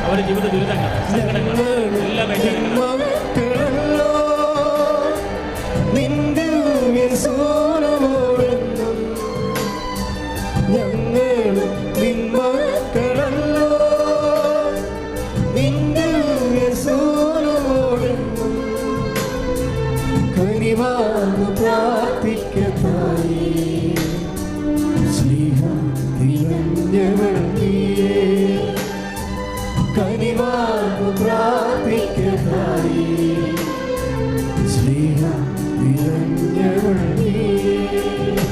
അവരുടെ ജീവിത ദുരിതങ്ങൾ, സങ്കടങ്ങൾ എല്ലാം ഏറ്റെടുക്കണം.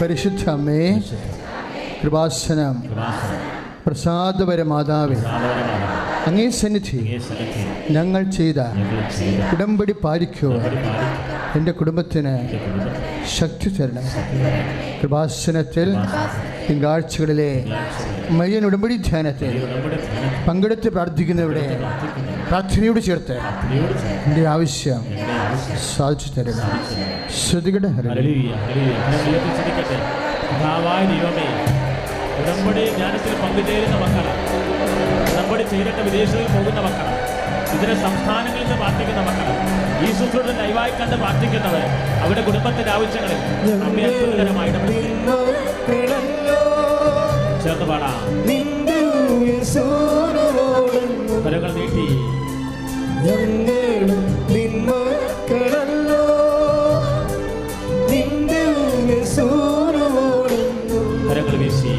പരിശുദ്ധ അമ്മേ, കൃപാസനം, പ്രസാദപര മാതാവേ, അങ്ങേ സന്നിധി ഞങ്ങൾ ചെയ്ത ഉടമ്പടി പാലിക്കുവാൻ എൻ്റെ കുടുംബത്തിന് ശക്തി തരണം. കൃപാസനത്തിൽ തിങ്കളാഴ്ചകളിലെ മരിയൻ ഉടമ്പടി ധ്യാനത്തിൽ പങ്കെടുത്ത് പ്രാർത്ഥിക്കുന്നവരുടെ പ്രാർത്ഥനയോട് ചേർത്ത് എൻ്റെ ആവശ്യം സാധിച്ചു തരണം. ശ്രുതികട ഉടമ്പടി ജ്ഞാനത്തിൽ പങ്കുചേരുന്ന മക്കളാണ്. ഉടമ്പടി ചെയ്തിട്ട് വിദേശങ്ങളിൽ പോകുന്ന മക്കളാണ്. ഇതര സംസ്ഥാനങ്ങളിൽ നിന്ന് പ്രാർത്ഥിക്കുന്ന മക്കളാണ്. ഈ ശുശ്രൂഷ ലൈവായി കണ്ട് പ്രാർത്ഥിക്കുന്നവർ അവരുടെ കുടുംബത്തിന്റെ ആവശ്യങ്ങളിൽ അത്ഭുതകരമായിട്ട് ചേർന്ന് പാടാം. കരങ്ങൾ നീട്ടി കരങ്ങൾ വീശി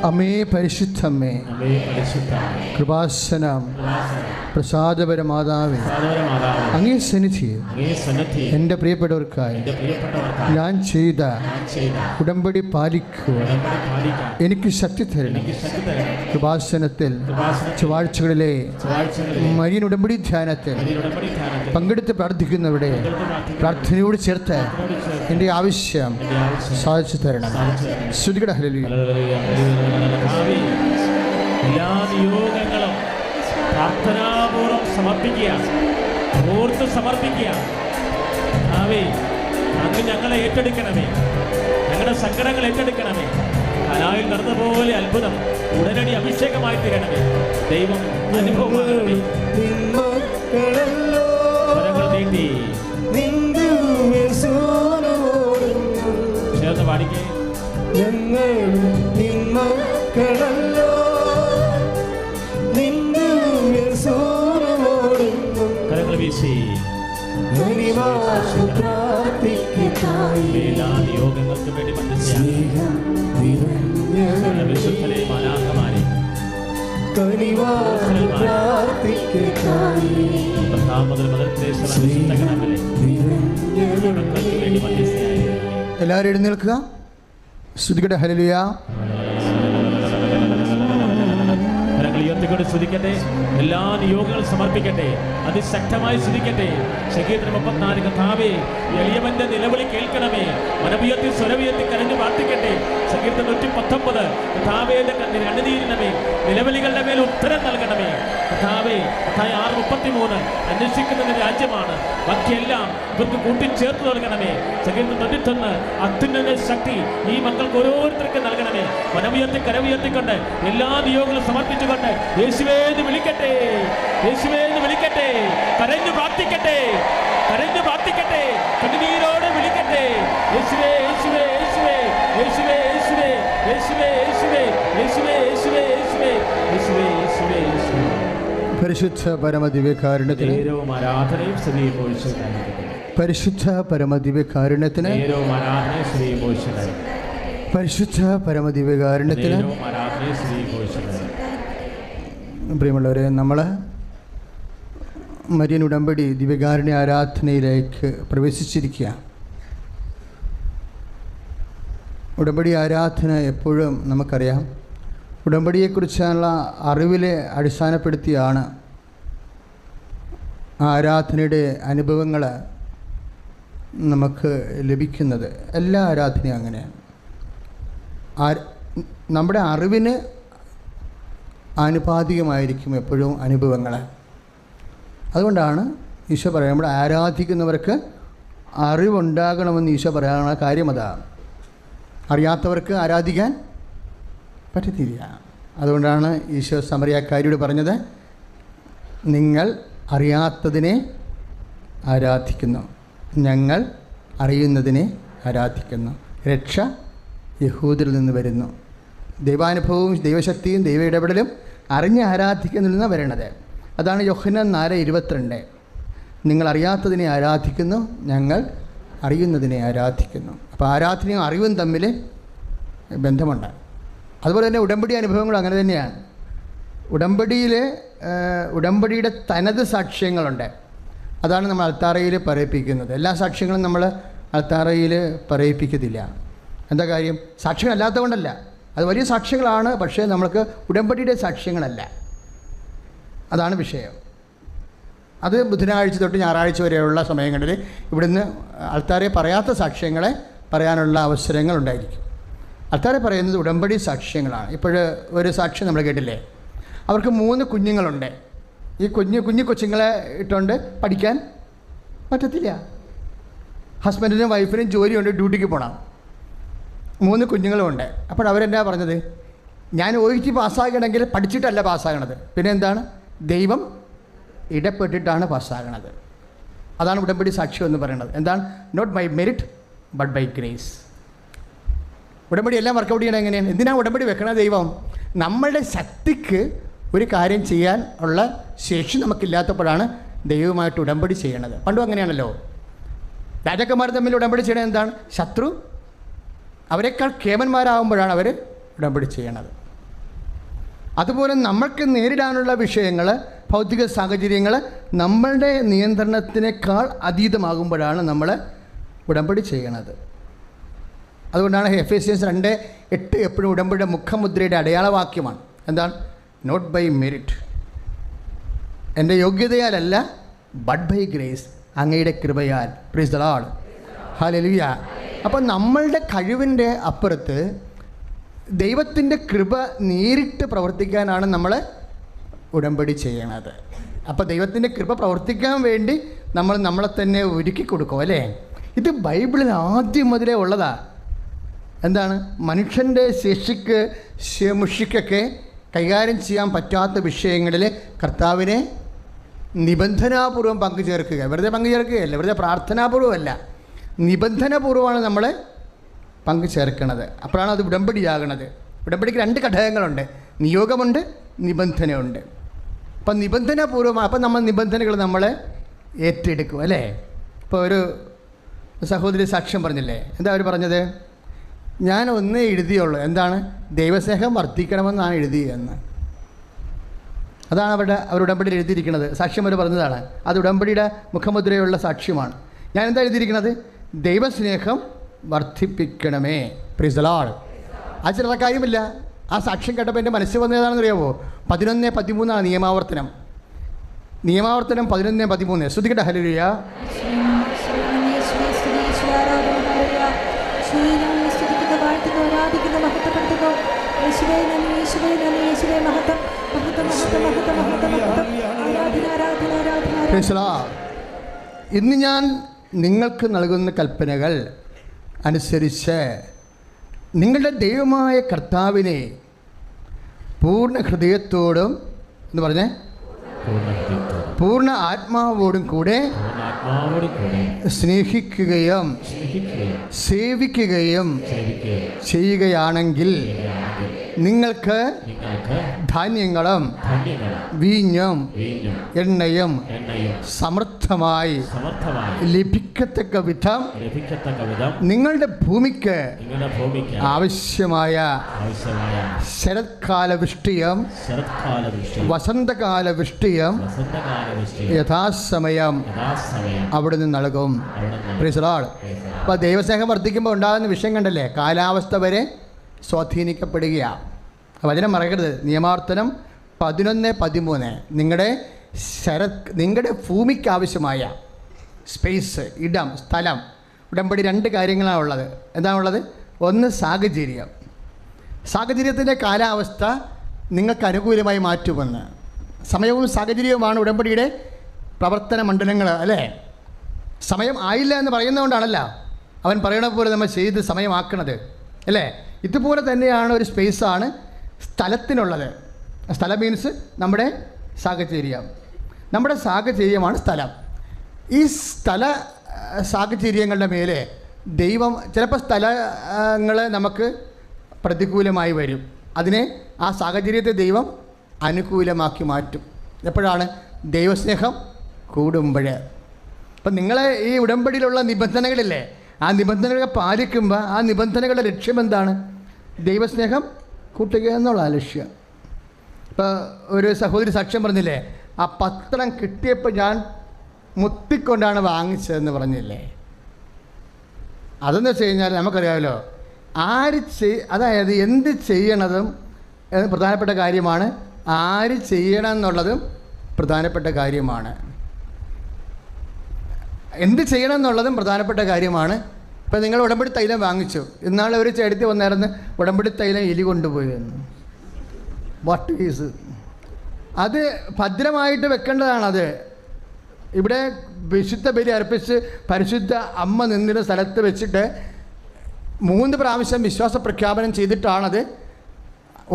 അമ്മേ, പരിശുദ്ധമ്മേ, കൃപാസനം, പ്രസാദപര മാതാവേ, അങ്ങേ സന്നിധി എൻ്റെ പ്രിയപ്പെട്ടവർക്കായി ഞാൻ ചെയ്ത ഉടമ്പടി പാലിക്കുവാൻ എനിക്ക് ശക്തി തരണം. കൃപാസനത്തിൽ ചൊവ്വാഴ്ചകളിലെ മരിയൻ ഉടമ്പടി ധ്യാനത്തിൽ പങ്കെടുത്ത് പ്രാർത്ഥിക്കുന്നവരുടെ പ്രാർത്ഥനയോട് ചേർത്ത് എൻ്റെ ആവശ്യം സാധിച്ചു തരണം. ശ്രുതികട ഹല്ലേലൂയ. എല്ലാ നിയോഗങ്ങളും പ്രാർത്ഥനാപൂർവ്വം സമർപ്പിക്കുക, ഓർത്ത് സമർപ്പിക്കുക. ആവേ, അങ്ങ് ഞങ്ങളെ ഏറ്റെടുക്കണമേ, ഞങ്ങളുടെ സങ്കടങ്ങൾ ഏറ്റെടുക്കണമേ. കനായിൽ നടന്നപോലെ അത്ഭുതം ഉടനടി അഭിഷേകമായി തീരണമേ. ദൈവം അനുഭവമാകണമേ. കരങ്ങൾ നീട്ടി ചേർന്ന് പാടിക്കേ. കരങ്ങൾ വീശി എല്ലാ നിയോഗങ്ങൾക്ക് വേണ്ടി വിശുദ്ധരെ മാലാഖമാരെ എല്ലാവരും എഴുന്നേൽക്കുക. ശ്രുതികട ഹല്ലേലൂയ. ഉയർത്തിക്കൊണ്ട് സ്തുതിക്കട്ടെ. എല്ലാ നിയോഗങ്ങളും സമർപ്പിക്കട്ടെ, അതിശക്തമായി സ്തുതിക്കട്ടെ. സങ്കീർത്തനം 34 കർത്താവേ, എളിയവന്റെ നിലവിളി കേൾക്കണമേ. മനമുയർത്തി സ്വരമുയർത്തി കരഞ്ഞു പ്രാർത്ഥിക്കട്ടെ. സങ്കീർത്തനം 119 കർത്താവേ, കണ്ണുനീരിനമേ, നിലവിളികളുടെ മേൽ ഉത്തരം നൽകണമേ. കർത്താവേ, 6:33 അന്വേഷിക്കുന്ന രാജ്യമാണ്, ബാക്കിയെല്ലാം ഇവർക്ക് കൂട്ടിച്ചേർത്ത് നൽകണമേ. സങ്കീർത്തനം 91 അത്യുന്നത ശക്തി ഈ മക്കൾക്ക് ഓരോരുത്തർക്കും നൽകണമേ. മനമുയർത്തി കരമുയർത്തിക്കൊണ്ട് എല്ലാ നിയോഗങ്ങളും സമർപ്പിച്ചുകൊണ്ട് യേശുവേന്ന് വിളിക്കട്ടെ, യേശുവേന്ന് വിളിക്കട്ടെ. കരഞ്ഞു പ്രാർത്ഥിക്കട്ടെ, കരഞ്ഞു പ്രാർത്ഥിക്കട്ടെ, കണ്ണുനീരോട് വിളിക്കട്ടെ. യേശുവേ, യേശുവേ, യേശുവേ, യേശുവേ, യേശുവേ, യേശുവേ, യേശുവേ, യേശുവേ, യേശുവേ, യേശുവേ, യേശുവേ, യേശുവേ, യേശുവേ. പരിശുദ്ധ പരമദിവ്യകാരുണ്യത്തിന് ആരാധനയും സ്തുതിയും പരിശുദ്ധ പരമദിവ്യകാരുണ്യത്തിന് പരിശുദ്ധ പരമദിവ്യകാരുണ്യത്തിന്. പ്രിയമുള്ളവരെ, നമ്മൾ മരിയൻ ഉടമ്പടി ദിവ്യകാരുണ്യ ആരാധനയിലേക്ക് പ്രവേശിച്ചിരിക്കുക. ഉടമ്പടി ആരാധന എപ്പോഴും നമുക്കറിയാം, ഉടമ്പടിയെക്കുറിച്ചുള്ള അറിവിലെ അടിസ്ഥാനപ്പെടുത്തിയാണ് ആ ആരാധനയുടെ അനുഭവങ്ങൾ നമുക്ക് ലഭിക്കുന്നത്. എല്ലാ ആരാധനയും അങ്ങനെയാണ്. നമ്മുടെ അറിവിന് ആനുപാതികമായിരിക്കും എപ്പോഴും അനുഭവങ്ങൾ. അതുകൊണ്ടാണ് ഈശോ പറയുന്നത് നമ്മുടെ ആരാധിക്കുന്നവർക്ക് അറിവുണ്ടാകണമെന്ന് ഈശോ പറയാനുള്ള കാര്യം അതാണ്. അറിയാത്തവർക്ക് ആരാധിക്കാൻ പറ്റത്തില്ല. അതുകൊണ്ടാണ് ഈശോ സമറിയാക്കാരിയോട് പറഞ്ഞത്, നിങ്ങൾ അറിയാത്തതിനെ ആരാധിക്കുന്നു, ഞങ്ങൾ അറിയുന്നതിനെ ആരാധിക്കുന്നു. രക്ഷ യഹൂദരിൽ നിന്ന് വരുന്നു. ദൈവാനുഭവവും ദൈവശക്തിയും ദൈവ ഇടപെടലും അറിഞ്ഞ് ആരാധിക്കുന്നതിൽ നിന്നാണ് വരണത്. അതാണ് യോഹന്നാൻ 4:22. നിങ്ങൾ അറിയാത്തതിനെ ആരാധിക്കുന്നു, ഞങ്ങൾ അറിയുന്നതിനെ ആരാധിക്കുന്നു. അപ്പോൾ ആരാധനയും അറിവും തമ്മിൽ ബന്ധമുണ്ട്. അതുപോലെ തന്നെ ഉടമ്പടി അനുഭവങ്ങളും അങ്ങനെ തന്നെയാണ്. ഉടമ്പടിയുടെ തനത് സാക്ഷ്യങ്ങളുണ്ട്. അതാണ് നമ്മൾ അൾത്താറയിൽ പറയിപ്പിക്കുന്നത്. എല്ലാ സാക്ഷ്യങ്ങളും നമ്മൾ അൾത്താറയിൽ പറയിപ്പിക്കത്തില്ല. എന്താ കാര്യം? സാക്ഷ്യങ്ങളല്ലാത്തത് കൊണ്ടല്ല, അത് വലിയ സാക്ഷ്യങ്ങളാണ്, പക്ഷേ നമ്മൾക്ക് ഉടമ്പടിയുടെ സാക്ഷ്യങ്ങളല്ല. അതാണ് വിഷയം. അത് ബുധനാഴ്ച തൊട്ട് ഞായറാഴ്ച വരെയുള്ള സമയങ്ങളിൽ ഇവിടുന്ന് ആൾക്കാരെ പറയാത്ത സാക്ഷ്യങ്ങളെ പറയാനുള്ള അവസരങ്ങളുണ്ടായിരിക്കും. ആൾക്കാരെ പറയുന്നത് ഉടമ്പടി സാക്ഷ്യങ്ങളാണ്. ഇപ്പോൾ ഒരു സാക്ഷ്യം നമ്മൾ കേട്ടില്ലേ, അവർക്ക് 3 കുഞ്ഞുങ്ങളുണ്ട്. ഈ കുഞ്ഞു കൊച്ചുങ്ങളെ ഇട്ടുകൊണ്ട് പഠിക്കാൻ പറ്റത്തില്ല. ഹസ്ബൻഡിനും വൈഫിനും ജോലിയുണ്ട്, ഡ്യൂട്ടിക്ക് പോകണം, 3 കുഞ്ഞുങ്ങളുമുണ്ട്. അപ്പോൾ അവരെന്താ പറഞ്ഞത്? ഞാൻ OET പാസ്സാകണമെങ്കിൽ പഠിച്ചിട്ടല്ല പാസ്സാകണത്, പിന്നെ എന്താണ്? ദൈവം ഇടപെട്ടിട്ടാണ് പാസ്സാകണത്. അതാണ് ഉടമ്പടി സാക്ഷ്യം എന്ന് പറയുന്നത്. എന്താണ്? Not by merit but by grace. ഉടമ്പടി എല്ലാം വർക്കൗട്ട് ചെയ്യണം എങ്ങനെയാണ്? എന്തിനാണ് ഉടമ്പടി വെക്കണത്? ദൈവം നമ്മളുടെ ശക്തിക്ക് ഒരു കാര്യം ചെയ്യാൻ ഉള്ള ശേഷി നമുക്കില്ലാത്തപ്പോഴാണ് ദൈവമായിട്ട് ഉടമ്പടി ചെയ്യണത്. പണ്ടും അങ്ങനെയാണല്ലോ. രാജാക്കന്മാർ തമ്മിൽ ഉടമ്പടി ചെയ്യണത് എന്താണ്? ശത്രു അവരെക്കാൾ കേമന്മാരാകുമ്പോഴാണ് അവർ ഉടമ്പടി ചെയ്യണത്. അതുപോലെ നമ്മൾക്ക് നേരിടാനുള്ള വിഷയങ്ങൾ, ഭൗതിക സാഹചര്യങ്ങൾ നമ്മളുടെ നിയന്ത്രണത്തിനേക്കാൾ അതീതമാകുമ്പോഴാണ് നമ്മൾ ഉടമ്പടി ചെയ്യണത്. അതുകൊണ്ടാണ് എഫേസ്യൻസ് 2:8 എപ്പോഴും ഉടമ്പടിയുടെ മുഖമുദ്രയുടെ അടയാളവാക്യമാണ്. എന്താണ്? നോട്ട് ബൈ മെറിറ്റ്, എൻ്റെ യോഗ്യതയാലല്ല, ബട്ട് ബൈ ഗ്രേസ്, അങ്ങയുടെ കൃപയാൽ. Price the Lord, hallelujah. അപ്പം നമ്മളുടെ കഴിവിൻ്റെ അപ്പുറത്ത് ദൈവത്തിൻ്റെ കൃപ നേരിട്ട് പ്രവർത്തിക്കാനാണ് നമ്മൾ ഉടമ്പടി ചെയ്യണത്. അപ്പോൾ ദൈവത്തിൻ്റെ കൃപ പ്രവർത്തിക്കാൻ വേണ്ടി നമ്മൾ നമ്മളെ തന്നെ ഒരുക്കി കൊടുക്കും, അല്ലേ? ഇത് ബൈബിളിൽ ആദ്യം മുതലേ ഉള്ളതാണ്. എന്താണ്? മനുഷ്യൻ്റെ ശേഷിക്കൊക്കെ കൈകാര്യം ചെയ്യാൻ പറ്റാത്ത വിഷയങ്ങളിൽ കർത്താവിനെ നിബന്ധനാപൂർവ്വം പങ്കുചേർക്കുക. വെറുതെ പങ്കുചേർക്കുകയല്ല, വെറുതെ പ്രാർത്ഥനാപൂർവ്വമല്ല, നിബന്ധനപൂർവ്വമാണ് നമ്മൾ പങ്കുചേർക്കണത്. അപ്പോഴാണ് അത് ഉടമ്പടിയാകണത്. ഉടമ്പടിക്ക് 2 ഘടകങ്ങളുണ്ട്, നിയോഗമുണ്ട്, നിബന്ധനയുണ്ട്. അപ്പം നിബന്ധനപൂർവ്വമാണ്. അപ്പം നമ്മൾ നിബന്ധനകൾ നമ്മൾ ഏറ്റെടുക്കും, അല്ലേ? ഇപ്പോൾ ഒരു സഹോദരി സാക്ഷ്യം പറഞ്ഞില്ലേ, എന്താ അവർ പറഞ്ഞത്? ഞാൻ ഒന്നേ എഴുതിയുള്ളൂ. എന്താണ്? ദൈവസ്നേഹം വർദ്ധിക്കണമെന്നാണ് എഴുതിയെന്ന്. അതാണ് അവർ ഉടമ്പടിയിൽ എഴുതിയിരിക്കുന്നത്. സാക്ഷ്യം അവർ പറഞ്ഞതാണ്. അത് ഉടമ്പടിയുടെ മുഖമുദ്രയുള്ള സാക്ഷ്യമാണ്. ഞാൻ എന്താ എഴുതിയിരിക്കുന്നത്? ദൈവസ്നേഹം വർദ്ധിപ്പിക്കണമേ. Price the Lord. അത് ചില കാര്യമില്ല. ആ സാക്ഷ്യം കേട്ടപ്പോൾ എൻ്റെ മനസ്സിൽ വന്നതാണെന്ന് അറിയാമോ? 11:13 നിയമാവർത്തനം. 11:13. ശ്രദ്ധിക്കട്ടെ. ഹല്ലേലൂയ. ഇന്ന് ഞാൻ നിങ്ങൾക്ക് നൽകുന്ന കൽപ്പനകൾ അനുസരിച്ച് നിങ്ങളുടെ ദൈവമായ കർത്താവിനെ പൂർണ്ണ ഹൃദയത്തോടും എന്ന് പറഞ്ഞേ, പൂർണ്ണ ആത്മാവോടും കൂടെ സ്നേഹിക്കുകയും സേവിക്കുകയും ചെയ്യുകയാണെങ്കിൽ നിങ്ങൾക്ക് ധാന്യങ്ങളും വീഞ്ഞും എണ്ണയും സമൃദ്ധമായി ലഭിക്കത്തക്ക വിധം നിങ്ങളുടെ ഭൂമിക്ക് ആവശ്യമായ ശരത്കാല വൃഷ്ടിയും വസന്തകാല വൃഷ്ടിയും യഥാസമയം അവിടെ നിന്ന് നൽകും. Price the Lord. അപ്പോൾ ദൈവസ്നേഹം വർദ്ധിക്കുമ്പോൾ ഉണ്ടാകുന്ന വിഷയം കണ്ടല്ലേ, കാലാവസ്ഥ വരെ സ്വാധീനിക്കപ്പെടുകയാണ്. വചനം മറക്കരുത്. നിയമാവർത്തനം 11:13. നിങ്ങളുടെ ഭൂമിക്ക് ആവശ്യമായ സ്പേസ്, ഇടം, സ്ഥലം. ഉടമ്പടി 2 കാര്യങ്ങളാണ് ഉള്ളത്. എന്താണുള്ളത്? ഒന്ന് സാഹചര്യം. സാഹചര്യത്തിൻ്റെ കാലാവസ്ഥ നിങ്ങൾക്ക് അനുകൂലമായി മാറ്റുമെന്ന്. സമയവും സാഹചര്യവുമാണ് ഉടമ്പടിയുടെ പ്രവർത്തന മണ്ഡലങ്ങൾ, അല്ലേ? സമയം ആയില്ല എന്ന് പറയുന്നതുകൊണ്ടാണല്ലോ അവൻ പറയണ പോലെ നമ്മൾ ചെയ്ത് സമയമാക്കണത്, അല്ലേ? ഇതുപോലെ തന്നെയാണ് ഒരു സ്പേസാണ് സ്ഥലത്തിനുള്ളത്. സ്ഥലം മീൻസ് നമ്മുടെ സാഹചര്യം. നമ്മുടെ സാഹചര്യമാണ് സ്ഥലം. ഈ സ്ഥല സാഹചര്യങ്ങളുടെ മേലെ ദൈവം ചിലപ്പോൾ സ്ഥലങ്ങൾ നമുക്ക് പ്രതികൂലമായി വരും. അതിനെ ആ സാഹചര്യത്തെ ദൈവം അനുകൂലമാക്കി മാറ്റും. എപ്പോഴാണ്? ദൈവസ്നേഹം കൂടുമ്പോൾ. അപ്പം നിങ്ങളെ ഈ ഉടമ്പടിയിലുള്ള നിബന്ധനകളില്ലേ, ആ നിബന്ധനകൾ പാലിക്കുമ്പോൾ ആ നിബന്ധനകളുടെ ലക്ഷ്യം എന്താണ്? ദൈവസ്നേഹം കൂട്ടുക എന്നുള്ള ലക്ഷ്യം. ഇപ്പോൾ ഒരു സഹോദരി സാക്ഷ്യം പറഞ്ഞില്ലേ, ആ പത്രം കിട്ടിയപ്പോൾ ഞാൻ മുത്തിക്കൊണ്ടാണ് വാങ്ങിച്ചതെന്ന് പറഞ്ഞില്ലേ. അതെന്ന് വെച്ച് കഴിഞ്ഞാൽ നമുക്കറിയാമല്ലോ, അതായത് എന്ത് ചെയ്യണതും പ്രധാനപ്പെട്ട കാര്യമാണ്, ആര് ചെയ്യണം എന്നുള്ളതും പ്രധാനപ്പെട്ട കാര്യമാണ്. എന്ത് ചെയ്യണം എന്നുള്ളതും പ്രധാനപ്പെട്ട കാര്യമാണ്. ഇപ്പം നിങ്ങൾ ഉടമ്പടി തൈലം വാങ്ങിച്ചു, ഇന്നാളെ ഒരു ചേട്ടത്തി വന്നായിരുന്നു, ഉടമ്പടി തൈലം എലി കൊണ്ടുപോയി എന്ന്. വാട്ട് ഈസ് അത്? ഭദ്രമായിട്ട് വെക്കേണ്ടതാണത്. ഇവിടെ വിശുദ്ധ ബലി അർപ്പിച്ച് പരിശുദ്ധ അമ്മ നിന്നിരുന്ന സ്ഥലത്ത് വെച്ചിട്ട് 3 പ്രാവശ്യം വിശ്വാസ പ്രഖ്യാപനം ചെയ്തിട്ടാണത്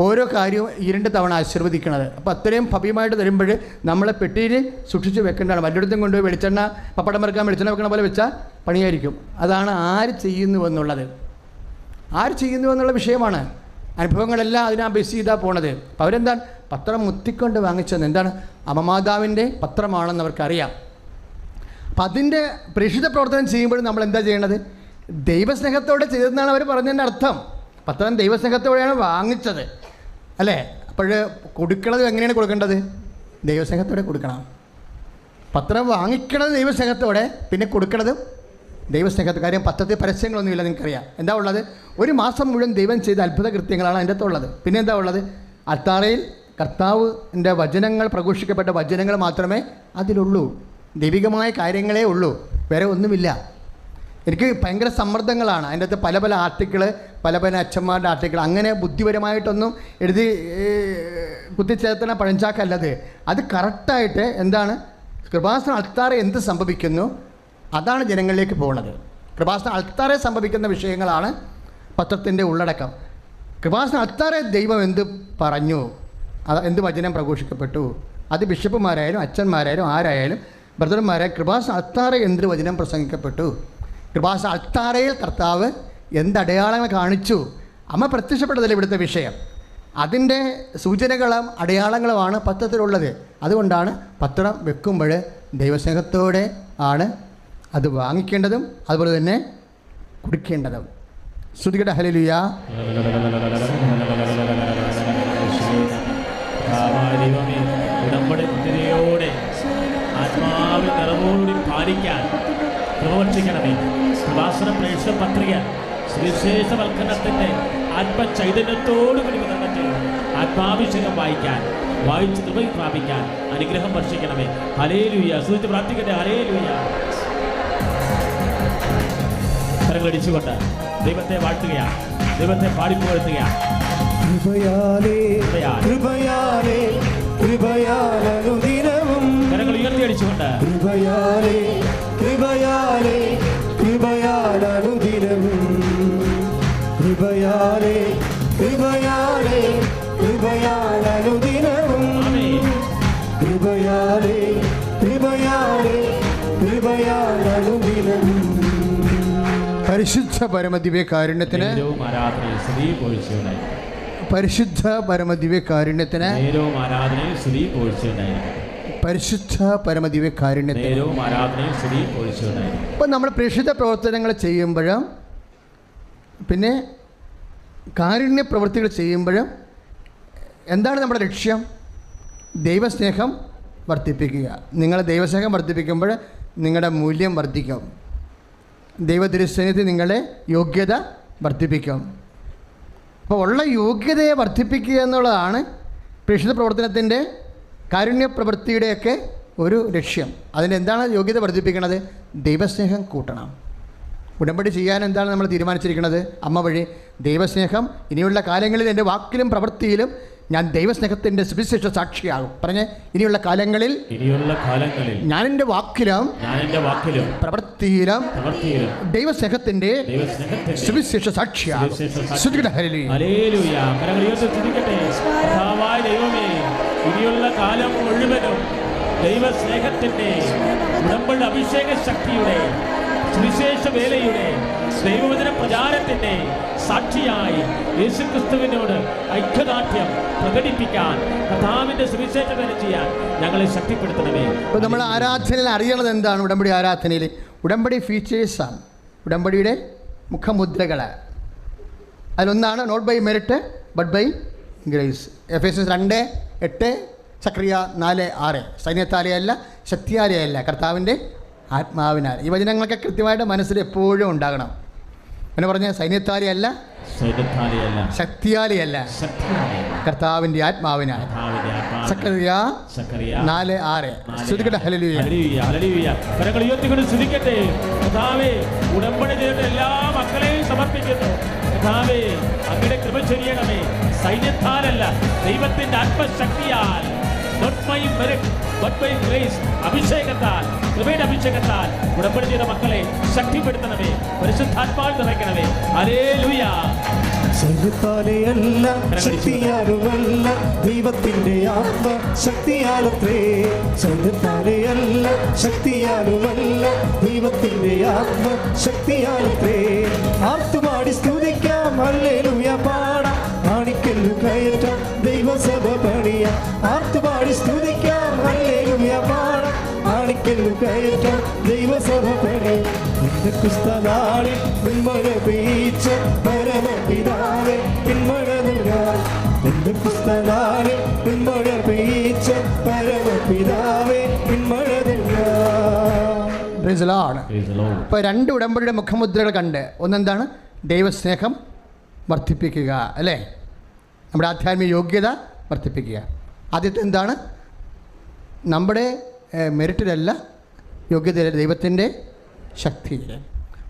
ഓരോ കാര്യവും 2 തവണ ആശീർവദിക്കണത്. അപ്പോൾ അത്രയും ഭവ്യമായിട്ട് തരുമ്പോൾ നമ്മളെ പെട്ടിയിൽ സൂക്ഷിച്ച് വെക്കേണ്ടതാണ്. വല്ലയിടത്തും കൊണ്ടുപോയി വെളിച്ചെണ്ണ പപ്പടം വറുക്കാൻ വെളിച്ചെണ്ണ വെക്കണ പോലെ വെച്ചാൽ പണിയായിരിക്കും. അതാണ് ആര് ചെയ്യുന്നു എന്നുള്ളത്. ആര് ചെയ്യുന്നു എന്നുള്ള വിഷയമാണ്. അനുഭവങ്ങളെല്ലാം അതിനാ ബേസ് ചെയ്താൽ പോണത്. അപ്പോൾ അവരെന്താണ് പത്രം മുത്തിക്കൊണ്ട് വാങ്ങിച്ചത്? എന്താണ്? അമ്മമാതാവിൻ്റെ പത്രമാണെന്ന് അവർക്കറിയാം. അപ്പം അതിൻ്റെ പ്രേക്ഷിത പ്രവർത്തനം ചെയ്യുമ്പോഴും നമ്മൾ എന്താ ചെയ്യണത്? ദൈവസ്നേഹത്തോടെ ചെയ്തതെന്നാണ് അവർ പറഞ്ഞതിൻ്റെ അർത്ഥം. പത്രം ദൈവസ്നേഹത്തോടെയാണ് വാങ്ങിച്ചത്, അല്ലേ? അപ്പോൾ കൊടുക്കണത് എങ്ങനെയാണ് കൊടുക്കേണ്ടത്? ദൈവസ്നേഹത്തോടെ കൊടുക്കണം. പത്രം വാങ്ങിക്കണത് ദൈവസ്നേഹത്തോടെ, പിന്നെ കൊടുക്കണതും ദൈവസ്നേഹത്തെ. കാര്യം പത്രത്തിൽ പരസ്യങ്ങളൊന്നുമില്ല, നിങ്ങൾക്കറിയാം. എന്താ ഉള്ളത്? 1 മാസം മുഴുവൻ ദൈവം ചെയ്ത അത്ഭുത കൃത്യങ്ങളാണ് അതിൻ്റെ അകത്തുള്ളത്. പിന്നെ എന്താ ഉള്ളത്? അത്താറയിൽ കർത്താവിൻ്റെ വചനങ്ങൾ, പ്രഘോഷിക്കപ്പെട്ട വചനങ്ങൾ മാത്രമേ അതിലുള്ളൂ. ദൈവികമായ കാര്യങ്ങളേ ഉള്ളൂ, വേറെ ഒന്നുമില്ല. എനിക്ക് ഭയങ്കര സമ്മർദ്ദങ്ങളാണ് അതിൻ്റെ അകത്ത്. പല പല ആർട്ടിക്കിൾ, പല പല അച്ഛന്മാരുടെ ആർട്ടിക്കിൾ, അങ്ങനെ ബുദ്ധിപരമായിട്ടൊന്നും എഴുതി കുത്തിച്ചേർത്തണ പഴഞ്ചാക്കല്ലത്. അത് കറക്റ്റായിട്ട് എന്താണ് കൃപാസന അൾത്താറെ എന്ത് സംഭവിക്കുന്നു അതാണ് ജനങ്ങളിലേക്ക് പോകുന്നത്. കൃപാസന അൾത്താറെ സംഭവിക്കുന്ന വിഷയങ്ങളാണ് പത്രത്തിൻ്റെ ഉള്ളടക്കം. കൃപാസന അൾത്താറെ ദൈവം എന്ത് പറഞ്ഞു, എന്ത് വചനം പ്രഘോഷിക്കപ്പെട്ടു, അത് ബിഷപ്പുമാരായാലും അച്ഛന്മാരായാലും ആരായാലും ബ്രദർമാരായ കൃപാസന അൾത്താറെ എന്ത് വചനം പ്രസംഗിക്കപ്പെട്ടു, കൃപാസന അൾത്താറയിൽ കർത്താവ് എന്ത് അടയാളങ്ങൾ കാണിച്ചു. അമ്മ പ്രത്യക്ഷപ്പെട്ടതല്ല ഇവിടുത്തെ വിഷയം. അതിൻ്റെ സൂചനകളും അടയാളങ്ങളുമാണ് പത്രത്തിലുള്ളത്. അതുകൊണ്ടാണ് പത്രം വെക്കുമ്പോൾ ദൈവസ്നേഹത്തോടെ ആണ് അത് വാങ്ങിക്കേണ്ടതും അതുപോലെ തന്നെ കുടിക്കേണ്ടതും. ശ്രുതികട ഹല്ലേലൂയ. ഉടമ്പടി മുദ്രയോടെ ആത്മാവിൽ നിറവോടി പാലിക്കാൻ പ്രവർത്തിക്കണമേ. കൃപാസന പ്രേക്ഷക പത്രിക സുവിശേഷവൽക്കരണത്തിൻ്റെ ആത്മചൈതന്യത്തോടുകൂടി വിതരണത്തിൽ ആത്മാഭിഷേകം വായിച്ച് കൃപ പ്രാപിക്കാൻ അനുഗ്രഹം വർഷിക്കണമേ. ഹല്ലേലൂയ. സൂചിച്ച് പ്രാർത്ഥിക്കട്ടെ. ഹല്ലേലൂയ. കരങ്ങളടിച്ചുകൊണ്ട് ദൈവത്തെ വാഴ്ത്തുകയാണ്, ദൈവത്തെ പാടിപ്പുകഴ്ത്തുകയാണ്. കരങ്ങൾ ഉയർത്തിയടിച്ചുകൊണ്ട് പരിശുദ്ധ പരമദിവ്യകാരുണ്യത്തിന്, പരിശുദ്ധ പരമദിവ്യകാരുണ്യത്തിന്, പരിശുദ്ധ പരമദിവ്യകാരുണ്യത്തിന്. ഇപ്പം നമ്മൾ പ്രേക്ഷിത പ്രവർത്തനങ്ങൾ ചെയ്യുമ്പോഴും പിന്നെ കാരുണ്യ പ്രവൃത്തികൾ ചെയ്യുമ്പോഴും എന്താണ് നമ്മുടെ ലക്ഷ്യം? ദൈവസ്നേഹം വർദ്ധിപ്പിക്കുക. നിങ്ങൾ ദൈവസ്നേഹം വർദ്ധിപ്പിക്കുമ്പോൾ നിങ്ങളുടെ മൂല്യം വർദ്ധിക്കും. ദൈവതിരുസന്നിധി നിങ്ങളുടെ യോഗ്യത വർദ്ധിപ്പിക്കും. അപ്പോൾ ഉള്ള യോഗ്യതയെ വർദ്ധിപ്പിക്കുക എന്നുള്ളതാണ് പ്രേക്ഷിത പ്രവർത്തനത്തിൻ്റെ കാരുണ്യ പ്രവൃത്തിയുടെയൊക്കെ ഒരു ലക്ഷ്യം. അതിൻ്റെ എന്താണ് യോഗ്യത വർദ്ധിപ്പിക്കുന്നത്? ദൈവസ്നേഹം കൂട്ടണം. ഉടമ്പടി ചെയ്യാൻ എന്താണ് നമ്മൾ തീരുമാനിച്ചിരിക്കുന്നത്? അമ്മ വഴി ദൈവസ്നേഹം ഇനിയുള്ള കാലങ്ങളിൽ എൻ്റെ വാക്കിലും പ്രവൃത്തിയിലും ഞാൻ ദൈവസ്നേഹത്തിൻ്റെ സുവിശേഷ സാക്ഷിയാകും. പറഞ്ഞ് ഇനിയുള്ള കാലങ്ങളിൽ ഞാൻ എൻ്റെ വാക്കിലും പ്രവൃത്തിയിലും ദൈവസ്നേഹത്തിൻ്റെ സുവിശേഷ സാക്ഷിയാകും. ഇനിയുള്ള കാലം മുഴുവനും ദൈവസ്നേഹത്തിൻ്റെ ഉടമ്പടി അഭിഷേക ശക്തിയുടെ സുവിശേഷ വേലയുടെ ദൈവവചന പ്രചാരത്തിൻ്റെ സാക്ഷിയായി യേശുക്രിസ്തുവിനോട് ഐക്യദാർഢ്യം പ്രകടിപ്പിക്കാൻ കർത്താവിൻ്റെ സുവിശേഷ വേല ചെയ്യാൻ ഞങ്ങളെ ശക്തിപ്പെടുത്തണമേ. ഇപ്പോൾ നമ്മൾ ആരാധനയിൽ അറിയണത് എന്താണ്? ഉടമ്പടി ആരാധനയിൽ ഉടമ്പടി ഫീച്ചേഴ്സാണ്, ഉടമ്പടിയുടെ മുഖമുദ്രകൾ. അതിലൊന്നാണ് not by merit but by grace. Ephesians 2:8, Zechariah 4:6. സൈന്യത്താലെയല്ല ശക്തിയാലെയല്ല കർത്താവിൻ്റെ ആത്മാവിനാൽ. ഈ വചനങ്ങളൊക്കെ കൃത്യമായിട്ട് മനസ്സിൽ എപ്പോഴും ഉണ്ടാകണം. എന്ന് പറഞ്ഞ സൈന്യത്താലെയല്ല ശക്തിയാലെയല്ല കർത്താവിൻ്റെ ആത്മാവിനാൽ. സക്രിയ 4:6. ശ്രുതിക്കട്ടെ. ഹല്ലേലൂയ. കരങ്ങൾ ഉയർത്തിക്കൊണ്ട് സ്തുതിക്കട്ടെ. കർത്താവേ, ഉടമ്പടി ചെയ്തിട്ട് എല്ലാ മക്കളെയും സമർപ്പിക്കുന്നു. കർത്താവേ, അങ്ങയുടെ കൃപ ചൊരിയണമേ. സൈന്യത്താലല്ല, ദൈവത്തിന്റെ ആത്മശക്തിയാൽ, not by merit but by grace, അഭിഷേകത്താൽ, കൃപയുടെ അഭിഷേകത്താൽ ഉടമ്പടി ചെയ്ത മക്കളെ ശക്തിപ്പെടുത്തണമേ. പരിശുദ്ധാത്മാവിൽ നിറയ്ക്കണമേ. ഹല്ലേലൂയ. സൈന്യത്താലെയല്ല ശക്തിയാലുമല്ല ദൈവത്തിന്റെ ആത്മ ശക്തിയാലത്രേ. സൈന്യത്താലെയല്ല ശക്തിയാലുമല്ല ദൈവത്തിന്റെ ആത്മ ശക്തിയാലത്രേ. ആർത്തുപാടി സ്തുതിക്കാം, ഹല്ലേലൂയ പാടാം, കാണിക്കല്ലു കയറ്റാം, ദൈവസഭ പണിയാം. ആർത്തുപാടി സ്തുതിക്കാം, ഹല്ലേലൂയ പാടാം, കാണിക്കല്ലു കയറ്റാം, ദൈവസഭ പണിയാം. ക്രിസ്തനാളിൽ പിന്മഴ പെയ്ച്ച പരമപിതാവേ പിന്മഴ നൽകാൻ. ക്രിസ്തനാളിൽ പിന്മഴ പെയ്ച്ച പരമപിതാവേ പിന്മഴ നൽകാൻ. ഇപ്പോൾ 2 ഉടമ്പടിയുടെ മുഖമുദ്രകൾ കണ്ട്, ഒന്നെന്താണ്? ദൈവസ്നേഹം വർദ്ധിപ്പിക്കുക, അല്ലേ? നമ്മുടെ ആധ്യാത്മിക യോഗ്യത വർദ്ധിപ്പിക്കുക. ആദ്യത്തെ എന്താണ്? നമ്മുടെ മെറിറ്റിലല്ല, യോഗ്യതയില്ല, ദൈവത്തിൻ്റെ ശക്തിയിൽ.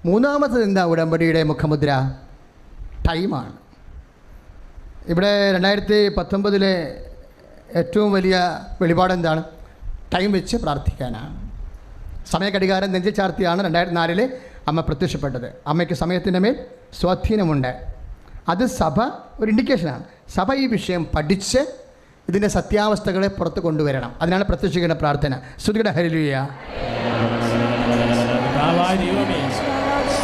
മൂന്നാമത്തത് എന്താ ഉടമ്പടിയുടെ മുഖമുദ്ര? ടൈമാണ്. ഇവിടെ 2019 ഏറ്റവും വലിയ വെളിപാട് എന്താണ്? ടൈം വെച്ച് പ്രാർത്ഥിക്കാനാണ്. സമയഘടികാരം നെഞ്ചിൽ ചാർത്തിയാണ് 2004 അമ്മ പ്രത്യക്ഷപ്പെട്ടത്. അമ്മയ്ക്ക് സമയത്തിൻ്റെ മേൽ സ്വാധീനമുണ്ട്. അത് സഭ ഒരു ഇൻഡിക്കേഷനാണ്. സഭ ഈ വിഷയം പഠിച്ച് ഇതിൻ്റെ സത്യാവസ്ഥകളെ പുറത്ത് കൊണ്ടുവരണം. അതിനാണ് പ്രത്യക്ഷീകരണ പ്രാർത്ഥന. സ്തുതിക്കട്ടെ. ഹല്ലേലൂയ.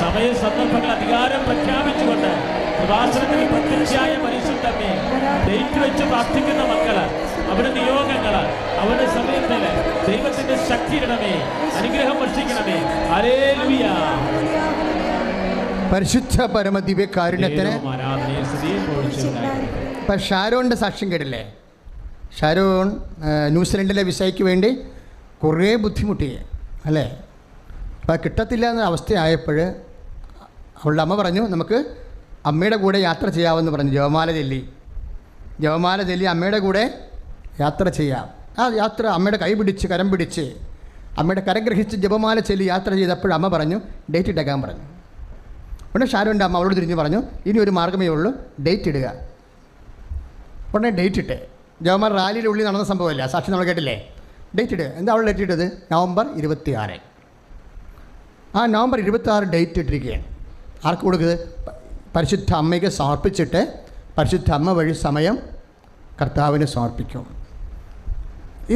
സമയ സന്ദർഭങ്ങൾ അധികാരം പ്രഖ്യാപിച്ചുകൊണ്ട് കൃപാസനത്തിൽ പ്രത്യക്ഷയായ പരിശുദ്ധമേ ഡേറ്റ് വെച്ച് പ്രാർത്ഥിക്കുന്ന മക്കള്, അവരുടെ നിയോഗങ്ങള്, അവരുടെ സമയത്തില് ദൈവത്തിന്റെ ശക്തി ഇടണമേ, അനുഗ്രഹം വർഷിക്കണമേ. ഹല്ലേലൂയ. പരിശുദ്ധ പരമദിവ്യ കാരുണ്യത്തിന്. ഇപ്പം ഷാരോണിൻ്റെ സാക്ഷ്യം കേട്ടില്ലേ? ഷാരോൺ ന്യൂസിലൻഡിലെ വിസയ്ക്ക് വേണ്ടി കുറേ ബുദ്ധിമുട്ടി, അല്ലേ? അപ്പോൾ കിട്ടത്തില്ല എന്ന അവസ്ഥയായപ്പോൾ അവളുടെ അമ്മ പറഞ്ഞു, നമുക്ക് അമ്മയുടെ കൂടെ യാത്ര ചെയ്യാമെന്ന് പറഞ്ഞു. ജപമാല ചൊല്ലി അമ്മയുടെ കൂടെ യാത്ര ചെയ്യാം. ആ യാത്ര അമ്മയുടെ കൈ പിടിച്ച്, കരം പിടിച്ച്, അമ്മയുടെ കരം ഗ്രഹിച്ച് ജപമാല ചൊല്ലി യാത്ര ചെയ്തപ്പോൾ അമ്മ പറഞ്ഞു, ഡേറ്റ് ഇട്ടേക്കാൻ പറഞ്ഞു. ഉടനെ ഷാരോൻ്റെ അമ്മ അവളോട് തിരിഞ്ഞ് പറഞ്ഞു, ഇനി ഒരു മാർഗ്ഗമേ ഉള്ളൂ, ഡേറ്റ് ഇടുക. ഉടനെ ഡേറ്റ് ഇട്ടേ. ജവമാർ റാലിയുടെ ഉള്ളിൽ നടന്ന സംഭവമല്ല, സാക്ഷി നമ്മൾ കേട്ടില്ലേ? ഡേറ്റ് ഇടുക. എന്താ അവൾ ഡേറ്റ് ഇട്ടത്? നവംബർ 26. ആ നവംബർ 26 ഡേറ്റ് ഇട്ടിരിക്കുകയാണ്. ആർക്ക് കൊടുക്കുന്നത്? പരിശുദ്ധ അമ്മയ്ക്ക് സമർപ്പിച്ചിട്ട് പരിശുദ്ധ അമ്മ വഴി സമയം കർത്താവിന് സമർപ്പിക്കും.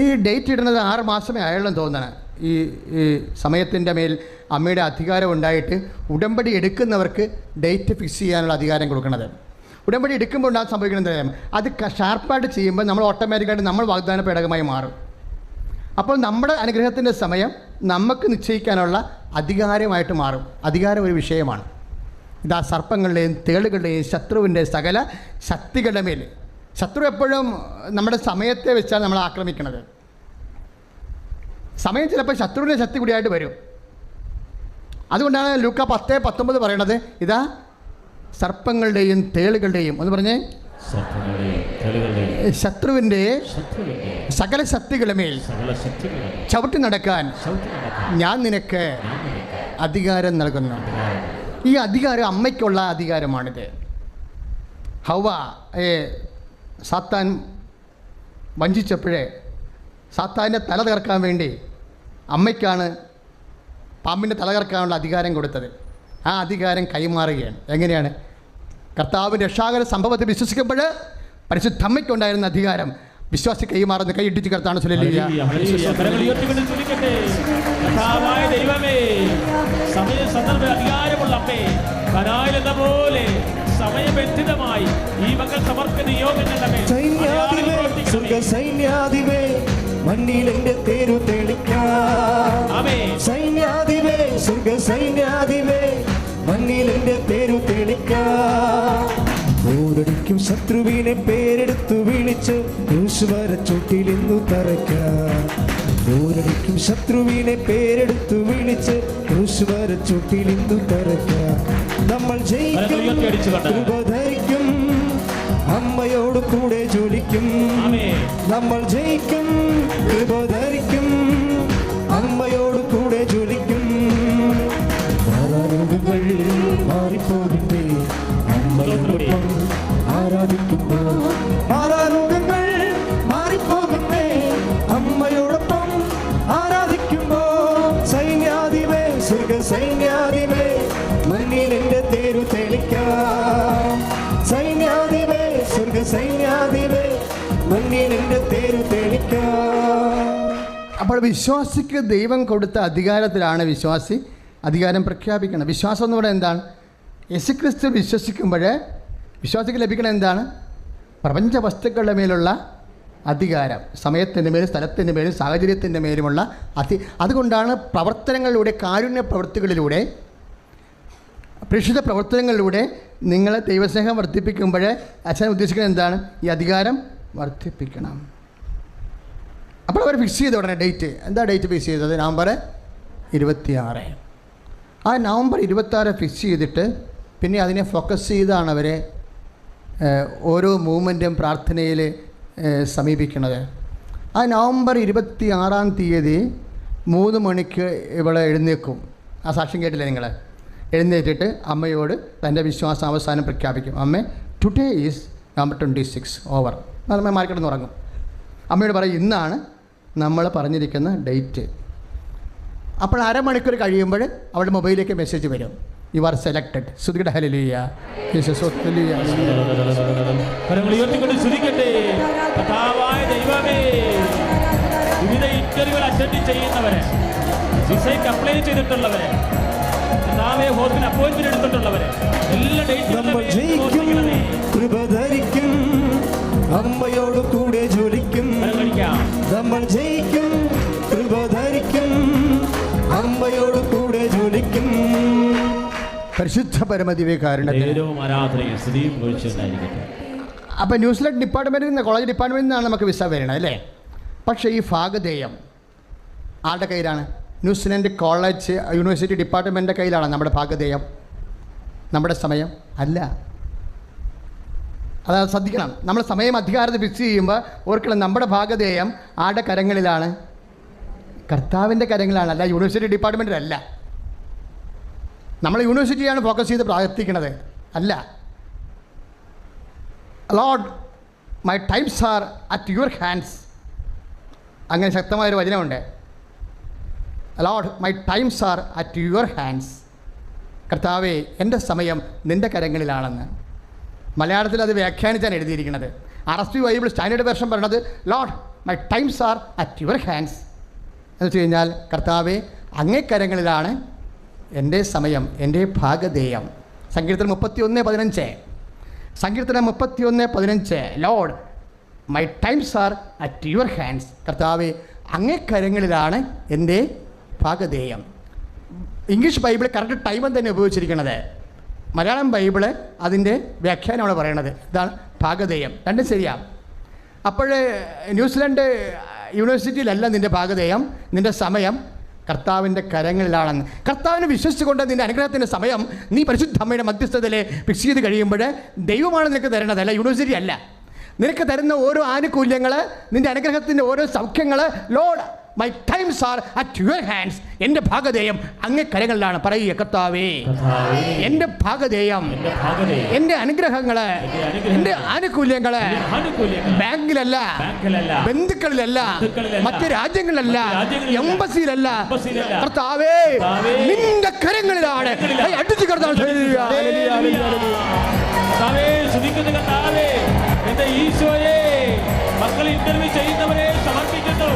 ഈ ഡേറ്റ് ഇടുന്നത് 6 മാസമേ ആയുള്ളെന്ന് തോന്നണം. ഈ സമയത്തിൻ്റെ മേൽ അമ്മയുടെ അധികാരം ഉണ്ടായിട്ട് ഉടമ്പടി എടുക്കുന്നവർക്ക് ഡേറ്റ് ഫിക്സ് ചെയ്യാനുള്ള അധികാരം കൊടുക്കുന്നത്. ഉടമ്പടി എടുക്കുമ്പോൾ ഉണ്ടാകുന്ന സംഭവിക്കുന്നത് അത് ഷാർപ്പായിട്ട് ചെയ്യുമ്പോൾ നമ്മൾ ഓട്ടോമാറ്റിക്കായിട്ട് നമ്മൾ വാഗ്ദാന പേടകമായി മാറും. അപ്പോൾ നമ്മുടെ അനുഗ്രഹത്തിൻ്റെ സമയം നമുക്ക് നിശ്ചയിക്കാനുള്ള അധികാരമായിട്ട് മാറും. അധികാരം ഒരു വിഷയമാണ്. ഇതാ സർപ്പങ്ങളുടെയും തേളുകളുടെയും ശത്രുവിൻ്റെ സകല ശക്തികളുടെ മേൽ. ശത്രു എപ്പോഴും നമ്മുടെ സമയത്തെ വെച്ചാണ് നമ്മൾ ആക്രമിക്കുന്നത്. സമയം ചിലപ്പോൾ ശത്രുവിൻ്റെ ശക്തി കൂടിയായിട്ട് വരും. അതുകൊണ്ടാണ് ലൂക്ക 10:19 പറയണത്, ഇതാ സർപ്പങ്ങളുടെയും തേളുകളുടെയും ഒന്ന് പറഞ്ഞേ, ശത്രുവിൻ്റെ സകല ശക്തികളുടെ മേൽ ചവിട്ടി നടക്കാൻ ഞാൻ നിനക്ക് അധികാരം നൽകുന്നു. ഈ അധികാരം അമ്മയ്ക്കുള്ള അധികാരമാണിത്. ഹവ്വ സാത്താൻ വഞ്ചിച്ചപ്പോഴേ സാത്താൻ്റെ തല തകർക്കാൻ വേണ്ടി അമ്മയ്ക്കാണ് പാമ്പിൻ്റെ തല തകർക്കാനുള്ള അധികാരം കൊടുത്തത്. ആ അധികാരം കൈമാറുകയാണ്. എങ്ങനെയാണ്? കർത്താവിൻ്റെ രക്ഷാകര സംഭവത്തെ വിശ്വസിക്കുമ്പോൾ പരിശുദ്ധ അമ്മയ്ക്കുണ്ടായിരുന്ന അധികാരം വിശ്വാസി കൈമാറുന്ന കൈയിട്ടിച്ച് കർത്താണ് സമയ സന്ദർഭ അധികാരമുള്ള അമ്മേ, കനായിലെന്ന പോലെ സമയബന്ധിതമായി ഈ മക്കൾ സമർപ്പിക്കുന്ന നിയോഗങ്ങളെ സൈന്യാധിപേ മണ്ണിൽ എന്റെ തേരു തെളിക്കാം. സൈന്യാധിപേ സ്വർഗ സൈന്യാധിപേ മണ്ണിൽ എന്റെ തേരു തെളിക്കാം. ഓരടിക്കും ശത്രുവിനെ പേരെടുത്തു വിളിച്ച് ക്രൂശുവര ചുട്ടിലിന്നു തറയ്ക്കാം. ഓരടിക്കും ശത്രുവിനെ പേരെടുത്തു വിളിച്ച് ക്രൂശുവര ചുട്ടിലിന്നു തറയ്ക്കാം. നമ്മൾ ജയിക്കും, കൃപ ധരിക്കും, അമ്മയോട് കൂടെ ജോലിക്കും. നമ്മൾ ജയിക്കും, കൃപ ധരിക്കും, അമ്മയോട് കൂടെ ജോലിക്കും. ആരാധനകൾ മാറിപ്പോകുന്നേ അമ്മയോടൊപ്പം ആരാധിക്കുമ്പോൾ. ആരാധനകൾ മാറിപ്പോകുന്നേ അമ്മയോടൊപ്പം ആരാധിക്കുമ്പോൾ. സൈന്യാധിപേ സ്വർഗ സൈന്യാധിപേ മണ്ണിൽ എന്റെ തേരു തെളിക്കാം. സൈന്യാധിപേ സ്വർഗ സൈന്യാധിപേ മണ്ണിൽ എന്റെ തേരു തെളിക്കാം. അപ്പോൾ വിശ്വാസിക്ക് ദൈവം കൊടുത്ത അധികാരത്തിലാണ് വിശ്വാസി അധികാരം പ്രഖ്യാപിക്കണം. വിശ്വാസം എന്ന് പറയുന്നത് എന്താണ്? യേശുക്രിസ്തു വിശ്വസിക്കുമ്പോൾ വിശ്വാസിക്ക് ലഭിക്കണം എന്താണ്? പ്രപഞ്ച വസ്തുക്കളുടെ മേലുള്ള അധികാരം. സമയത്തിൻ്റെ മേലും സ്ഥലത്തിൻ്റെ മേലും സാഹചര്യത്തിൻ്റെ മേലുമുള്ള അതുകൊണ്ടാണ് പ്രവർത്തനങ്ങളിലൂടെ, കാരുണ്യ പ്രവൃത്തികളിലൂടെ, പ്രേക്ഷിത പ്രവർത്തനങ്ങളിലൂടെ നിങ്ങൾ ദൈവസ്നേഹം വർദ്ധിപ്പിക്കുമ്പോൾ അച്ഛൻ ഉദ്ദേശിക്കുന്നത് എന്താണ്? ഈ അധികാരം വർദ്ധിപ്പിക്കണം. അപ്പോൾ അവർ ഫിക്സ് ചെയ്ത ഉടനെ ഡേറ്റ്, എന്താ ഡേറ്റ് ഫിക്സ് ചെയ്തത്? നവംബർ 26. ആ നവംബർ 26 ഫിക്സ് ചെയ്തിട്ട് പിന്നെ അതിനെ ഫോക്കസ് ചെയ്താണ് അവർ ഓരോ മൂവ്മെൻറ്റും പ്രാർത്ഥനയിൽ സമീപിക്കുന്നത്. ആ നവംബർ 26-ാം തീയതി 3 മണിക്ക് ഇവിടെ എഴുന്നേക്കും. ആ സാക്ഷ്യം കേട്ടില്ലേ നിങ്ങൾ? എഴുന്നേറ്റിട്ട് അമ്മയോട് തൻ്റെ വിശ്വാസം അവസാനം പ്രഖ്യാപിക്കും. അമ്മേ, ടുഡേ ഈസ് നവംബർ 26 ഓവർ. അമ്മ മാർക്കറ്റിൽ ഉറങ്ങും. അമ്മയോട് പറയും, ഇന്നാണ് നമ്മൾ പറഞ്ഞിരിക്കുന്ന ഡേറ്റ്. അപ്പോൾ അരമണിക്കൂർ കഴിയുമ്പോൾ അവളുടെ മൊബൈലിലേക്ക് മെസ്സേജ് വരും, യു ആർ സെലക്റ്റഡ്. ശ്രുതികട ഹല്ലേലൂയ. വിവിധ ഇന്റർവ്യൂകൾ അറ്റൻഡ് ചെയ്യുന്നവരെ, വിസയ്ക്ക് അപ്ലൈ ചെയ്തിട്ടുള്ളവരെ, ഹോസ്പിറ്റൽ അപ്പോയിന്റ്മെന്റ് എടുത്തിട്ടുള്ളവരെ എല്ലാ ഡേറ്റും കൃപ ധരിക്കും, അമ്മയോട് കൂടെ ജോലിക്കും. നമ്മൾ ജയിക്കും, കൃപ ധരിക്കും, അമ്മയോട് കൂടെ ജോലിക്കും. പരിശുദ്ധ പരമദിവ്യകാരുണ്യത്തിന് അപ്പോൾ ന്യൂസിലൻഡ് ഡിപ്പാർട്ട്മെൻറ്റിൽ നിന്ന്, കോളേജ് ഡിപ്പാർട്ട്മെൻറ്റിൽ നിന്നാണ് നമുക്ക് വിസ വരണം അല്ലേ? പക്ഷേ ഈ ഭാഗധേയം ആരുടെ കയ്യിലാണ്? ന്യൂസിലൻഡ് കോളേജ് യൂണിവേഴ്സിറ്റി ഡിപ്പാർട്ട്മെൻറ്റിൻ്റെ കയ്യിലാണ് നമ്മുടെ ഭാഗധേയം. നമ്മുടെ സമയം അല്ല. അതാണ് ശ്രദ്ധിക്കണം. നമ്മൾ സമയം അധികാരത്തെ ഫിക്സ് ചെയ്യുമ്പോൾ ഓർക്കണം, നമ്മുടെ ഭാഗധേയം ആരുടെ കരങ്ങളിലാണ്? കർത്താവിൻ്റെ കരങ്ങളിലാണ്, അല്ല യൂണിവേഴ്സിറ്റി ഡിപ്പാർട്ട്മെൻറ്റിലല്ല. നമ്മൾ യൂണിവേഴ്സിറ്റിയാണ് ഫോക്കസ് ചെയ്ത് പ്രാർത്ഥിക്കുന്നത് അല്ല. Lord, my times are at your hands. അങ്ങനെ ശക്തമായൊരു വചനമുണ്ട്. Lord, my times are at your hands. കർത്താവേ, എൻ്റെ സമയം നിൻ്റെ കരങ്ങളിലാണെന്ന്. മലയാളത്തിൽ അത് വ്യാഖ്യാനിച്ചാണ് എഴുതിയിരിക്കുന്നത്. RSV ബൈബിൾ സ്റ്റാൻഡേർഡ് വേർഷൻ പറയുന്നത് Lord, my times are at your hands എന്ന് വെച്ച് കഴിഞ്ഞാൽ, കർത്താവേ, അങ്ങേ കരങ്ങളിലാണ് എൻ്റെ സമയം, എൻ്റെ ഭാഗധേയം. സങ്കീർത്തനം 31:15. സങ്കീർത്തനം 31:15. Lord, my times are at your hands. കർത്താവേ, അങ്ങേ കരങ്ങളിലാണ് എൻ്റെ ഭാഗധേയം. ഇംഗ്ലീഷ് ബൈബിൾ കറക്റ്റ് ടൈം തന്നെ ഉപയോഗിച്ചിരിക്കുന്നത്. മലയാളം ബൈബിള് അതിൻ്റെ വ്യാഖ്യാനമാണ് പറയണത്. ഇതാണ് ഭാഗധേയം. രണ്ടും ശരിയാണ്. അപ്പോൾ ന്യൂസിലൻഡ് യൂണിവേഴ്സിറ്റിയിലല്ല നിൻ്റെ ഭാഗധേയം, നിൻ്റെ സമയം കർത്താവിൻ്റെ കരങ്ങളിലാണെന്ന്. കർത്താവിനെ വിശ്വസിച്ചുകൊണ്ട് നിൻ്റെ അനുഗ്രഹത്തിൻ്റെ സമയം നീ പരിശുദ്ധ അമ്മയുടെ മധ്യസ്ഥതയിൽ ഫിക്സ് ചെയ്ത് കഴിയുമ്പോൾ ദൈവമാണ് നിനക്ക് തരുന്നത്, അല്ല യൂണിവേഴ്സിറ്റി അല്ല. നിനക്ക് തരുന്ന ഓരോ ആനുകൂല്യങ്ങൾ, നിൻ്റെ അനുഗ്രഹത്തിൻ്റെ ഓരോ സൗഖ്യങ്ങൾ, Lord my times are at your hands. എൻ്റെ ഭാഗധേയം അങ്ങേ കരങ്ങളിലാണ്. പറയുക കർത്താവേ, എൻ്റെ ഭാഗധേയം, എൻ്റെ അനുഗ്രഹങ്ങള്, എൻ്റെ ആനുകൂല്യങ്ങള് ബാങ്കിലല്ല, ബന്ധുക്കളിലല്ല, മറ്റു രാജ്യങ്ങളിലല്ല, എംബസിയിലല്ല, കർത്താവേ നിന്റെ കരങ്ങളിലാണ്. അടിച്ചു കർത്താവ് എന്റെ ഈശോയെ, മക്കൾ ഇന്റർവ്യൂ ചെയ്യുന്നവരെ സമർപ്പിക്കുന്നു.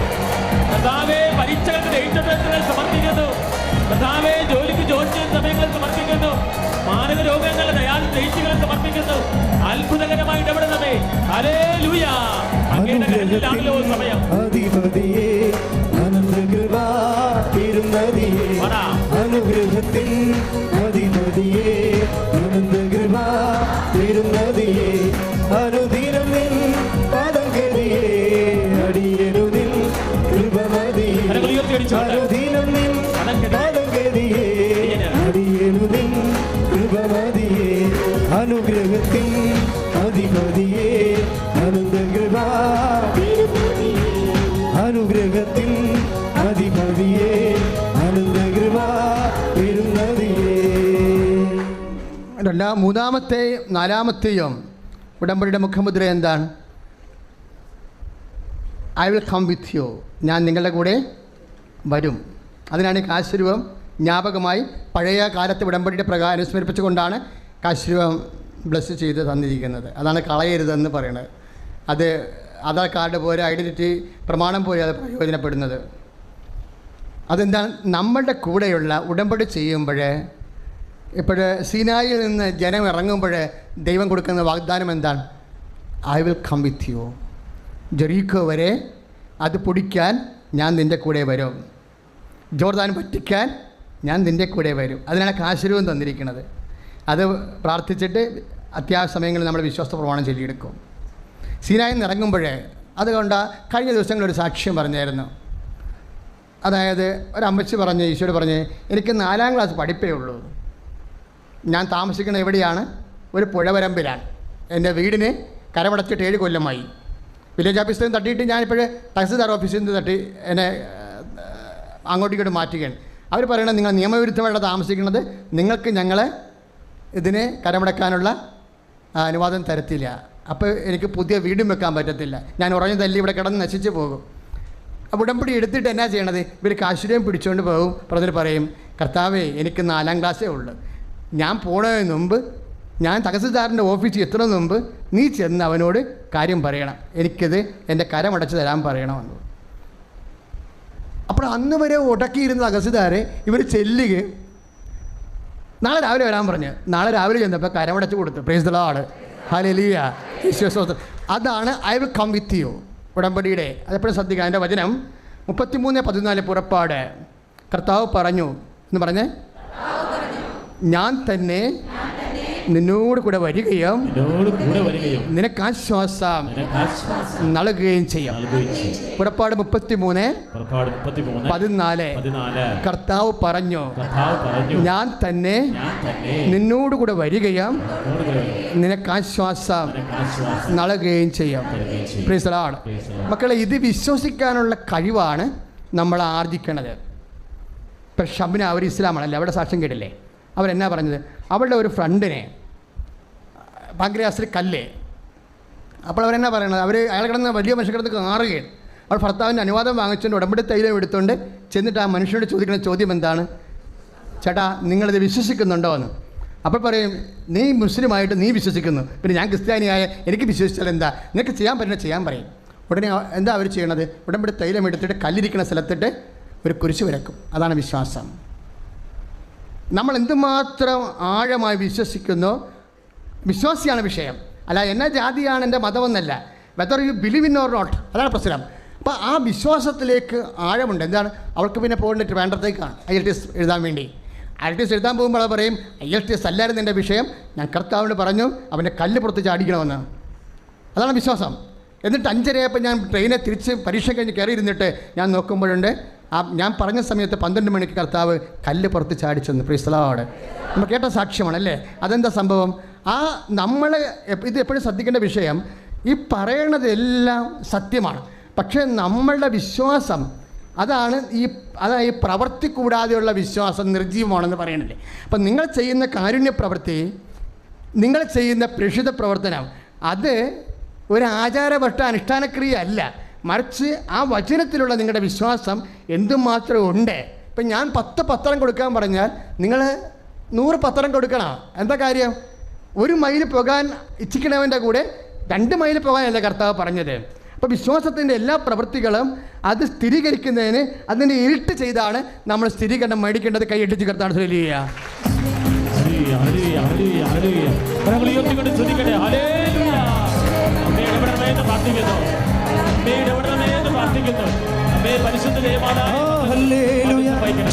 കർത്താവേ, പരീക്ഷകൾക്ക് ഡേറ്റുകൾ സമർപ്പിക്കുന്നു. കർത്താവേ, ജോലിക്ക് ജോലി ചെയ്യുന്ന സമയങ്ങൾ സമർപ്പിക്കുന്നു. മാനവ രോഗങ്ങളുടെ ഡേറ്റുകൾ സമർപ്പിക്കുന്നു. അത്ഭുതകരമായി ഇടപെടുന്നവേ. ഹല്ലേലൂയ. അങ്ങയുടെ കരങ്ങളിലാണല്ലോ സമയം. അധിപതിയേ, അനന്തകൃപാ തിരുനദിയേ, അനുഗ്രഹത്തിൻ അധിപതിയേ, അനന്തകൃപാ തിരുനദിയേ, അനുദിനം നിൻ പാദം ഗതിയേ, അടിയനു നിൻ കൃപമതിയേ, അനുദിനം നിൻ പാദം ഗതിയേ, അടിയനു നിൻ കൃപമതിയേ, അനുഗ്രഹത്തിൻ അധിപതിയേ, അനന്തകൃപാ അനുഗ്രഹത്തിൻ അധിപതിയേ, അനന്തകൃപാ തിരുനദിയേ. മൂന്നാമത്തെയും നാലാമത്തെയും ഉടമ്പടിയുടെ മുഖമുദ്ര എന്താണ്? I will come with you. ഞാൻ നിങ്ങളുടെ കൂടെ വരും. അതിനാണ് കാശുരൂപം ജ്ഞാപകമായി പഴയ കാലത്തെ ഉടമ്പടിയുടെ പ്രകാരം അനുസ്മരിപ്പിച്ചുകൊണ്ടാണ് കാശുരൂപം ബ്ലസ് ചെയ്ത് തന്നിരിക്കുന്നത്. അതാണ് കളയരുതെന്ന് പറയുന്നത്. അത് ആധാർ കാർഡ് പോലെ ഐഡൻറ്റിറ്റി പ്രമാണം പോലെ അത് പ്രയോജനപ്പെടുന്നത്. അതെന്താണ്? നമ്മളുടെ കൂടെയുള്ള ഉടമ്പടി ചെയ്യുമ്പോൾ, ഇപ്പോൾ സീനായിൽ നിന്ന് ജനം ഇറങ്ങുമ്പോൾ ദൈവം കൊടുക്കുന്ന വാഗ്ദാനം എന്താണ്? I will come with you. Jericho വരെ അത് പൊടിക്കാൻ ഞാൻ നിൻ്റെ കൂടെ വരും. ജോർദാൻ പറ്റിക്കാൻ ഞാൻ നിൻ്റെ കൂടെ വരും. അതിനാണ് കാശുരൂപം തന്നിരിക്കുന്നത്. അത് പ്രാർത്ഥിച്ചിട്ട് അത്യാവശ്യ സമയങ്ങളിൽ നമ്മൾ വിശ്വാസ പ്രമാണം ചൊല്ലിയെടുക്കും. സീനായിൽ നിന്ന് ഇറങ്ങുമ്പോഴേ അതുകൊണ്ട് കഴിഞ്ഞ ദിവസങ്ങളൊരു സാക്ഷ്യം പറഞ്ഞായിരുന്നു. അതായത് ഒരമ്മച്ചി പറഞ്ഞ് ഈശോയോട് പറഞ്ഞ്, എനിക്ക് 4ാം ക്ലാസ് പഠിപ്പേ ഉള്ളൂ. ഞാൻ താമസിക്കുന്നത് എവിടെയാണ്? ഒരു പുഴവരമ്പിലാണ്. എൻ്റെ വീടിന് കരമടച്ചിട്ട് 7 കൊല്ലമായി. വില്ലേജ് ഓഫീസിൽ നിന്ന് തട്ടിയിട്ട് ഞാനിപ്പോൾ തഹസിൽദാർ ഓഫീസിൽ നിന്ന് തട്ടി എന്നെ അങ്ങോട്ടേക്കോട്ട് മാറ്റുകയാണ്. അവർ പറയണത്, നിങ്ങൾ നിയമവിരുദ്ധമായിട്ട് താമസിക്കുന്നത്, നിങ്ങൾക്ക് ഞങ്ങളെ ഇതിനെ കരമടക്കാനുള്ള അനുവാദം തരത്തില്ല. അപ്പോൾ എനിക്ക് പുതിയ വീടും വെക്കാൻ പറ്റത്തില്ല. ഞാൻ ഉറഞ്ഞു തല്ലി ഇവിടെ കിടന്ന് നശിച്ച് പോകും. അപ്പോൾ ഉടമ്പടി എടുത്തിട്ട് എന്നാ ചെയ്യണത്? ഇവർ കാശുരൂപം പിടിച്ചുകൊണ്ട് പോകും. പ്രതി പറയും, കർത്താവേ എനിക്ക് 4ാം ക്ലാസ്സേ ഉള്ളൂ. ഞാൻ പോണതിന് മുമ്പ്, ഞാൻ തഹസിൽദാറിൻ്റെ ഓഫീസിൽ എത്തുന്നതിന് മുമ്പ് നീ ചെന്ന് അവനോട് കാര്യം പറയണം, എനിക്കിത് എൻ്റെ കരമടച്ച് തരാൻ പറയണമെന്ന്. അപ്പോൾ അന്ന് വരെ ഉടക്കിയിരുന്ന തഹസിൽദാരെ ഇവർ ചെല്ലുകയും നാളെ രാവിലെ വരാൻ പറഞ്ഞ് നാളെ രാവിലെ ചെന്നപ്പോൾ കരമടച്ച് കൊടുത്തു. Praise the Lord. ഹല്ലേലൂയ. ഈശ്വരസ്തോത്രം. അതാണ് I will come with you ഉടമ്പടിയുടെ. അതെപ്പോഴും ശ്രദ്ധിക്കുക. അതിൻ്റെ വചനം 33:14 പുറപ്പാട്. കർത്താവ് പറഞ്ഞു എന്ന് പറഞ്ഞേ, ഞാൻ തന്നെ നിന്നോട് കൂടെ വരികയും നിനക്ക് ആശ്വാസം നൽകുകയും ചെയ്യാം. പുറപ്പാട് 33:14. കർത്താവ് പറഞ്ഞു, ഞാൻ തന്നെ നിന്നോട് കൂടെ വരികയും നിനക്ക് ആശ്വാസം നൽകുകയും ചെയ്യാം. Price the Lord. മക്കളെ, ഇത് വിശ്വസിക്കാനുള്ള കഴിവാണ് നമ്മൾ ആർജിക്കണത്. ഇപ്പം ഷബ്ന, അവർ ഇസ്ലാമാണല്ലേ, അവിടെ സാക്ഷ്യം കേട്ടില്ലേ? അവരെന്നാ പറഞ്ഞത്? അവളുടെ ഒരു ഫ്രണ്ടിനെ പാങ്ക്രിയാസിൽ കല്ല്. അപ്പോൾ അവരെന്നാ പറയണത്? അയാൾ കിടന്ന് വലിയ മനുഷ്യ കിടന്ന് കാറുകയാണ്. അവൾ ഭർത്താവിൻ്റെ അനുവാദം വാങ്ങിച്ചുകൊണ്ട് ഉടമ്പടി തൈലം എടുത്തുകൊണ്ട് ചെന്നിട്ട് ആ മനുഷ്യനോട് ചോദിക്കുന്ന ചോദ്യം എന്താണ്? ചേട്ടാ, നിങ്ങളിത് വിശ്വസിക്കുന്നുണ്ടോ എന്ന്. അപ്പോൾ പറയും, നീ മുസ്ലിമായിട്ട് നീ വിശ്വസിക്കുന്നു, പിന്നെ ഞാൻ ക്രിസ്ത്യാനിയായ എനിക്ക് വിശ്വസിച്ചാൽ എന്താ? നിനക്ക് ചെയ്യാൻ പറ്റുന്ന ചെയ്യാൻ പറയും. ഉടനെ എന്താ അവർ ചെയ്യണത്? ഉടമ്പടി തൈലം എടുത്തിട്ട് കല്ലിരിക്കുന്ന സ്ഥലത്തിട്ട് ഒരു കുരിശ് വരക്കും. അതാണ് വിശ്വാസം. നമ്മൾ എന്തുമാത്രം ആഴമായി വിശ്വസിക്കുന്നോ, വിശ്വാസിയാണ് വിഷയം. അല്ല എന്നാ ജാതിയാണ് എൻ്റെ മതമെന്നല്ല, whether you believe in or not, അതാണ് പ്രശ്നം. അപ്പോൾ ആ വിശ്വാസത്തിലേക്ക് ആഴമുണ്ട്. എന്താണ്? അവൾക്ക് പിന്നെ പോകേണ്ടിട്ട് വേണ്ടത്തേക്കാണ് IELTS എഴുതാൻ വേണ്ടി. IELTS എഴുതാൻ പോകുമ്പോൾ അത് പറയും, IELTS അല്ലായിരുന്നു എൻ്റെ വിഷയം, ഞാൻ കർത്താവിനോട് പറഞ്ഞു അവൻ്റെ കല്ല് പുറത്ത് ചാടിക്കണമെന്ന്. അതാണ് വിശ്വാസം. എന്നിട്ട് 5:30 ഞാൻ ട്രെയിനെ തിരിച്ച് പരീക്ഷ കഴിഞ്ഞ് കയറിയിരുന്നിട്ട് ഞാൻ നോക്കുമ്പോഴുണ്ട്, ഞാൻ പറഞ്ഞ സമയത്ത് 12 മണിക്ക് കർത്താവ് കല്ല് പുറത്ത് ചാടിച്ചെന്ന്. Price the Lord. നമ്മൾ കേട്ട സാക്ഷ്യമാണല്ലേ. അതെന്താ സംഭവം? നമ്മൾ ഇത് എപ്പോഴും ശ്രദ്ധിക്കേണ്ട വിഷയം, ഈ പറയണതെല്ലാം സത്യമാണ്. പക്ഷേ നമ്മളുടെ വിശ്വാസം അതാണ് ഈ പ്രവൃത്തി കൂടാതെയുള്ള വിശ്വാസം നിർജ്ജീവമാണെന്ന് പറയണില്ലേ. അപ്പം നിങ്ങൾ ചെയ്യുന്ന കാരുണ്യ പ്രവൃത്തി, നിങ്ങൾ ചെയ്യുന്ന പ്രേക്ഷിത പ്രവർത്തനം, അത് ഒരു ആചാരവട്ട അനുഷ്ഠാനക്രിയ അല്ല, മറിച്ച് ആ വചനത്തിലുള്ള നിങ്ങളുടെ വിശ്വാസം എന്തുമാത്രം ഉണ്ട്. ഇപ്പം ഞാൻ 10 പത്രം കൊടുക്കാൻ പറഞ്ഞാൽ നിങ്ങൾ 100 പത്രം കൊടുക്കണം. എന്താ കാര്യം? 1 മൈൽ പോകാൻ ഇച്ഛിക്കണവൻ്റെ കൂടെ 2 മൈൽ പോകാനല്ല കർത്താവ് പറഞ്ഞത്. അപ്പോൾ വിശ്വാസത്തിൻ്റെ എല്ലാ പ്രവൃത്തികളും അത് സ്ഥിരീകരിക്കുന്നതിന് അതിൻ്റെ ഇരുട്ട് ചെയ്താണ് നമ്മൾ സ്ഥിരീകരണം മേടിക്കേണ്ടത്. കൈയിട്ടിച്ച് കർത്താവ് ശ്രദ്ധിക്കുക.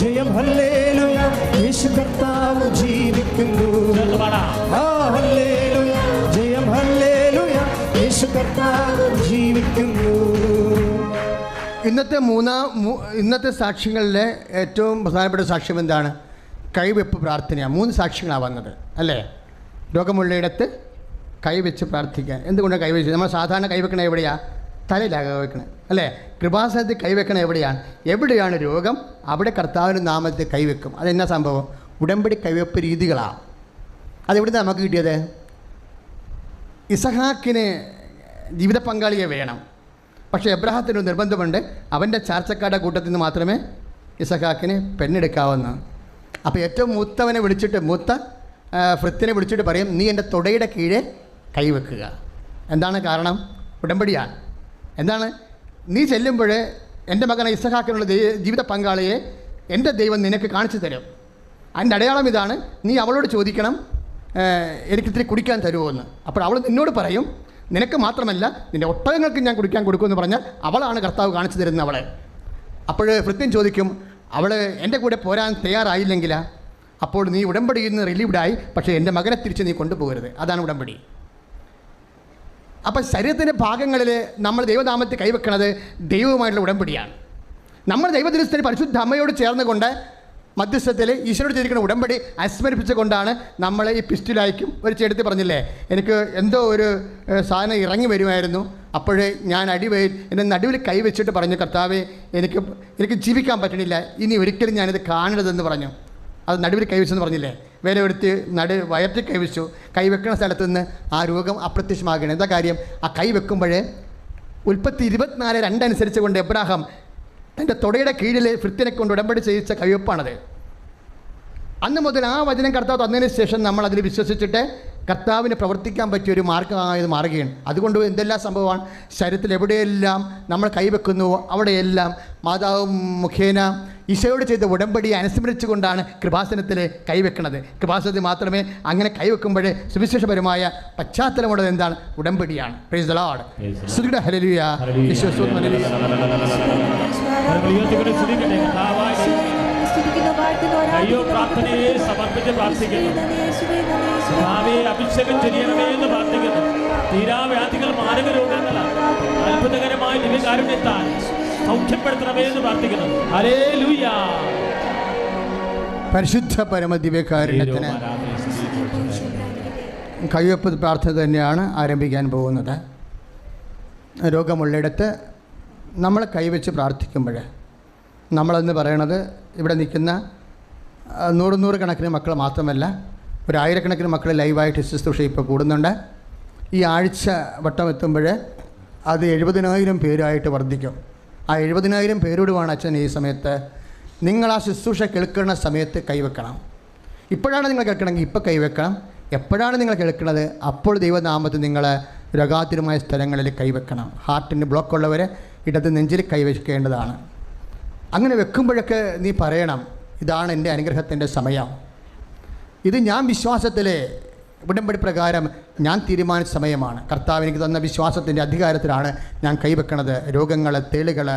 ജയം ഹല്ലേലൂയ, യേശു കർത്താവ് ജീവിക്കുന്നു. ഹല്ലേലൂയ, ജയം ഹല്ലേലൂയ, യേശു കർത്താവ് ജീവിക്കുന്നു. ഇന്നത്തെ സാക്ഷ്യങ്ങളിലെ ഏറ്റവും പ്രധാനപ്പെട്ട സാക്ഷ്യം എന്താണ്? കൈവെപ്പ് പ്രാർത്ഥനയാണ്. 3 സാക്ഷ്യങ്ങളാണ് വന്നത് അല്ലേ? രോഗമുള്ളയിടത്ത് കൈവെച്ച് പ്രാർത്ഥിക്കാൻ. എന്തുകൊണ്ടാണ് കൈവെച്ച്? നമ്മൾ സാധാരണ കൈവെക്കണ എവിടെയാണ്? തലയിലാണ് കൈവെക്കണത് അല്ലേ? കൃപാസനത്തിൽ കൈവെക്കണ എവിടെയാണ് രോഗം, അവിടെ കർത്താവിൻ്റെ നാമത്തിൽ കൈവെക്കും. അതെന്നാ സംഭവം? ഉടമ്പടി കൈവെപ്പ് രീതികളാണ്. അതെവിടുന്ന് നമുക്ക് കിട്ടിയത്? ഇസഹാക്കിന് ജീവിത പങ്കാളിയെ വേണം. പക്ഷേ എബ്രഹാത്തിന് ഒരു നിർബന്ധമുണ്ട്, അവൻ്റെ ചാർച്ചക്കാരുടെ കൂട്ടത്തിൽ നിന്ന് മാത്രമേ ഇസഹാക്കിന് പെണ്ണെടുക്കാവുന്ന. അപ്പോൾ ഏറ്റവും മൂത്തവനെ വിളിച്ചിട്ട്, മൂത്ത ഫ്രിത്തിനെ വിളിച്ചിട്ട് പറയും, നീ എൻ്റെ തുടയുടെ കീഴെ കൈവെക്കുക. എന്താണ് കാരണം? ഉടമ്പടിയാണ്. എന്താണ്? നീ ചെല്ലുമ്പോൾ എൻ്റെ മകനെ ഇസഹാക്കിനുള്ള ജീവിത പങ്കാളിയെ എൻ്റെ ദൈവം നിനക്ക് കാണിച്ചു തരും. അതിൻ്റെ അടയാളം ഇതാണ്, നീ അവളോട് ചോദിക്കണം, എനിക്കിത്തിരി കുടിക്കാൻ തരുമോ എന്ന്. അപ്പോൾ അവൾ നിന്നോട് പറയും, നിനക്ക് മാത്രമല്ല നിൻ്റെ ഒട്ടകങ്ങൾക്ക് ഞാൻ കുടിക്കാൻ കൊടുക്കുമെന്ന് പറഞ്ഞാൽ അവളാണ് കർത്താവ് കാണിച്ചു തരുന്നത് അവളെ. അപ്പോൾ ഭൃത്യൻ ചോദിക്കും, അവൾ എൻ്റെ കൂടെ പോരാൻ തയ്യാറായില്ലെങ്കിലാ? അപ്പോൾ നീ ഉടമ്പടിയിൽ നിന്ന് റിലീവ്ഡായി, പക്ഷേ എൻ്റെ മകനെ തിരിച്ച് നീ കൊണ്ടുപോകരുത്. അതാണ് ഉടമ്പടി. അപ്പം ശരീരത്തിൻ്റെ ഭാഗങ്ങളിൽ നമ്മൾ ദൈവനാമത്തിൽ കൈവെക്കുന്നത് ദൈവവുമായിട്ടുള്ള ഉടമ്പടിയാണ്. നമ്മൾ ദൈവദിനത്തിന് പരിശുദ്ധ അമ്മയോട് ചേർന്നുകൊണ്ട് മധ്യസ്ഥത്തിൽ ഈശ്വരോട് ചെയ്തിരിക്കുന്ന ഉടമ്പടി അനുസ്മരിപ്പിച്ചുകൊണ്ടാണ് നമ്മൾ ഈ പിസ്റ്റിലായിരിക്കും. ഒരു ചേട്ടത്തി പറഞ്ഞില്ലേ, എനിക്ക് എന്തോ ഒരു സാധനം ഇറങ്ങി വരുമായിരുന്നു, അപ്പോഴേ ഞാൻ എൻ്റെ നടുവിൽ കൈവച്ചിട്ട് പറഞ്ഞു, കർത്താവേ എനിക്ക് ജീവിക്കാൻ പറ്റണില്ല, ഇനി ഒരിക്കലും ഞാനിത് കാണരുതെന്ന് പറഞ്ഞു. അത് നടുവിൽ കൈവച്ചെന്ന് പറഞ്ഞില്ലേ? വേല എടുത്ത് വയറ്റിൽ കൈവച്ചു. കൈവെക്കുന്ന സ്ഥലത്ത് നിന്ന് ആ രോഗം അപ്രത്യക്ഷമാകണം. എന്താ കാര്യം? ആ കൈവെക്കുമ്പോഴേ ഉൽപ്പത്തി 24:2 അനുസരിച്ച് കൊണ്ട് എബ്രാഹാം തൻ്റെ തുടയുടെ കീഴിൽ ഫ്രിത്തിനെ കൊണ്ട് ഉടമ്പടി ചെയ്യിച്ച കൈവെപ്പാണത്. അന്ന് മുതൽ ആ വചനം കർത്താവ് തന്നതിന് ശേഷം നമ്മൾ അതിൽ വിശ്വസിച്ചിട്ട് കർത്താവിന് പ്രവർത്തിക്കാൻ പറ്റിയൊരു മാർഗമായത് മാറുകയാണ്. അതുകൊണ്ട് എന്തെല്ലാം സംഭവമാണ്? ശരീരത്തിൽ എവിടെയെല്ലാം നമ്മൾ കൈവെക്കുന്നുവോ അവിടെയെല്ലാം മാതാവ് മുഖേന ഈശോയോട് ചെയ്ത ഉടമ്പടിയെ അനുസ്മരിച്ചുകൊണ്ടാണ് കൃപാസനത്തിൽ കൈവെക്കുന്നത്. കൃപാസനത്തിൽ മാത്രമേ അങ്ങനെ കൈവെക്കുമ്പോൾ സുവിശേഷപരമായ പശ്ചാത്തലമുള്ളത് എന്താണ്? ഉടമ്പടിയാണ്. Praise the Lord. സ്തുതിക്കട്ടെ. ഹല്ലേലൂയ. പ്രാർത്ഥനയെ സമർപ്പിച്ച് പ്രാർത്ഥിക്കുന്നു. അഭിഷേകം ചെയ്യണമേ എന്ന് പ്രാർത്ഥിക്കുന്നു. തീരാവ്യാധികൾ, മാരക രോഗങ്ങളാണ് അത്ഭുതകരമായ ദിവ്യകാരുണ്യത്താൽ സൗഖ്യപ്പെടുത്തണമേ എന്ന് പ്രാർത്ഥിക്കുന്നു. ഹല്ലേലൂയ. പരിശുദ്ധ പരമ ദിവ്യകാരുണ്യത്തിന് കൈവെപ്പ് പ്രാർത്ഥന തന്നെയാണ് ആരംഭിക്കാൻ പോകുന്നത്. രോഗമുള്ളിടത്ത് നമ്മൾ കൈവച്ച് പ്രാർത്ഥിക്കുമ്പോൾ നമ്മളെന്ന് പറയണത് ഇവിടെ നിൽക്കുന്ന 100 കണക്കിന് മക്കൾ മാത്രമല്ല, 1000 മക്കൾ ലൈവായിട്ട് ശുശ്രൂഷ ഇപ്പോൾ കൂടുന്നുണ്ട്. ഈ ആഴ്ച വട്ടം എത്തുമ്പോൾ അത് 70,000 പേരായിട്ട് വർദ്ധിക്കും. ആ 70,000 പേരോടുമാണ് അച്ഛൻ ഈ സമയത്ത് നിങ്ങൾ ആ ശുശ്രൂഷ കേൾക്കുന്ന സമയത്ത് കൈവെക്കണം. ഇപ്പോഴാണ് നിങ്ങൾ കേൾക്കണമെങ്കിൽ ഇപ്പോൾ കൈവെക്കണം. എപ്പോഴാണ് നിങ്ങൾ കേൾക്കുന്നത്? അപ്പോൾ ദൈവനാമത്തിൽ നിങ്ങൾ രോഗാതുരമായ സ്ഥലങ്ങളിൽ കൈവെക്കണം. ഹാർട്ടിന് ബ്ലോക്കുള്ളവർ ഇടത് നെഞ്ചിൽ കൈവയ്ക്കേണ്ടതാണ്. അങ്ങനെ വെക്കുമ്പോഴൊക്കെ നീ പറയണം, ഇതാണ് എൻ്റെ അനുഗ്രഹത്തിൻ്റെ സമയം. ഇത് ഞാൻ വിശ്വാസത്തിൽ ഉടമ്പടി പ്രകാരം ഞാൻ തീരുമാനിച്ച സമയമാണ്. കർത്താവ് എനിക്ക് തന്ന വിശ്വാസത്തിൻ്റെ അധികാരത്തിലാണ് ഞാൻ കൈവെക്കണത്. രോഗങ്ങൾ, തേളുകൾ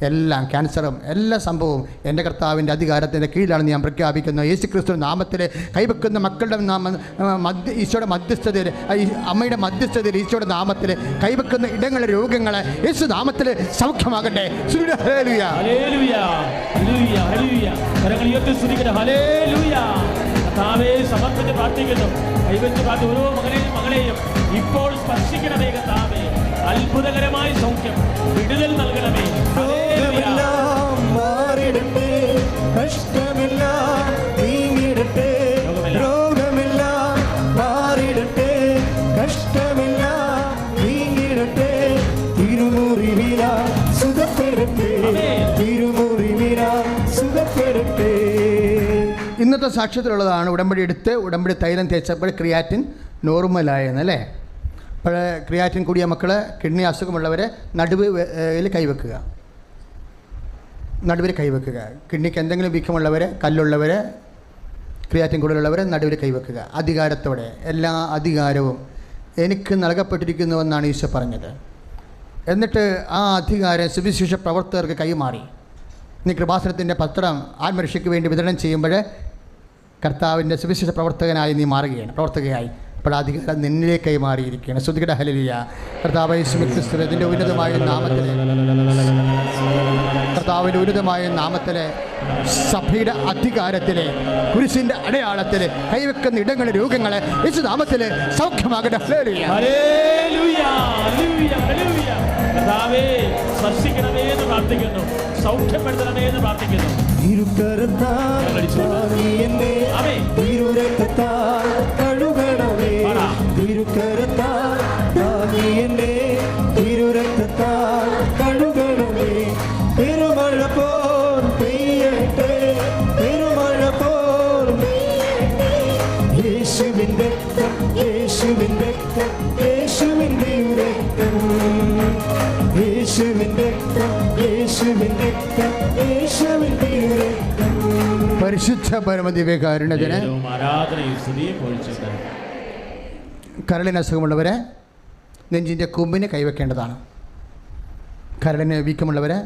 എല്ലാം, ക്യാൻസറും എല്ലാ സംഭവവും എൻ്റെ കർത്താവിൻ്റെ അധികാരത്തിൻ്റെ കീഴിലാണെന്ന് ഞാൻ പ്രഖ്യാപിക്കുന്നു. യേശുക്രിസ്തു നാമത്തിൽ കൈവെക്കുന്ന മക്കളുടെ ഈശോയുടെ മധ്യസ്ഥതയിൽ, അമ്മയുടെ മധ്യസ്ഥതയിൽ ഈശോയുടെ നാമത്തിൽ കൈവെക്കുന്ന ഇടങ്ങളിലെ രോഗങ്ങൾ യേശു നാമത്തിൽ സൗഖ്യമാകട്ടെ. സമർപ്പിച്ച് പ്രാർത്ഥിക്കുന്നു. കൈവച്ച് പ്രാർത്ഥിക്കുന്ന ഓരോ മകളെയും ഇപ്പോൾ സ്പർശിക്കണമേ കർത്താവേ. അത്ഭുതകരമായ സൗഖ്യം, വിടുതൽ നൽകണമേ. ഇന്നത്തെ സാക്ഷ്യത്തിലുള്ളതാണ് ഉടമ്പടി എടുത്ത് ഉടമ്പടി തൈലം തേച്ചപ്പോൾ ക്രിയാറ്റിൻ നോർമലായെന്നല്ലേ. അപ്പോൾ ക്രിയാറ്റിൻ കൂടിയ മക്കൾ, കിഡ്നി അസുഖമുള്ളവരെ നടുവിൽ കൈവെക്കുക, കിഡ്നിക്ക് എന്തെങ്കിലും വീക്കമുള്ളവർ, കല്ലുള്ളവർ, ക്രിയാറ്റിൻ കൂടുതലുള്ളവർ നടുവിൽ കൈവെക്കുക. അധികാരത്തോടെ, എല്ലാ അധികാരവും എനിക്ക് നൽകപ്പെട്ടിരിക്കുന്നുവെന്നാണ് ഈശോ പറഞ്ഞത്. എന്നിട്ട് ആ അധികാരം സുവിശേഷ പ്രവർത്തകർക്ക് കൈമാറി. നീ കൃപാസനത്തിൻ്റെ പത്രം ആത്മരക്ഷയ്ക്ക് വേണ്ടി വിതരണം ചെയ്യുമ്പോൾ കർത്താവിൻ്റെ സുവിശേഷ പ്രവർത്തകനായി നീ മാറുകയാണ്, പ്രവർത്തകയായി. അപ്പോൾ അധികാരം നിന്നിലേക്ക് കൈമാറിയിരിക്കുകയാണ്. സ്തുതിക്കട്ടെ, ഹല്ലേലൂയ. കർത്താവേ യേശുക്രിസ്തുവിന്റെ ഉന്നതമായ നാമത്തിലെ സഭയുടെ അധികാരത്തിലെ കുരിശിന്റെ അടയാളത്തിൽ കൈവെക്കുന്ന ഇടങ്ങളിൽ രോഗങ്ങളെ യേശു നാമത്തിൽ സൗഖ്യമാകട്ടെ. Hallelujah, hallelujah, hallelujah, hallelujah. കർത്താവേ സ്പർശിക്കണമേ എന്ന് പ്രാർത്ഥിക്കുന്നു, സൗഖ്യപ്പെടുത്തണമേ എന്ന് പ്രാർത്ഥിക്കുന്നു. പെരുമഴ പോൽ പെയ്യട്ടെ, പെരുമഴ പോൽ യേശുവിന്റെ രക്തം, യേശുവിന്റെ രക്തം, യേശുവിന്റെ രക്തം, യേശുവിന്റെ രക്തം, യേശുവിന്റെ രക്തം, യേശുവിന്റെ രക്തം. പരിശുദ്ധ പരമദിവ്യകാരുണ്യത്തിന് കരളിന് അസുഖമുള്ളവരെ നെഞ്ചിൻ്റെ കൊമ്പിന് കൈവെക്കേണ്ടതാണ്. കരളിന് വീക്കമുള്ളവരെ,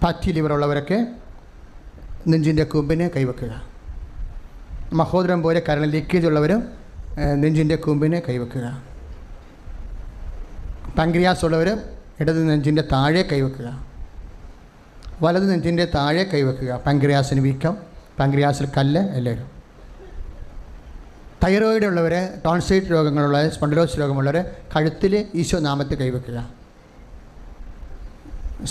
ഫാറ്റി ലിവറുള്ളവരൊക്കെ നെഞ്ചിൻ്റെ കൊമ്പിന് കൈവെക്കുക. മഹോദരം പോലെ കരളിന് ലീക്കേജ് ഉള്ളവരും നെഞ്ചിൻ്റെ കൊമ്പിന് കൈവെക്കുക. പാങ്ക്രിയാസ് ഉള്ളവർ ഇടത് നെഞ്ചിൻ്റെ താഴെ കൈവെക്കുക, വലത് നെഞ്ചിൻ്റെ താഴെ കൈവെക്കുക. പാങ്ക്രിയാസിന് വീക്കം, പാങ്ക്രിയാസിൽ കല്ല് എല്ലാവരും. തൈറോയിഡ് ഉള്ളവർ, ടോൺസൈറ്റ് രോഗങ്ങളുള്ളവർ, സ്പോണ്ടിലോസിസ് രോഗമുള്ളവർ കഴുത്തിൽ ഈശോ നാമത്തിൽ കൈവെക്കുക.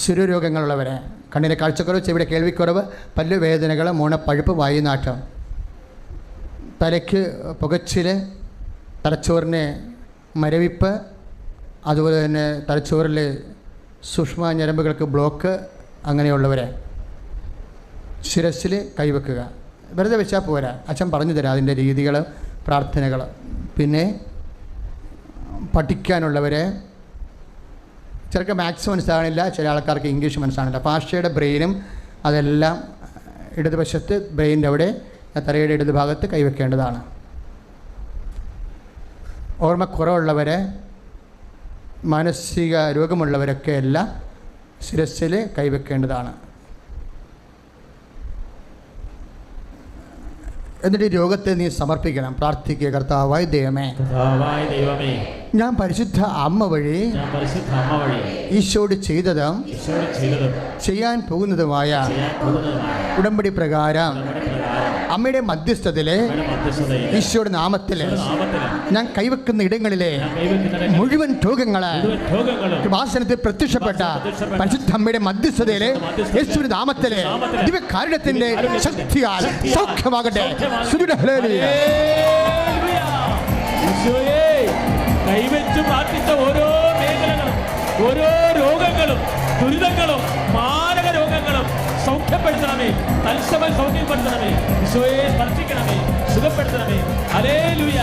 ശിരോരോഗങ്ങളുള്ളവരെ, കണ്ണിന് കാഴ്ചക്കുറവ്, ചെവിടെ കേൾവിക്കുറവ്, പല്ലുവേദനകൾ, മൂണപ്പഴുപ്പ്, വായുനാട്ടം, തലയ്ക്ക് പുകച്ചിൽ, തലച്ചോറിന് മരവിപ്പ്, അതുപോലെ തന്നെ തലച്ചോറിൽ സൂക്ഷ്മ ഞരമ്പുകൾക്ക് ബ്ലോക്ക്, അങ്ങനെയുള്ളവരെ ശിരസ്സിൽ കൈവെക്കുക. വെറുതെ വെച്ചാൽ പോരാ, അച്ഛൻ പറഞ്ഞു തരാം അതിൻ്റെ രീതികൾ, പ്രാർത്ഥനകൾ. പിന്നെ പഠിക്കാനുള്ളവരെ, ചിലർക്ക് മാത്സ് മനസ്സിലാകണില്ല, ചില ആൾക്കാർക്ക് ഇംഗ്ലീഷ് മനസ്സിലാകണില്ല. ഭാഷയുടെ ബ്രെയിനും അതെല്ലാം ഇടതുവശത്ത് ബ്രെയിനിൻ്റെ അവിടെ തലയുടെ ഇടതുഭാഗത്ത് കൈവെക്കേണ്ടതാണ്. ഓർമ്മക്കുറവുള്ളവരെ, മാനസിക രോഗമുള്ളവരൊക്കെ എല്ലാം ശിരസ്സിൽ കൈവെക്കേണ്ടതാണ്. എന്നിട്ട് രോഗത്തെ നീ സമർപ്പിക്കണം, പ്രാർത്ഥിക്കുക. കർത്താവായ ദൈവമേ, ഞാൻ പരിശുദ്ധ അമ്മ വഴി ഈശോട് ചെയ്തതും ചെയ്യാൻ പോകുന്നതുമായ ഉടമ്പടി പ്രകാരം അമ്മയുടെ മധ്യസ്ഥതയിലെ ഈശോയുടെ നാമത്തിലെ ഞാൻ കൈവെക്കുന്ന ഇടങ്ങളിലെ മുഴുവൻ രോഗങ്ങളെ കൃപാസനത്തിൽ പ്രത്യക്ഷപ്പെട്ട പരിശുദ്ധ അമ്മയുടെ മധ്യസ്ഥതയിലെ യേശുവിന്റെ നാമത്തിലെ ദിവ്യകാരുണ്യത്തിന്റെ ശക്തിയാൽ സൗഖ്യമാകട്ടെ. കൈവച്ച് പ്രാർത്ഥിച്ച ഓരോ മേഖലകളും, ഓരോ രോഗങ്ങളും, ദുരിതങ്ങളും, മാരക രോഗങ്ങളും സൗഖ്യപ്പെടുത്തണമേ, തത്സമയം സൗഖ്യപ്പെടുത്തണമേ, ഈശോയെ സ്പർശിക്കണമേ, സുഖപ്പെടുത്തണമേ. ഹല്ലേലൂയ.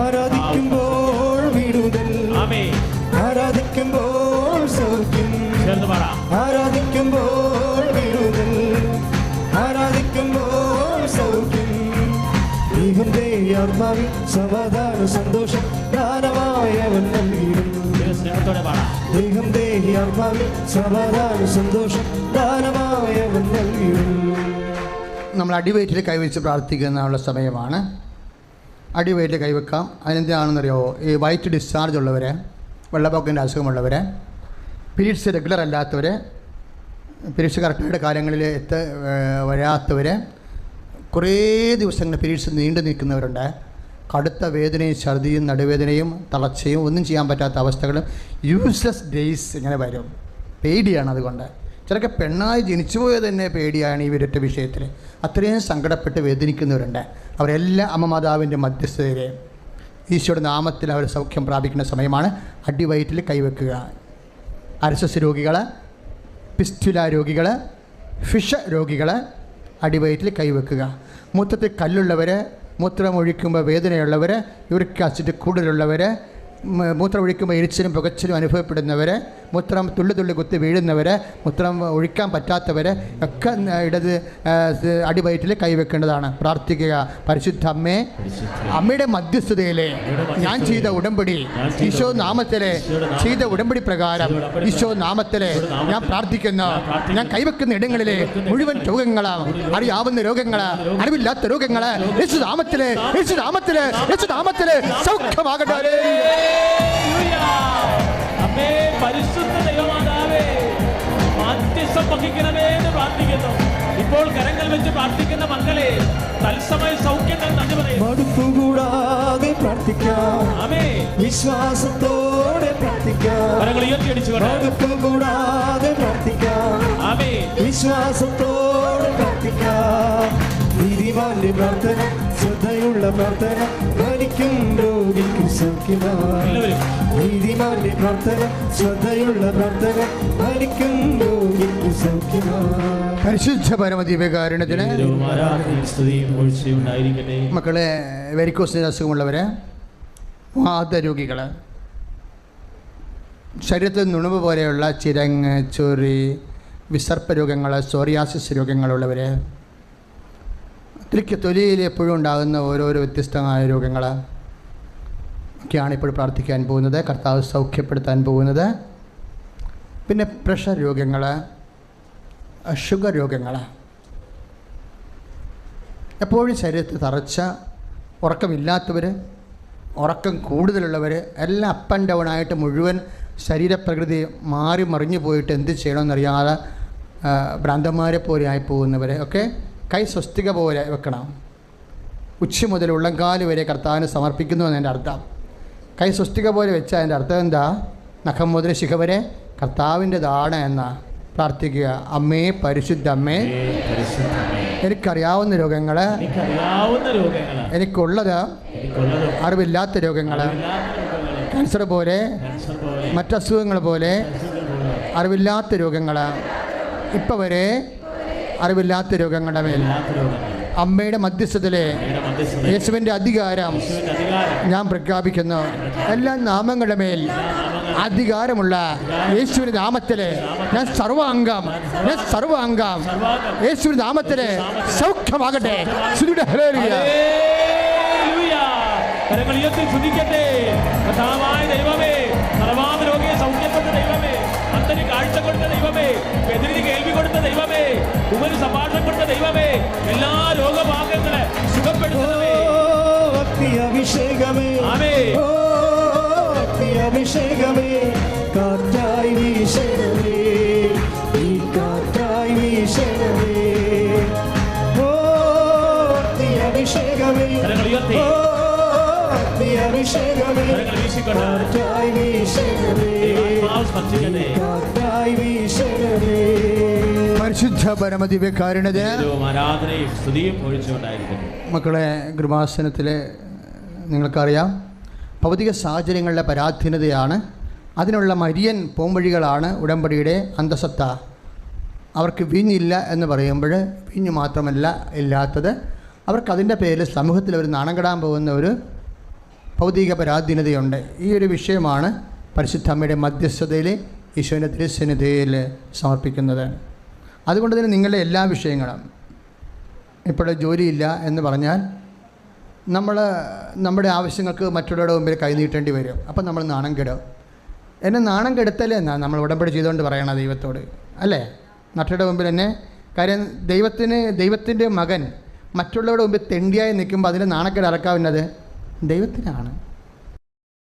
ആരാധിക്കുമ്പോൾ വിടുതൽ, ആമേൻ. ആരാധിക്കുമ്പോൾ സൗഖ്യം, ചേർന്ന് പറ. ആരാധിക്കുമ്പോൾ വിടുതൽ, ആരാധിക്കുമ്പോൾ സൗഖ്യം. ദൈവന്റെ ആത്മാവിൽ സമാധാന സന്തോഷം ദാനമായവൻ നൽകിയിരുന്നു. സ്നേഹത്തോടെ പാടാം. ദൈവന്റെ ആത്മാവിൽ സമാധാന സന്തോഷം ദാനമായവൻ നൽകിയിരുന്നു. നമ്മൾ അടിവയറ്റിൽ കൈവച്ച് പ്രാർത്ഥിക്കാനുള്ള സമയമാണ്. അടിവയറ്റിൽ കൈവെക്കാം. അതിനെന്തിനാണെന്നറിയോ? ഈ വൈറ്റ് ഡിസ്ചാർജ് ഉള്ളവരെ, വെള്ളപ്പൊക്കത്തിൻ്റെ അസുഖമുള്ളവരെ, പീരീഡ്സ് റെഗുലർ അല്ലാത്തവർ, പീരീഡ്സ് കറക്റ്റായിട്ട് കാര്യങ്ങളിൽ വരാത്തവർ, കുറേ ദിവസങ്ങൾ പീരീഡ്സ് നീണ്ടു നിൽക്കുന്നവരുണ്ട്. കടുത്ത വേദനയും ഛർദിയും നടുവേദനയും തളർച്ചയും ഒന്നും ചെയ്യാൻ പറ്റാത്ത അവസ്ഥകളും യൂസ്ലെസ് ഡേയ്സ് ഇങ്ങനെ വരും. പേടിയാണ്. അതുകൊണ്ട് ചിലർക്ക് പെണ്ണായി ജനിച്ചു പോയത് തന്നെ പേടിയാണ് ഈ വിരറ്റ വിഷയത്തിൽ. അത്രയും സങ്കടപ്പെട്ട് വേദനിക്കുന്നവരുണ്ട്. അവരെല്ലാം അമ്മ മാതാവിൻ്റെ മധ്യസ്ഥതയിൽ ഈശോയുടെ നാമത്തിൽ അവർ സൗഖ്യം പ്രാപിക്കുന്ന സമയമാണ്. അടിവയറ്റിൽ കൈവെക്കുക. അർശസ് രോഗികൾ, പിസ്റ്റുല രോഗികൾ, ഫിഷ രോഗികൾ, അടിവയറ്റിൽ കൈവെക്കുക. മൂത്രത്തിൽ കല്ലുള്ളവർ, മൂത്രമൊഴിക്കുമ്പോൾ വേദനയുള്ളവർ, യൂറിക് ആസിഡ് കൂടുതലുള്ളവർ, മൂത്രമൊഴിക്കുമ്പോൾ എരിച്ചിലും പുകച്ചിലും അനുഭവപ്പെടുന്നവർ, മൂത്രം തുള്ളി കുത്തി വീഴുന്നവർ, മൂത്രം ഒഴിക്കാൻ പറ്റാത്തവർ ഒക്കെ ഇടത് അടിവയറ്റിൽ കൈവെക്കേണ്ടതാണ്. പ്രാർത്ഥിക്കുക. പരിശുദ്ധ അമ്മേ, അമ്മയുടെ മധ്യസ്ഥതയിലെ ഞാൻ ചെയ്ത ഉടമ്പടി, ഈശോ നാമത്തിലെ ചെയ്ത ഉടമ്പടി പ്രകാരം ഈശോ നാമത്തിലെ ഞാൻ പ്രാർത്ഥിക്കുന്നു. ഞാൻ കൈവെക്കുന്ന ഇടങ്ങളിലെ മുഴുവൻ രോഗങ്ങളാണ്, അറിയാവുന്ന രോഗങ്ങള്, അറിവില്ലാത്ത രോഗങ്ങള്, യേശു നാമത്തിലെ യേശു നാമത്തിലെ യേശു നാമത്തിലെ സൗഖ്യമാകട്ടെ. അമ്മേ, പരിശുദ്ധ ദൈവമാതാവേ, മാധ്യസ്ഥം വഹിക്കണമേ എന്ന് പ്രാർത്ഥിക്കുന്നു. ഇപ്പോൾ കരങ്ങൾ വെച്ച് പ്രാർത്ഥിക്കുന്ന മക്കളെ തത്സമയ സൗഖ്യങ്ങൾ നന്ദി പറയും. മടുപ്പുകൂടാതെ പ്രാർത്ഥിക്കാം. ആമേൻ. വിശ്വാസത്തോടെ പ്രാർത്ഥിക്കാം. കരങ്ങൾ ഉയർത്തിയടിച്ചുകൊണ്ട് മടുപ്പുകൂടാതെ പ്രാർത്ഥിക്കാം. ആമേൻ. വിശ്വാസത്തോടെ പ്രാർത്ഥിക്കാം. നീതിമാന്റെ പ്രാർത്ഥന, ശ്രദ്ധയുള്ള പ്രാർത്ഥന, മരിക്കും രോഗിക്ക് സൗഖ്യമായി. നീതിമാന്റെ പ്രാർത്ഥന, ശ്രദ്ധയുള്ള പ്രാർത്ഥന, മരിക്കും രോഗിക്ക് സൗഖ്യമായി. പരിശുദ്ധ പരമദിവ്യകാരുണ്യത്തിന് മക്കളെ, വെരിക്കോസിന് അസുഖമുള്ളവർ, വാതരോഗികൾ, ശരീരത്തിൽ നുണുവ് പോലെയുള്ള ചിരങ്ങ്, ചൊറി, വിസർപ്പ രോഗങ്ങൾ, സോറിയാസിസ് രോഗങ്ങളുള്ളവർ, തൊലിയിൽ എപ്പോഴും ഉണ്ടാകുന്ന ഓരോരോ വ്യത്യസ്തമായ രോഗങ്ങൾ ഒക്കെയാണ് ഇപ്പോൾ പ്രാർത്ഥിക്കാൻ പോകുന്നത്, കർത്താവ് സൗഖ്യപ്പെടുത്താൻ പോകുന്നത്. പിന്നെ പ്രഷർ രോഗങ്ങൾ, ഷുഗർ രോഗങ്ങൾ, എപ്പോഴും ശരീരത്തിൽ തറച്ച, ഉറക്കമില്ലാത്തവർ, ഉറക്കം കൂടുതലുള്ളവർ, എല്ലാം അപ്പ് ആൻഡ് ഡൗൺ ആയിട്ട് മുഴുവൻ ശരീരപ്രകൃതി മാറി മറിഞ്ഞു പോയിട്ട് എന്ത് ചെയ്യണമെന്നറിയാതെ ഭ്രാന്തന്മാരെ പോലെ ആയി പോകുന്നവർ ഒക്കെ കൈ സ്വസ്തിക പോലെ വെക്കണം. ഉച്ച മുതൽ ഉള്ളംകാല് വരെ കർത്താവിന് സമർപ്പിക്കുന്നു എന്നതിൻ്റെ അർത്ഥം. കൈ സ്വസ്തിക പോലെ വെച്ചാൽ അതിൻ്റെ അർത്ഥം എന്താ? നഖം മുതൽ ശിഖ വരെ കർത്താവിൻ്റെതാണ് എന്ന പ്രാർത്ഥിക്കുക. അമ്മേ, പരിശുദ്ധ അമ്മേ, എനിക്കറിയാവുന്ന രോഗങ്ങൾ, എനിക്കുള്ളത് അറിവില്ലാത്ത രോഗങ്ങൾ, ക്യാൻസർ പോലെ, മറ്റസുഖങ്ങൾ പോലെ അറിവില്ലാത്ത രോഗങ്ങൾ, ഇപ്പം വരെ അറിവില്ലാത്ത രോഗങ്ങളുടെ മേൽ അമ്മയുടെ മധ്യസ്ഥതയിലെ യേശുവിൻ്റെ അധികാരം ഞാൻ പ്രഖ്യാപിക്കുന്നു. എല്ലാ നാമങ്ങളുടെ മേൽ അധികാരമുള്ള യേശുവിൻ്റെ നാമത്തിലെ ഞാൻ സർവാംഗം യേശുവിൻ്റെ നാമത്തിലെ സൗഖ്യമാകട്ടെ. കാഴ്ച കൊടുത്ത ദൈവമേ, എതിരിന് കേൾവി കൊടുത്ത ദൈവമേ, ഉപരി സംഭാഷണം കൊടുത്ത ദൈവമേ, എല്ലാ രോഗഭാഗങ്ങളെ സുഖപ്പെടുത്തണമേ. അഭിഷേകമേ, അഭിഷേകമേ, കാറ്റായി വീശണമേ, ഈ കാറ്റായി വീശണമേ. ഓ അഭിഷേകമേ, അഭിഷേകമേ, കാറ്റായി വീശണമേ, കാറ്റായി വീശണമേ. പരിശുദ്ധ പരമദിവ്യകാരുണ്യത്തിന് ആരാധനയും സ്തുതിയും ഒഴിച്ചുകൊണ്ടായിരിക്കും. മക്കളെ, കൃപാസനത്തിൽ നിങ്ങൾക്കറിയാം, ഭൗതിക സാഹചര്യങ്ങളുടെ പരാധീനതയാണ്, അതിനുള്ള മരിയൻ പോംവഴികളാണ് ഉടമ്പടിയുടെ അന്തസത്ത. അവർക്ക് വീഞ്ഞില്ല എന്ന് പറയുമ്പോൾ വീഞ്ഞ് മാത്രമല്ല ഇല്ലാത്തത്, അവർക്കതിൻ്റെ പേരിൽ സമൂഹത്തിൽ അവർ നാണം കെടാൻ പോകുന്ന ഒരു ഭൗതിക പരാധീനതയുണ്ട്. ഈ ഒരു വിഷയമാണ് പരിശുദ്ധ അമ്മയുടെ മധ്യസ്ഥതയിൽ ഈശോൻ്റെ തിരുസന്നിധിയിൽ സമർപ്പിക്കുന്നത്. അതുകൊണ്ട് തന്നെ നിങ്ങളുടെ എല്ലാ വിഷയങ്ങളും, ഇപ്പോൾ ജോലിയില്ല എന്ന് പറഞ്ഞാൽ നമ്മുടെ ആവശ്യങ്ങൾക്ക് മറ്റുള്ളവരുടെ മുമ്പിൽ കൈനീട്ടേണ്ടി വരും. അപ്പം നമ്മൾ നാണം കെടും. എന്നെ നാണം കെടുത്തല്ലേ എന്നാണ് നമ്മൾ ഉടമ്പടി ചെയ്തുകൊണ്ട് പറയണം ദൈവത്തോട്, അല്ലേ? മറ്റുള്ളവരുടെ മുമ്പിൽ എന്നെ, കാര്യം ദൈവത്തിൻ്റെ മകൻ മറ്റുള്ളവരുടെ മുമ്പിൽ തെണ്ടിയായി നിൽക്കുമ്പോൾ അതിൽ നാണക്കേട് ഇറക്കാവുന്നത് ദൈവത്തിനാണ്.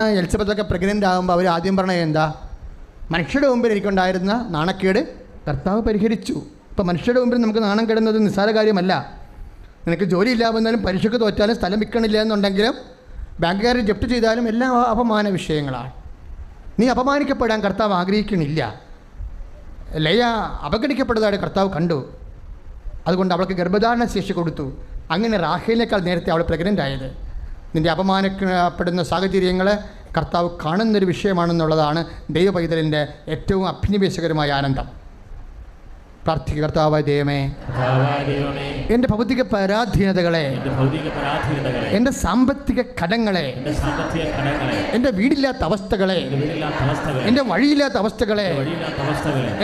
എലിസബത്തൊക്കെ പ്രഗ്നൻ്റ് ആകുമ്പോൾ അവർ ആദ്യം പറഞ്ഞത് എന്താ? മനുഷ്യരുടെ മുമ്പിൽ എനിക്കുണ്ടായിരുന്ന നാണക്കേട് കർത്താവ് പരിഹരിച്ചു. ഇപ്പോൾ മനുഷ്യരുടെ മുമ്പിൽ നമുക്ക് നാണം കെടുന്നത് നിസ്സാര കാര്യമല്ല. നിനക്ക് ജോലി ഇല്ല വന്നാലും പരീക്ഷയ്ക്ക് തോറ്റാലും സ്ഥലം വിൽക്കണില്ല എന്നുണ്ടെങ്കിലും ബാങ്കുകാർ ജപ്തി ചെയ്താലും എല്ലാം അപമാന വിഷയങ്ങളാണ്. നീ അപമാനിക്കപ്പെടാൻ കർത്താവ് ആഗ്രഹിക്കണില്ല. ലയ അപഗണിക്കപ്പെട്ടതായിട്ട് കർത്താവ് കണ്ടു. അതുകൊണ്ട് അവൾക്ക് ഗർഭധാരണ ശേഷി കൊടുത്തു. അങ്ങനെ റാഹേലിനേക്കാൾ നേരത്തെ അവൾ പ്രഗ്നൻ്റ് ആയത്. നിൻ്റെ അപമാനപ്പെടുന്ന സാഹചര്യങ്ങൾ കർത്താവ് കാണുന്നൊരു വിഷയമാണെന്നുള്ളതാണ് ദൈവ പൈതലിൻ്റെ ഏറ്റവും അഭിനിവേശകരമായ ആനന്ദം. പ്രാർത്ഥിക്കുക. കർത്താവായ ദൈവമേ, എൻ്റെ ഭൗതിക പരാധീനതകളെ, എൻ്റെ സാമ്പത്തിക കടങ്ങളെ, എൻ്റെ വീടില്ലാത്ത അവസ്ഥകളെ, എൻ്റെ വഴിയില്ലാത്ത അവസ്ഥകളെ,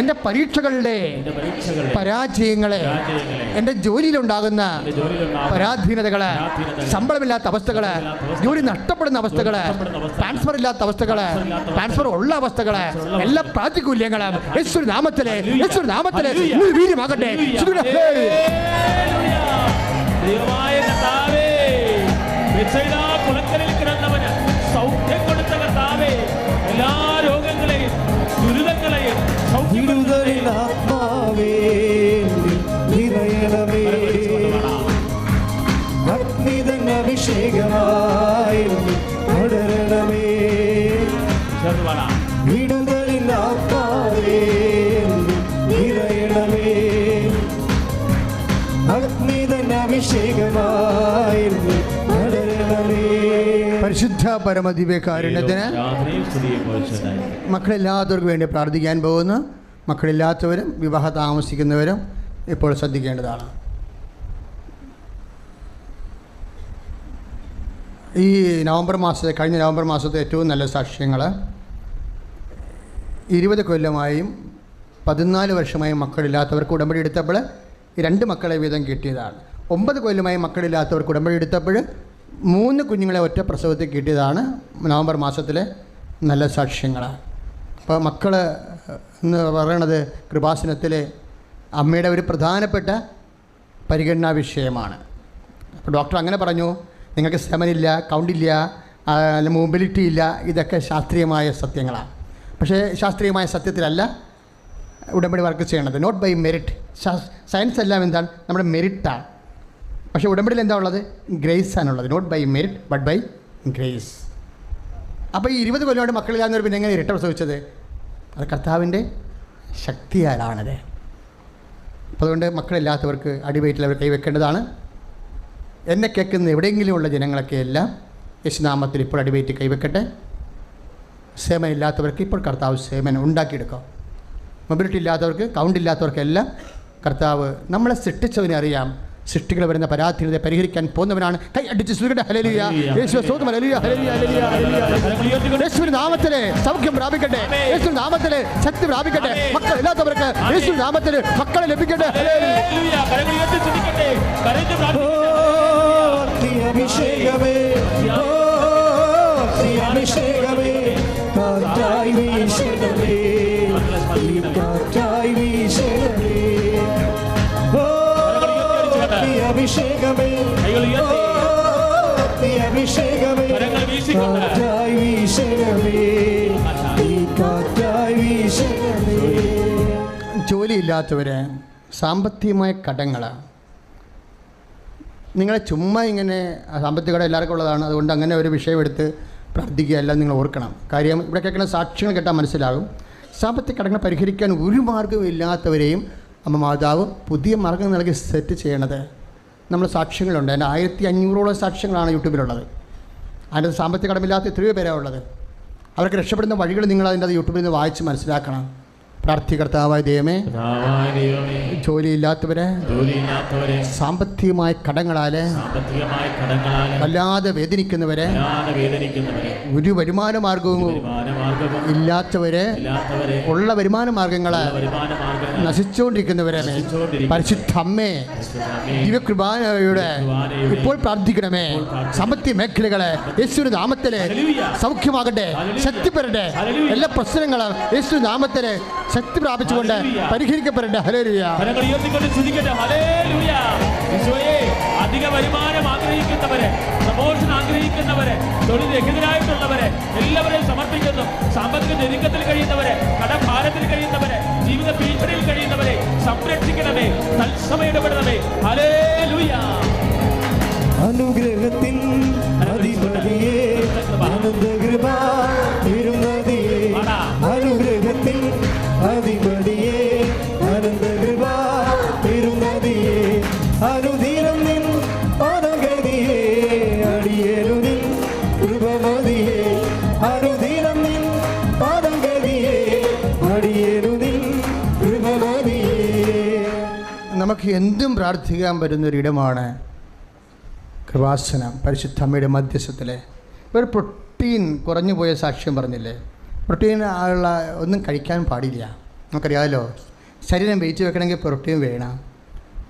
എൻ്റെ പരീക്ഷകളുടെ പരാജയങ്ങളെ, എൻ്റെ ജോലിയിലുണ്ടാകുന്ന പരാധീനതകളെ, ശമ്പളമില്ലാത്ത അവസ്ഥകളെ, ജോലി നഷ്ടപ്പെടുന്ന അവസ്ഥകളെ, ട്രാൻസ്ഫർ ഇല്ലാത്ത അവസ്ഥകളെ, ട്രാൻസ്ഫർ ഉള്ള അവസ്ഥകളെ, എല്ലാ പ്രാതികൂല്യങ്ങളും യേശുവിന്റെ നാമത്തിലെ വീര്യമാകട്ടെ. കുളക്കലിൽ കിടന്നവന് സൗഖ്യം കൊടുത്ത കർത്താവേ, എല്ലാ രോഗങ്ങളെയും ദുരിതങ്ങളെയും ആത്മാവേ നിറയണമേ, അഗ്നിതൻ അഭിഷേകമായി പടരണമേ, വിടുതലിൽ ആത്മാവേ നിറയണമേ, അഗ്നിതൻ അഭിഷേകമായി പടരണമേ. പരിശുദ്ധ പരമദിവ്യകാരുണ്യത്തിന് മക്കളില്ലാത്തവർക്ക് വേണ്ടി പ്രാർത്ഥിക്കാൻ പോകുന്നു. മക്കളില്ലാത്തവരും വിവാഹ താമസിക്കുന്നവരും ഇപ്പോൾ ശ്രദ്ധിക്കേണ്ടതാണ്. ഈ കഴിഞ്ഞ നവംബർ മാസത്തെ ഏറ്റവും നല്ല സാക്ഷ്യങ്ങൾ 20 കൊല്ലമായും 14 വർഷമായും മക്കളില്ലാത്തവർക്ക് ഉടമ്പടി എടുത്തപ്പോൾ 2 മക്കളെ വീതം കിട്ടിയതാണ്. 9 കൊല്ലമായി മക്കളില്ലാത്തവർക്ക് ഉടമ്പടി എടുത്തപ്പോൾ 3 കുഞ്ഞുങ്ങളെ ഒറ്റ പ്രസവത്തിൽ കിട്ടിയതാണ് നവംബർ മാസത്തിലെ നല്ല സാക്ഷ്യങ്ങൾ. അപ്പോൾ മക്കൾ എന്ന് പറയണത് കൃപാസനത്തിലെ അമ്മയുടെ ഒരു പ്രധാനപ്പെട്ട പരിഗണനാ വിഷയമാണ്. അപ്പോൾ ഡോക്ടർ അങ്ങനെ പറഞ്ഞു, നിങ്ങൾക്ക് സെമനില്ല, കൗണ്ടില്ല, മൊബിലിറ്റി ഇല്ല, ഇതൊക്കെ ശാസ്ത്രീയമായ സത്യങ്ങളാണ്. പക്ഷേ ശാസ്ത്രീയമായ സത്യത്തിലല്ല ഉടമ്പടി വർക്ക് ചെയ്യണത്. Not by merit. സയൻസ് എല്ലാം എന്താണ്? നമ്മുടെ മെറിറ്റാണ്. പക്ഷേ ഉടമ്പടിയിൽ എന്താ ഉള്ളത്? ഗ്രേസ് ആണുള്ളത്. Not by merit but by grace. അപ്പോൾ ഈ 20 കൊല്ലമായിട്ട് മക്കളില്ലാന്നവർ പിന്നെ എങ്ങനെ ഇരട്ട പ്രസവിച്ചത്? അത് കർത്താവിൻ്റെ ശക്തിയാലാണത്. അപ്പോൾ അതുകൊണ്ട് മക്കളില്ലാത്തവർക്ക് അടിവയറ്റിൽ അവർ കൈവെക്കേണ്ടതാണ്. എന്നെ കേൾക്കുന്ന എവിടെയെങ്കിലുമുള്ള ജനങ്ങളൊക്കെ എല്ലാം യേശുനാമത്തിൽ ഇപ്പോൾ അടിവയറ്റി കൈവെക്കട്ടെ. സേമൻ ഇല്ലാത്തവർക്ക് ഇപ്പോൾ കർത്താവ് സേമൻ ഉണ്ടാക്കിയെടുക്കാം. മൊബിലിറ്റി ഇല്ലാത്തവർക്ക്, കൗണ്ട് ഇല്ലാത്തവർക്കെല്ലാം കർത്താവ് നമ്മളെ സൃഷ്ടിച്ചവനെ അറിയാം. സൃഷ്ടികൾ വരുന്ന പരാധീനതയെ പരിഹരിക്കാൻ പോകുന്നവനാണ്. കൈ അടിച്ച് സുഖയുടെ ഹല്ലേലൂയ, യേശുവേ സ്തോത്രം, ഹല്ലേലൂയ, ഹല്ലേലൂയ, ഹല്ലേലൂയ. യേശുവിന്റെ നാമത്തിലെ സൗഖ്യം പ്രാപിക്കട്ടെ, യേശുവിന്റെ നാമത്തിലെ ശക്തി പ്രാപിക്കട്ടെ. മക്കൾ ഇല്ലാത്തവർക്ക് യേശുവിന്റെ നാമത്തിൽ മക്കളെ ലഭിക്കട്ടെ. അഭിഷേകമേ, അഭിഷേകമേ, കാറ്റായി വീശണമേ, കാറ്റായി വീശണമേ, അഭിഷേകമേ, അഭിഷേകമേ, കാറ്റായി വീശണമേ, കാറ്റായി വീശണമേ. ജോലിയില്ലാത്തവർ, സാമ്പത്തികമായ കടങ്ങൾ, നിങ്ങളെ ചുമ്മാ ഇങ്ങനെ സാമ്പത്തിക കടം എല്ലാവർക്കും ഉള്ളതാണ്, അതുകൊണ്ട് അങ്ങനെ ഒരു വിഷയം എടുത്ത് പ്രാർത്ഥിക്കുക എല്ലാം നിങ്ങൾ ഓർക്കണം. കാര്യം ഇവിടെ കേൾക്കുന്ന സാക്ഷ്യങ്ങൾ കേട്ടാൽ മനസ്സിലാകും. സാമ്പത്തിക കടങ്ങൾ പരിഹരിക്കാൻ ഒരു മാർഗ്ഗവും ഇല്ലാത്തവരെയും അമ്മ മാതാവ് പുതിയ മാർഗ്ഗം നൽകി സെറ്റ് ചെയ്യണത്. നമ്മൾ സാക്ഷ്യങ്ങളുണ്ട്. അതിൻ്റെ 1500ഓളം സാക്ഷ്യങ്ങളാണ് യൂട്യൂബിലുള്ളത്. അതിൻ്റെ സാമ്പത്തിക കടമില്ലാത്ത എത്രയോ പേരാണ് ഉള്ളത്. അവർക്ക് രക്ഷപ്പെടുന്ന വഴികൾ നിങ്ങൾ അതിൻ്റെ യൂട്യൂബിൽ നിന്ന് വായിച്ച് മനസ്സിലാക്കണം. പ്രാർത്ഥികർത്താവായ ദൈവമേ, ജോലിയില്ലാത്തവരെ, സാമ്പത്തികമായ കടങ്ങളാല് വല്ലാതെ വേദനിക്കുന്നവരെ, ഒരു വരുമാന മാർഗവും ഇല്ലാത്തവരെ, ഉള്ള വരുമാന മാർഗങ്ങളെ നശിച്ചുകൊണ്ടിരിക്കുന്നവരെ പരിശുദ്ധ അമ്മേ, ദിവ്യകൃപാനയുടെ ഇപ്പോൾ പ്രാർത്ഥിക്കണമേ. സാമ്പത്തിക മേഖലകളെ യേശുവിന്റെ നാമത്തിലെ സൗഖ്യമാകട്ടെ, ശക്തിപ്പെടട്ടെ. എല്ലാ പ്രശ്നങ്ങളും യേശുവിന്റെ നാമത്തിലെ ശക്തി പ്രാപിച്ചുകൊണ്ട് പരിഹരിക്കപ്പെടട്ടെ. ഹല്ലേലൂയ. അധിക വരുമാനം ആഗ്രഹിക്കുന്നവരെ, പ്രമോഷൻ ആഗ്രഹിക്കുന്നവരെ, തൊഴിലെതിരായിട്ടുള്ളവരെ എല്ലാവരെയും സമർപ്പിക്കുന്നു. സാമ്പത്തിക ഞെരുക്കത്തിൽ കഴിയുന്നവരെ, കടഭാരത്തിൽ കഴിയുന്നവരെ, ജീവിത ഭീഷണിയിൽ കഴിയുന്നവരെ സംരക്ഷിക്കണമേ, തത്സമയം ഇടപെടണമേ. ഹല്ലേലൂയ. അനുഗ്രഹത്തിൻ അധിപതിയേ, ആനന്ദകൃപ തിരുനദിയേ, അനുഗ്രഹത്തിൻ അധിപതിയേ, ആനന്ദകൃപ തിരുനദിയേ, അനുദിനം നിൻ പദഗതിയേ, അടിയേരു നിൻ കൃപമതിയേ, അനുദിനം നിൻ പദഗതിയേ, അടിയേരു നിൻ കൃപമതിയേ. നമുക്ക് എന്തും പ്രാർത്ഥിക്കാൻ പറ്റുന്നൊരിടമാണ് കൃപാസനം. പരിശുദ്ധ അമ്മയുടെ മധ്യസ്ഥത്തിലെ ഒരു പ്രോട്ടീൻ കുറഞ്ഞു പോയ സാക്ഷ്യം പറഞ്ഞില്ലേ? പ്രോട്ടീൻ ഉള്ള ഒന്നും കഴിക്കാൻ പാടില്ല. നമുക്കറിയാമല്ലോ, ശരീരം വെയിറ്റ് വെക്കണമെങ്കിൽ പ്രോട്ടീൻ വേണം.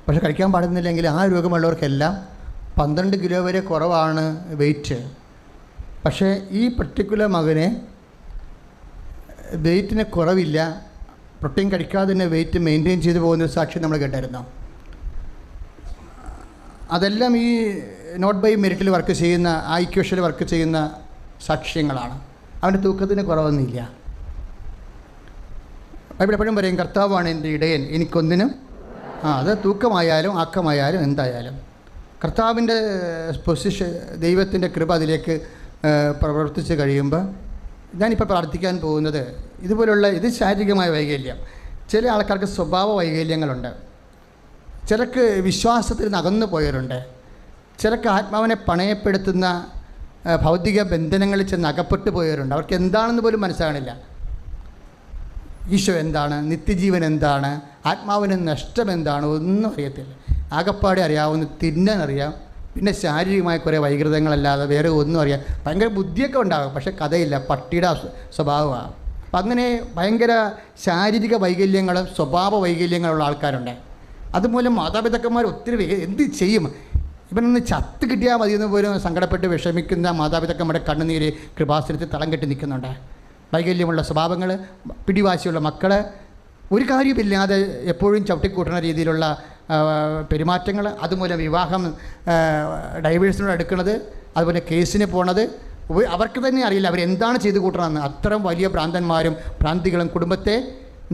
പക്ഷെ കഴിക്കാൻ പാടുന്നില്ലെങ്കിൽ ആ രോഗമുള്ളവർക്കെല്ലാം 12 കിലോ വരെ കുറവാണ് വെയിറ്റ്. പക്ഷേ ഈ പർട്ടിക്കുലർ മകന് വെയിറ്റിന് കുറവില്ല. പ്രോട്ടീൻ കഴിക്കാതെ തന്നെ വെയിറ്റ് മെയിൻറ്റെയിൻ ചെയ്തു പോകുന്നൊരു സാക്ഷ്യം നമ്മൾ കേട്ടായിരുന്നു. അതെല്ലാം ഈ നോട്ട് ബൈ മെറിറ്റിൽ വർക്ക് ചെയ്യുന്ന, ആ ഇക്വേഷനിൽ വർക്ക് ചെയ്യുന്ന സാക്ഷ്യങ്ങളാണ്. അവൻ്റെ തൂക്കത്തിന് കുറവൊന്നുമില്ല. ബൈബിൾ എപ്പോഴും പറയും, കർത്താവാണ് എൻ്റെ ഇടയൻ, എനിക്കൊന്നിനും. അത് തൂക്കമായാലും ആക്കമായാലും എന്തായാലും കർത്താവിൻ്റെ പൊസിഷൻ, ദൈവത്തിൻ്റെ കൃപ അതിലേക്ക് പ്രവർത്തിച്ച് കഴിയുമ്പോൾ ഞാനിപ്പോൾ പ്രാർത്ഥിക്കാൻ പോകുന്നത് ഇതുപോലുള്ള ഇത് ശാരീരികമായ വൈകല്യം. ചില ആൾക്കാർക്ക് സ്വഭാവ വൈകല്യങ്ങളുണ്ട്. ചിലർക്ക് വിശ്വാസത്തിൽ നിന്ന് അകന്നു പോയവരുണ്ട്. ചിലർക്ക് ആത്മാവിനെ പണയപ്പെടുത്തുന്ന ഭൗതിക ബന്ധനങ്ങളിൽ ചെന്ന് അകപ്പെട്ടു പോയവരുണ്ട്. അവർക്ക് എന്താണെന്ന് പോലും മനസ്സിലാകണില്ല. ഈശോ എന്താണ്, നിത്യജീവൻ എന്താണ്, ആത്മാവിന് നഷ്ടം എന്താണ്, ഒന്നും അറിയത്തില്ല. ആകപ്പാടെ അറിയാവുന്ന തിന്നാനറിയാം, പിന്നെ ശാരീരികമായ കുറേ വൈകൃതങ്ങളല്ലാതെ വേറെ ഒന്നും അറിയാം. ഭയങ്കര ബുദ്ധിയൊക്കെ ഉണ്ടാകും, പക്ഷേ കഥയില്ല, പട്ടിയുടെ സ്വഭാവമാണ്. അപ്പം അങ്ങനെ ഭയങ്കര ശാരീരിക വൈകല്യങ്ങളും സ്വഭാവ വൈകല്യങ്ങളുള്ള ആൾക്കാരുണ്ട്. അതുമൂലം മാതാപിതാക്കന്മാർ ഒത്തിരി എന്ത് ചെയ്യും, ഇവനൊന്ന് ചത്ത് കിട്ടിയാൽ മതിയെന്ന് പോലും സങ്കടപ്പെട്ട് വിഷമിക്കുന്ന മാതാപിതാക്കന്മാരുടെ കണ്ണുനീര് കൃപാസനത്തിൽ തളം കെട്ടി നിൽക്കുന്നുണ്ട്. വൈകല്യമുള്ള സ്വഭാവങ്ങൾ, പിടിവാശിയുള്ള മക്കൾ, ഒരു കാര്യമില്ലാതെ എപ്പോഴും ചവിട്ടിക്കൂട്ടുന്ന രീതിയിലുള്ള പെരുമാറ്റങ്ങൾ, അതുമൂലം വിവാഹം ഡൈവേഴ്സിനോട് എടുക്കുന്നത്, അതുപോലെ കേസിന് പോണത്, അവർക്ക് തന്നെ അറിയില്ല അവരെന്താണ് ചെയ്തു കൂട്ടണമെന്ന്. അത്തരം വലിയ ഭ്രാന്തന്മാരും ഭ്രാന്തികളും കുടുംബത്തെ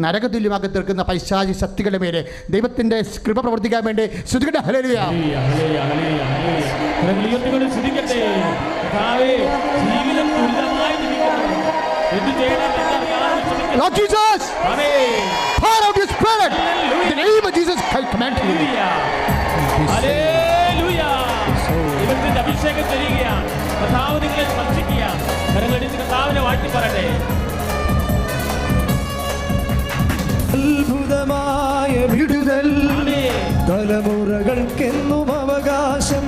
നരകതുല്യമാക്കി തീർക്കുന്ന പൈശാചിക ശക്തികളുടെ മേലെ ദൈവത്തിൻ്റെ കൃപ പ്രവർത്തിക്കാൻ വേണ്ടി ശ്രുതിക്കട്ടെ. Hallelujah. Lord Jesus, pour out your spirit. In the name of Jesus, I command you. Hallelujah. ദൈവത്തിന്റെ അഭിഷേകം ചെയ്യുകയാണ്. കർത്താവ് നിങ്ങളെ സ്പർശിക്കുകയാണ്. കരങ്ങളടിച്ച് കർത്താവിനെ വാഴ്ത്തി പറയട്ടെ. അത്ഭുതമായ വിടുതൽ തലമുറകൾക്കെന്നും അവകാശം.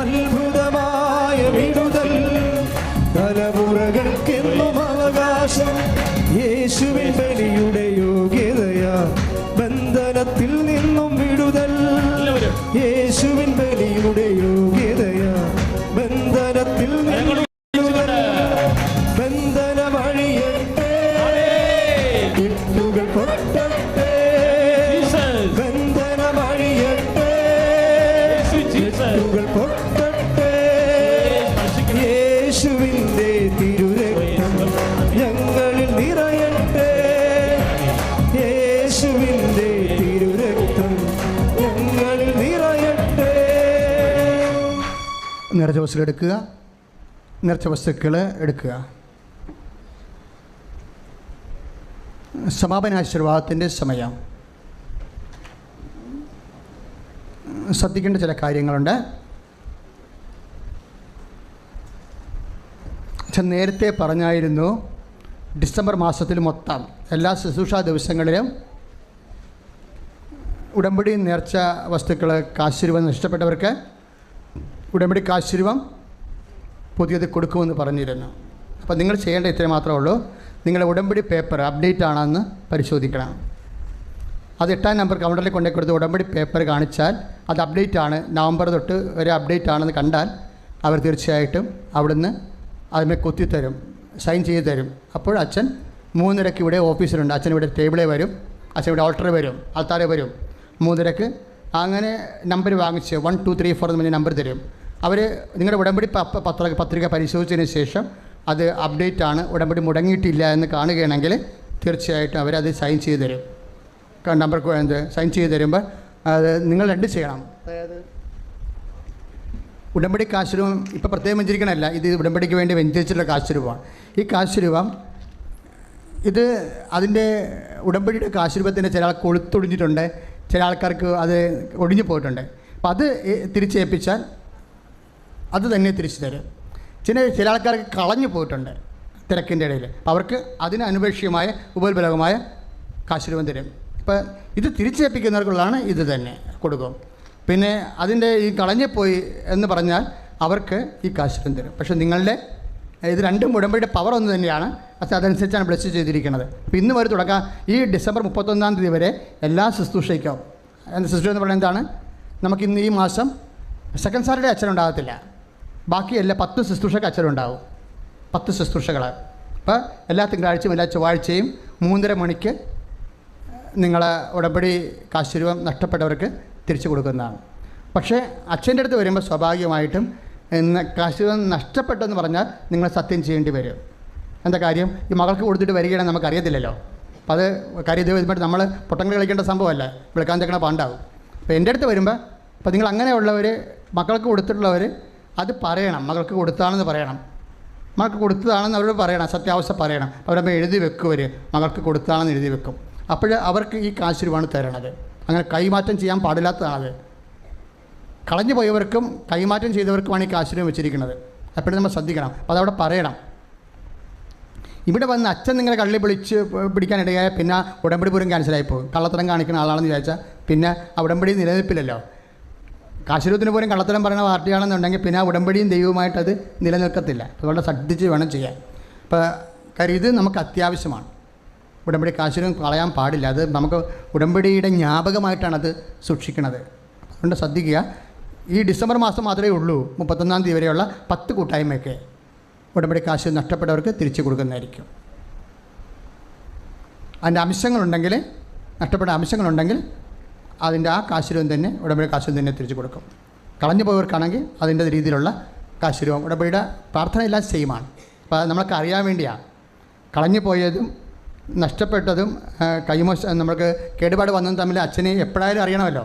അത്ഭുതമായ വിടുതൽ തലമുറകൾക്കെന്നും അവകാശം. യേശുവിൻ ബലിയുടെ യോഗ്യതയാ ബന്ധനത്തിൽ നിന്നും വിടുതൽ. യേശുവിൻ ബലിയുടെ യോഗ്യതയാ ബന്ധനത്തിൽ നിന്നും വിടുതൽ. ബന്ധനമഴിയട്ടെ, കെട്ടുകൾ പൊട്ടട്ടെ. ബന്ധനമഴിയട്ടെ, കെട്ടുകൾ പൊട്ടട്ടെ. യേശുവിൻ്റെ തിരുരക്തം ഞങ്ങളിൽ നിറയട്ടെ. യേശുവിൻ്റെ തിരുരക്തം ഞങ്ങളിൽ നിറയട്ടെ. നേർച്ച വസ്തുക്കൾ എടുക്കുക, നേർച്ച വസ്തുക്കൾ എടുക്കുക. സമാപനാശീർവാദത്തിൻ്റെ സമയം. ശ്രദ്ധിക്കേണ്ട ചില കാര്യങ്ങളുണ്ട്. നേരത്തെ പറഞ്ഞായിരുന്നു, ഡിസംബർ മാസത്തിൽ മൊത്തം എല്ലാ ശുശ്രൂഷാ ദിവസങ്ങളിലും ഉടമ്പടി നേർച്ച വസ്തുക്കൾ കാശുരൂപം നഷ്ടപ്പെട്ടവർക്ക് ഉടമ്പടി കാശുരൂപം പുതിയത് കൊടുക്കുമെന്ന് പറഞ്ഞിരുന്നു. അപ്പോൾ നിങ്ങൾ ചെയ്യേണ്ട ഇത്രയും മാത്രമേ ഉള്ളൂ. നിങ്ങളുടെ ഉടമ്പടി പേപ്പർ അപ്ഡേറ്റ് ആണെന്ന് പരിശോധിക്കണം. അത് 8-ാം നമ്പർ കൗണ്ടറിൽ കൊണ്ടു കൊടുത്ത് ഉടമ്പടി പേപ്പർ കാണിച്ചാൽ അത് അപ്ഡേറ്റ് ആണ്, നവംബർ തൊട്ട് ഒരു അപ്ഡേറ്റ് ആണെന്ന് കണ്ടാൽ അവർ തീർച്ചയായിട്ടും അവിടുന്ന് അതിനെ കുത്തിത്തരും, സൈൻ ചെയ്ത് തരും. അപ്പോൾ അച്ഛൻ 3:30 ഇവിടെ ഓഫീസിലുണ്ട്. അച്ഛൻ ഇവിടെ ടേബിളേ വരും, അച്ഛൻ ഇവിടെ ഓൾട്ടറിൽ വരും, ആൾത്താരെ വരും. 3:30 അങ്ങനെ നമ്പർ വാങ്ങിച്ച് 1, 2, 3, 4 എന്ന് പറഞ്ഞ നമ്പർ തരും. അവർ നിങ്ങളുടെ ഉടമ്പടി പത്രിക പരിശോധിച്ചതിന് ശേഷം അത് അപ്ഡേറ്റ് ആണ്, ഉടമ്പടി മുടങ്ങിയിട്ടില്ല എന്ന് കാണുകയാണെങ്കിൽ തീർച്ചയായിട്ടും അവരത് സൈൻ ചെയ്ത് തരും. നമ്പർ സൈൻ ചെയ്ത് തരുമ്പോൾ അത് നിങ്ങൾ 2 ചെയ്യണം. അതായത് ഉടമ്പടി കാശുരൂപം ഇപ്പോൾ പ്രത്യേകം വെഞ്ചരിക്കണമല്ല, ഇത് ഉടമ്പടിക്ക് വേണ്ടി വെഞ്ചരിച്ചിട്ടുള്ള കാശുരൂപമാണ്. ഈ കാശുരൂപം ഇത് അതിൻ്റെ ഉടമ്പടിയുടെ കാശുരൂപത്തിൻ്റെ ചില ആൾ കൊളുത്തൊടിഞ്ഞിട്ടുണ്ട്, ചില ആൾക്കാർക്ക് അത് ഒടിഞ്ഞു പോയിട്ടുണ്ട്. അപ്പോൾ അത് തിരിച്ചേൽപ്പിച്ചാൽ അത് തന്നെ തിരിച്ചു തരും. ചില ആൾക്കാർക്ക് കളഞ്ഞു പോയിട്ടുണ്ട് തിരക്കിൻ്റെ ഇടയിൽ. അപ്പോൾ അവർക്ക് അതിന് അനുപേക്ഷികമായ ഉപോത്ബലകമായ കാശുരൂപം തരും. ഇപ്പം ഇത് തിരിച്ചേൽപ്പിക്കുന്നവർക്കുള്ളതാണ് ഇത് തന്നെ കൊടുക്കും. പിന്നെ അതിൻ്റെ ഈ കളഞ്ഞുപോയി എന്ന് പറഞ്ഞാൽ അവർക്ക് ഈ കാശും തരും. പക്ഷേ നിങ്ങളുടെ ഇത് രണ്ടും ഉടമ്പടിയുടെ പവർ ഒന്ന് തന്നെയാണ്. അതനുസരിച്ചാണ് ബ്ലെസ് ചെയ്തിരിക്കുന്നത്. അപ്പോൾ ഇന്ന് വരെ തുടക്കം ഈ ഡിസംബർ 31 വരെ എല്ലാ ശുശ്രൂഷയ്ക്കും, ശുശ്രൂഷ എന്ന് പറയുന്നത് എന്താണ്, നമുക്കിന്ന് ഈ മാസം സെക്കൻഡ് സാറ്റർഡേ അച്ഛനുണ്ടാകത്തില്ല. ബാക്കി എല്ലാ 10 ശുശ്രൂഷയ്ക്ക് അച്ഛനുണ്ടാവും. 10 ശുശ്രൂഷകൾ. അപ്പോൾ എല്ലാ തിങ്കളാഴ്ചയും എല്ലാ ചൊവ്വാഴ്ചയും 3:30 മണിക്ക് നിങ്ങളെ ഉടമ്പടി കാശുരൂപം നഷ്ടപ്പെട്ടവർക്ക് തിരിച്ചു കൊടുക്കുന്നതാണ്. പക്ഷേ അച്ഛൻ്റെ അടുത്ത് വരുമ്പോൾ സ്വാഭാവികമായിട്ടും കാശുരൂപം നഷ്ടപ്പെട്ടെന്ന് പറഞ്ഞാൽ നിങ്ങൾ സത്യം ചെയ്യേണ്ടി വരും. എന്താ കാര്യം, ഈ മകൾക്ക് കൊടുത്തിട്ട് വരികയാണെങ്കിൽ നമുക്കറിയത്തില്ലല്ലോ. അപ്പോൾ അത് കാര്യം ഇത് വരുമ്പോൾ നമ്മൾ പൊട്ടങ്ങൾ കളിക്കേണ്ട സംഭവമല്ല, വിളിക്കാൻ തക്കണ പാണ്ടാവും. അപ്പോൾ എൻ്റെ അടുത്ത് വരുമ്പോൾ അപ്പോൾ നിങ്ങൾ അങ്ങനെയുള്ളവർ, മക്കൾക്ക് കൊടുത്തിട്ടുള്ളവർ അത് പറയണം, മകൾക്ക് കൊടുത്താണെന്ന് പറയണം. മകൾക്ക് കൊടുത്തതാണെന്ന് അവരോട് പറയണം, സത്യാവസ്ഥ പറയണം. അവരപ്പോൾ എഴുതി വെക്കും, അവർ മകൾക്ക് കൊടുത്തതാണെന്ന് എഴുതി വെക്കും. അപ്പോൾ അവർക്ക് ഈ കാശുരൂപമാണ് തരണത്. അങ്ങനെ കൈമാറ്റം ചെയ്യാൻ പാടില്ലാത്തതാണത്. കളഞ്ഞു പോയവർക്കും കൈമാറ്റം ചെയ്തവർക്കുമാണ് ഈ കാശുരൂപം വെച്ചിരിക്കുന്നത്. എപ്പോഴും നമ്മൾ ശ്രദ്ധിക്കണം. അപ്പോൾ അതവിടെ പറയണം. ഇവിടെ വന്ന് അച്ഛൻ നിങ്ങളെ കള്ളി പിടിക്കാനിടയായ പിന്നെ ഉടമ്പടി പോലും ക്യാൻസലായി പോകും. കള്ളത്തരം കാണിക്കുന്ന ആളാണെന്ന് വിചാരിച്ചാൽ പിന്നെ ആ ഉടമ്പടി നിലനിൽപ്പില്ലല്ലോ. കാശുരൂപത്തിന് പോലും കള്ളത്തരം പറയുന്ന പാർട്ടിയാണെന്നുണ്ടെങ്കിൽ പിന്നെ ആ ഉടമ്പടിയും ദൈവവുമായിട്ടത് നിലനിൽക്കത്തില്ല. അതുകൊണ്ട് ശ്രദ്ധിച്ച് വേണം ചെയ്യാൻ. അപ്പോൾ കാര്യം ഇത് നമുക്ക് അത്യാവശ്യമാണ്. ഉടമ്പടി കാശുരൂപം കളയാൻ പാടില്ല. അത് നമുക്ക് ഉടമ്പടിയുടെ ജ്ഞാപകമായിട്ടാണ് അത് സൂക്ഷിക്കുന്നത്. അതുകൊണ്ട് ശ്രദ്ധിക്കുക. ഈ ഡിസംബർ മാസം മാത്രമേ ഉള്ളൂ 31 വരെയുള്ള 10 കൂട്ടായ്മയൊക്കെ ഉടമ്പടി കാശ് നഷ്ടപ്പെട്ടവർക്ക് തിരിച്ചു കൊടുക്കുന്നതായിരിക്കും. അതിൻ്റെ അംശങ്ങളുണ്ടെങ്കിൽ, നഷ്ടപ്പെട്ട അംശങ്ങളുണ്ടെങ്കിൽ അതിൻ്റെ ആ കാശുരൂപം തന്നെ ഉടമ്പടി കാശും തന്നെ തിരിച്ചു കൊടുക്കും. കളഞ്ഞു പോയവർക്കാണെങ്കിൽ അതിൻ്റെ രീതിയിലുള്ള കാശുരൂപം. ഉടമ്പടിയുടെ പ്രാർത്ഥന എല്ലാം സെയിമാണ്. അപ്പോൾ നമ്മൾക്ക് അറിയാൻ വേണ്ടിയാണ്. കളഞ്ഞു പോയതും നഷ്ടപ്പെട്ടതും നമ്മൾക്ക് കേടുപാട് വന്നതും തമ്മിൽ അച്ഛനെ എപ്പോഴായാലും അറിയണമല്ലോ.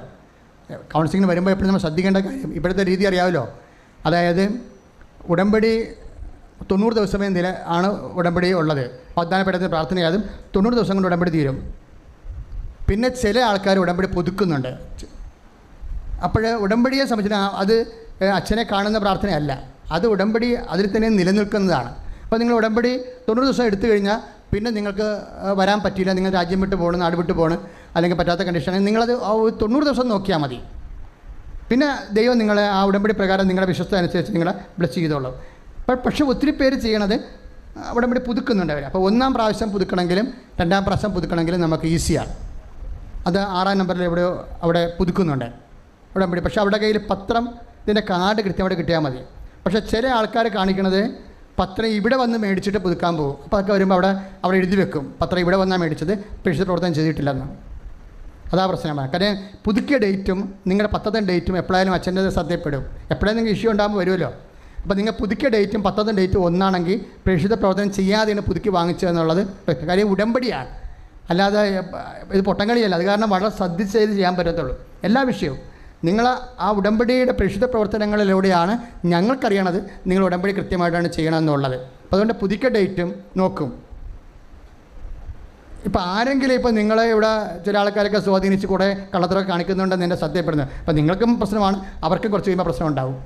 കൗൺസിലിങ്ങിന് വരുമ്പോൾ എപ്പോഴും നമ്മൾ ശ്രദ്ധിക്കേണ്ട കാര്യം ഇപ്പോഴത്തെ രീതി അറിയാമല്ലോ. അതായത് ഉടമ്പടി 90 ദിവസമേ ആണ് ഉടമ്പടി ഉള്ളത്. വാഗ്ദാനപ്പെടുന്ന പ്രാർത്ഥനയാതും 90 ദിവസം കൊണ്ട് ഉടമ്പടി തീരും. പിന്നെ ചില ആൾക്കാർ ഉടമ്പടി പുതുക്കുന്നുണ്ട്. അപ്പോൾ ഉടമ്പടിയെ സംബന്ധിച്ച് അത് അച്ഛനെ കാണുന്ന പ്രാർത്ഥനയല്ല, അത് ഉടമ്പടി അതിൽ തന്നെ നിലനിൽക്കുന്നതാണ്. അപ്പോൾ നിങ്ങൾ ഉടമ്പടി 90 ദിവസം എടുത്തു കഴിഞ്ഞാൽ പിന്നെ നിങ്ങൾക്ക് വരാൻ പറ്റിയില്ല, നിങ്ങൾ രാജ്യം വിട്ട് പോകണം, നാട് വിട്ട് പോകണം, അല്ലെങ്കിൽ പറ്റാത്ത കണ്ടീഷനാണെങ്കിൽ നിങ്ങളത് 90 ദിവസം നോക്കിയാൽ മതി. പിന്നെ ദൈവം നിങ്ങളെ ആ ഉടമ്പടി പ്രകാരം നിങ്ങളുടെ വിശ്വസ്ത അനുസരിച്ച് നിങ്ങളെ ബ്ലെസ് ചെയ്തോളും. പക്ഷേ ഒത്തിരി പേര് ചെയ്യണത് ഉടമ്പടി പുതുക്കുന്നുണ്ട് അവർ. അപ്പോൾ 1-ാം പ്രാവശ്യം പുതുക്കണമെങ്കിലും 2-ാം പ്രാവശ്യം പുതുക്കണമെങ്കിലും നമുക്ക് ഈസിയാണ്. അത് 6-ാം നമ്പറിൽ എവിടെയോ അവിടെ പുതുക്കുന്നുണ്ട് ഉടമ്പടി. പക്ഷേ അവിടെ കയ്യിൽ പത്രം, ഇതിൻ്റെ കാർഡ് കൃത്യമായിട്ട് കിട്ടിയാൽ മതി. പക്ഷേ ചില ആൾക്കാർ കാണിക്കണത് പത്രം ഇവിടെ വന്ന് മേടിച്ചിട്ട് പുതുക്കാൻ പോകും. അപ്പോൾ അതൊക്കെ വരുമ്പോൾ അവിടെ എഴുതി വെക്കും, പത്രം ഇവിടെ വന്നാൽ മേടിച്ചത് പ്രേക്ഷിത പ്രവർത്തനം ചെയ്തിട്ടില്ലെന്ന്. അതാ പ്രശ്നമാണ്. കാര്യം പുതുക്കിയ ഡേറ്റും നിങ്ങളുടെ 10ാം ഡേറ്റും എപ്പോഴായാലും അച്ഛൻ്റെ ശ്രദ്ധയപ്പെടും. എപ്പോഴായാലും നിങ്ങൾക്ക് ഇഷ്യൂ ഉണ്ടാകുമ്പോൾ വരുമല്ലോ. അപ്പോൾ നിങ്ങൾ പുതുക്കിയ ഡേറ്റും 10ാം ഡേറ്റും ഒന്നാണെങ്കിൽ പ്രേക്ഷിത പ്രവർത്തനം ചെയ്യാതെയാണ് പുതുക്കി വാങ്ങിച്ചതെന്നുള്ളത് കാര്യം ഉടമ്പടിയാണ്, അല്ലാതെ ഇത് പൊട്ടങ്കളിയല്ല. അത് കാരണം വളരെ ശ്രദ്ധിച്ച് ചെയ്യാൻ പറ്റത്തുള്ളൂ എല്ലാ വിഷയവും. നിങ്ങൾ ആ ഉടമ്പടിയുടെ പ്രേക്ഷിത പ്രവർത്തനങ്ങളിലൂടെയാണ് ഞങ്ങൾക്കറിയണത് നിങ്ങൾ ഉടമ്പടി കൃത്യമായിട്ടാണ് ചെയ്യണമെന്നുള്ളത്. അപ്പോൾ അതുകൊണ്ട് പുതുക്കിയ ഡേറ്റും നോക്കും. ഇപ്പോൾ ആരെങ്കിലും ഇപ്പോൾ നിങ്ങളെ ഇവിടെ ചില ആൾക്കാരൊക്കെ സ്വാധീനിച്ച് കൂടെ കള്ളത്തരമൊക്കെ കാണിക്കുന്നുണ്ടെന്ന് എൻ്റെ ശ്രദ്ധയപ്പെടുന്നത്. അപ്പോൾ നിങ്ങൾക്കും പ്രശ്നമാണ്, അവർക്കും കുറച്ച് കഴിയുമ്പോൾ പ്രശ്നം ഉണ്ടാവും.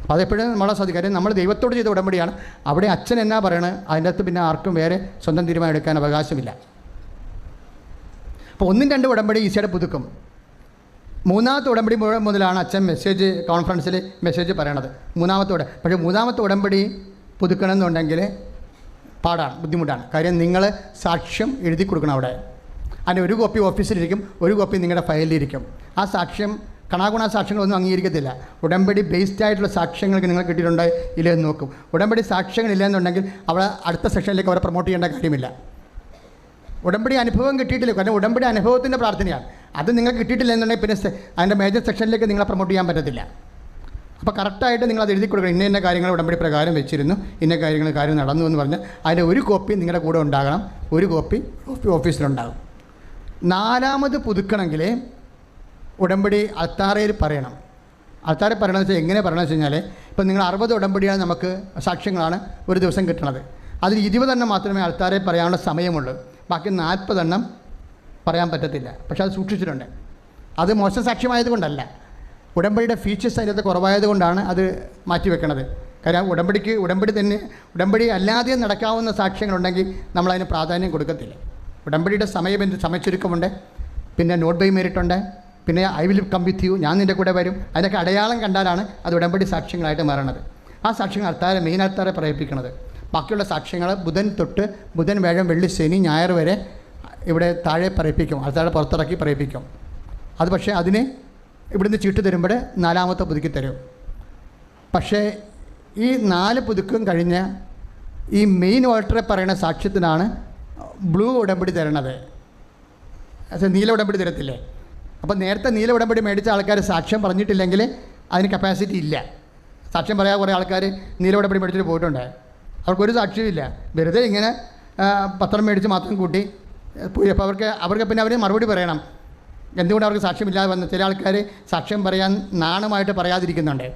അപ്പോൾ അതെപ്പോഴും നമ്മളെ ശ്രദ്ധിക്കുക. കാര്യം നമ്മൾ ദൈവത്തോട് ചെയ്ത ഉടമ്പടിയാണ്. അവിടെ അച്ഛൻ എന്നാ പറയണത് അതിൻ്റെ അകത്ത് പിന്നെ ആർക്കും വേറെ സ്വന്തം തീരുമാനം എടുക്കാൻ അവകാശമില്ല. അപ്പോൾ 1-2 ഉടമ്പടി ഈസിയായിട്ട് പുതുക്കും. 3-ാമത്തെ ഉടമ്പടി മുതലാണ് അച്ഛൻ കോൺഫറൻസിൽ മെസ്സേജ് പറയണത്. 3-ാമത്തോടെ. പക്ഷേ 3-ാമത്തെ ഉടമ്പടി പുതുക്കണമെന്നുണ്ടെങ്കിൽ പാടാണ്, ബുദ്ധിമുട്ടാണ്. കാര്യം നിങ്ങൾ സാക്ഷ്യം എഴുതി കൊടുക്കണം അവിടെ. അതിൻ്റെ ഒരു കോപ്പി ഓഫീസിലിരിക്കും, ഒരു കോപ്പി നിങ്ങളുടെ ഫയലിലിരിക്കും. ആ സാക്ഷ്യം കണാഗുണ സാക്ഷ്യങ്ങളൊന്നും അംഗീകരിക്കത്തില്ല. ഉടമ്പടി ബേസ്ഡ് ആയിട്ടുള്ള സാക്ഷ്യങ്ങൾക്ക് നിങ്ങൾ കിട്ടിയിട്ടുണ്ടോ ഇല്ലെന്ന് നോക്കും. ഉടമ്പടി സാക്ഷ്യങ്ങളില്ലെന്നുണ്ടെങ്കിൽ അവിടെ അടുത്ത സെക്ഷനിലേക്ക് അവരെ പ്രൊമോട്ട് ചെയ്യേണ്ട കാര്യമില്ല. ഉടമ്പടി അനുഭവം കിട്ടിയിട്ടില്ല, കാരണം ഉടമ്പടി അനുഭവത്തിൻ്റെ പ്രാർത്ഥനയാണ്. അത് നിങ്ങൾക്ക് കിട്ടിയിട്ടില്ല എന്നുണ്ടെങ്കിൽ പിന്നെ അതിൻ്റെ മേജർ സെക്ഷനിലേക്ക് നിങ്ങളെ പ്രൊമോട്ട് ചെയ്യാൻ പറ്റത്തില്ല. അപ്പോൾ കറക്റ്റായിട്ട് നിങ്ങൾ അത് എഴുതി കൊടുക്കണം. ഇന്ന കാര്യങ്ങൾ ഉടമ്പടി പ്രകാരം വെച്ചിരുന്നു, ഇന്ന കാര്യം നടന്നു എന്ന് പറഞ്ഞ് അതിൻ്റെ ഒരു കോപ്പി നിങ്ങളുടെ കൂടെ ഉണ്ടാകണം, ഒരു കോപ്പി ഓഫീസിലുണ്ടാകും. 4-ാമത് പുതുക്കണമെങ്കിൽ ഉടമ്പടി അൾത്താരയിൽ പറയണം. അൾത്താരയിൽ പറയണമെന്ന് വെച്ചാൽ എങ്ങനെ പറയണമെന്ന് വെച്ച് കഴിഞ്ഞാൽ ഇപ്പോൾ നിങ്ങൾ 60 ഉടമ്പടിയാണ് നമുക്ക് സാക്ഷ്യങ്ങളാണ് ഒരു ദിവസം കിട്ടണത്. അതിൽ 20 എണ്ണം മാത്രമേ അൾത്താരയിൽ പറയാനുള്ള സമയമുള്ളൂ. ബാക്കി 40 എണ്ണം പറയാൻ പറ്റത്തില്ല. പക്ഷെ അത് സൂക്ഷിച്ചിട്ടുണ്ട്. അത് മോശം സാക്ഷ്യമായതുകൊണ്ടല്ല, ഉടമ്പടിയുടെ ഫീച്ചേഴ്സ് അതിനകത്ത് കുറവായതുകൊണ്ടാണ് അത് മാറ്റിവെക്കണത്. കാര്യം ഉടമ്പടി അല്ലാതെ നടക്കാവുന്ന സാക്ഷ്യങ്ങളുണ്ടെങ്കിൽ നമ്മളതിന് പ്രാധാന്യം കൊടുക്കത്തില്ല. ഉടമ്പടിയുടെ സമയച്ചുരുക്കമുണ്ട്, പിന്നെ നോട്ട് ബൈ മെറിറ്റ് ഉണ്ട്, പിന്നെ I will come with you, ഞാൻ നിൻ്റെ കൂടെ വരും. അതിനൊക്കെ അടയാളം കണ്ടാലാണ് അത് ഉടമ്പടി സാക്ഷ്യങ്ങളായിട്ട് മാറണത്. ആ സാക്ഷ്യങ്ങൾ അൾത്താരെ, മെയിൻ അൾത്താരെ പറയിപ്പിക്കുന്നത്. ബാക്കിയുള്ള സാക്ഷ്യങ്ങൾ ബുധൻ തൊട്ട് ബുധൻ, വ്യാഴം, വെള്ളി, ശനി, ഞായർ വരെ ഇവിടെ താഴെ പറയിപ്പിക്കും, അൾത്താരെ പുറത്തിറക്കി പറയിപ്പിക്കും. അത് പക്ഷേ അതിന് ഇവിടുന്ന് ചീട്ട് തരുമ്പോൾ 4ാമത്തെ പുതുക്കി തരും. പക്ഷേ ഈ 4 പുതുക്കും കഴിഞ്ഞ് ഈ മെയിൻ ഓൾട്ടറെ പറയുന്ന സാക്ഷ്യത്തിനാണ് ബ്ലൂ ഉടമ്പടി തരണത്. നീല ഉടമ്പടി തരത്തില്ലേ? അപ്പോൾ നേരത്തെ നീല ഉടമ്പടി മേടിച്ച ആൾക്കാർ സാക്ഷ്യം പറഞ്ഞിട്ടില്ലെങ്കിൽ അതിന് കപ്പാസിറ്റി ഇല്ല. സാക്ഷ്യം പറയാൻ കുറേ ആൾക്കാർ നീല ഉടമ്പടി മേടിച്ചിട്ട് പോയിട്ടുണ്ട്. അവർക്കൊരു സാക്ഷ്യമില്ല, വെറുതെ ഇങ്ങനെ പത്രം മേടിച്ച് മാത്രം കൂട്ടി പോയി. അപ്പോൾ അവർക്ക് പിന്നെ അവർ മറുപടി പറയണം എന്തുകൊണ്ട് അവർക്ക് സാക്ഷ്യമില്ലാതെ വന്ന്. ചില ആൾക്കാർ സാക്ഷ്യം പറയാൻ നാണമായിട്ട് പറയാതിരിക്കുന്നുണ്ട്.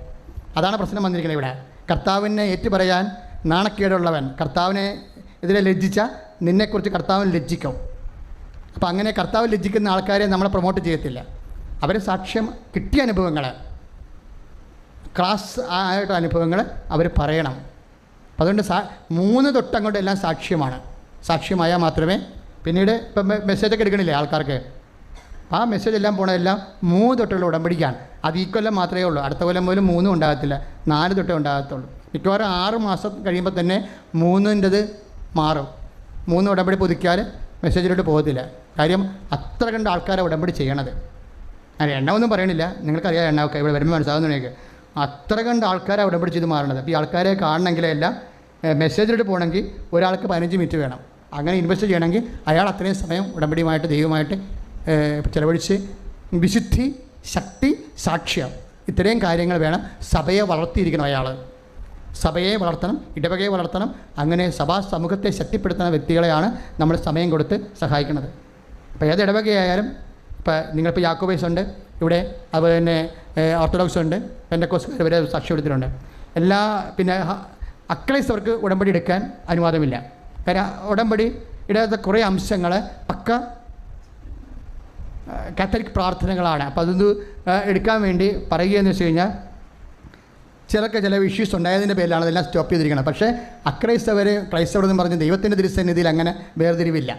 അതാണ് പ്രശ്നം വന്നിരിക്കുന്നത് ഇവിടെ. കർത്താവിനെ ഏറ്റു പറയാൻ നാണക്കേടുള്ളവൻ, കർത്താവിനെ എതിരെ ലജ്ജിച്ച നിന്നെക്കുറിച്ച് കർത്താവിന് ലജ്ജിക്കും. അപ്പോൾ അങ്ങനെ കർത്താവ് ലജ്ജിക്കുന്ന ആൾക്കാരെ നമ്മളെ പ്രൊമോട്ട് ചെയ്യത്തില്ല. അവർ സാക്ഷ്യം കിട്ടിയ അനുഭവങ്ങൾ, ക്ലാസ് ആയിട്ട് അനുഭവങ്ങൾ അവർ പറയണം. അപ്പോൾ അതുകൊണ്ട് 3 തൊട്ടങ്ങോട്ട് എല്ലാം സാക്ഷ്യമാണ്. സാക്ഷ്യമായാൽ മാത്രമേ പിന്നീട് ഇപ്പം മെസ്സേജൊക്കെ എടുക്കണില്ലേ ആൾക്കാർക്ക്, ആ മെസ്സേജ് എല്ലാം പോണതെല്ലാം 3 തൊട്ടുള്ള ഉടമ്പടിക്കാൻ. അത് ഈ കൊല്ലം മാത്രമേ ഉള്ളൂ, അടുത്ത കൊല്ലം പോലും 3 ഉണ്ടാകത്തില്ല, 4 തൊട്ടേ ഉണ്ടാകത്തുള്ളൂ. മിക്കവാറും 6 മാസം കഴിയുമ്പോൾ തന്നെ 3ൻ്റെത് മാറും. 3 ഉടമ്പടി പുതുക്കിയാൽ മെസ്സേജിലോട്ട് പോകത്തില്ല. കാര്യം അത്ര കണ്ട ആൾക്കാരെ ഉടമ്പടി ചെയ്യണത്. ഞാൻ എണ്ണ ഒന്നും പറയണില്ല, നിങ്ങൾക്കറിയാം എണ്ണമൊക്കെ ഇവിടെ വരുമ്പോൾ മനസ്സിലാകുന്നതിനേക്ക് അത്ര കണ്ട് ആൾക്കാരെ ഉടമ്പടി ചെയ്ത് മാറണത്. അപ്പോൾ ഈ ആൾക്കാരെ കാണണമെങ്കിലെല്ലാം മെസ്സേജിലോട്ട് പോകണമെങ്കിൽ ഒരാൾക്ക് 15 മിനിറ്റ് വേണം. അങ്ങനെ ഇൻവെസ്റ്റ് ചെയ്യണമെങ്കിൽ അയാൾ അത്രയും സമയം ഉടമ്പടിയുമായിട്ട് ദൈവമായിട്ട് ചിലവഴിച്ച് വിശുദ്ധി, ശക്തി, സാക്ഷ്യം, ഇത്രയും കാര്യങ്ങൾ വേണം. സഭയെ വളർത്തിയിരിക്കണം അയാൾ. സഭയെ വളർത്തണം, ഇടവകയെ വളർത്തണം. അങ്ങനെ സഭാ സമൂഹത്തെ ശക്തിപ്പെടുത്തുന്ന വ്യക്തികളെയാണ് നമ്മൾ സമയം കൊടുത്ത് സഹായിക്കുന്നത്. അപ്പോൾ ഏത് ഇടവകയായാലും, ഇപ്പോൾ നിങ്ങളിപ്പോൾ യാക്കോബൈസ് ഉണ്ട് ഇവിടെ, അതുപോലെ തന്നെ ഓർത്തഡോക്സ് ഉണ്ട്, പെന്തക്കോസ്തുകാർ വരെ സാക്ഷ്യം എടുത്തിട്ടുണ്ട്. പിന്നെ അക്രൈസ്തവർക്ക് ഉടമ്പടി എടുക്കാൻ അനുവാദമില്ല. കാരണം ഉടമ്പടിയുടെ കുറേ അംശങ്ങൾ പക്ക കാത്തലിക് പ്രാർത്ഥനകളാണ്. അപ്പോൾ അതൊന്ന് എടുക്കാൻ വേണ്ടി പറയുകയെന്ന് വെച്ച് കഴിഞ്ഞാൽ ചില ഇഷ്യൂസ് ഉണ്ടായതിൻ്റെ പേരിലാണ് അതെല്ലാം സ്റ്റോപ്പ് ചെയ്തിരിക്കുന്നത്. പക്ഷേ ക്രൈസ്തവരെന്ന് പറഞ്ഞ് ദൈവത്തിൻ്റെ തിരുസന്നിധിയിൽ അങ്ങനെ വേർതിരിവില്ല.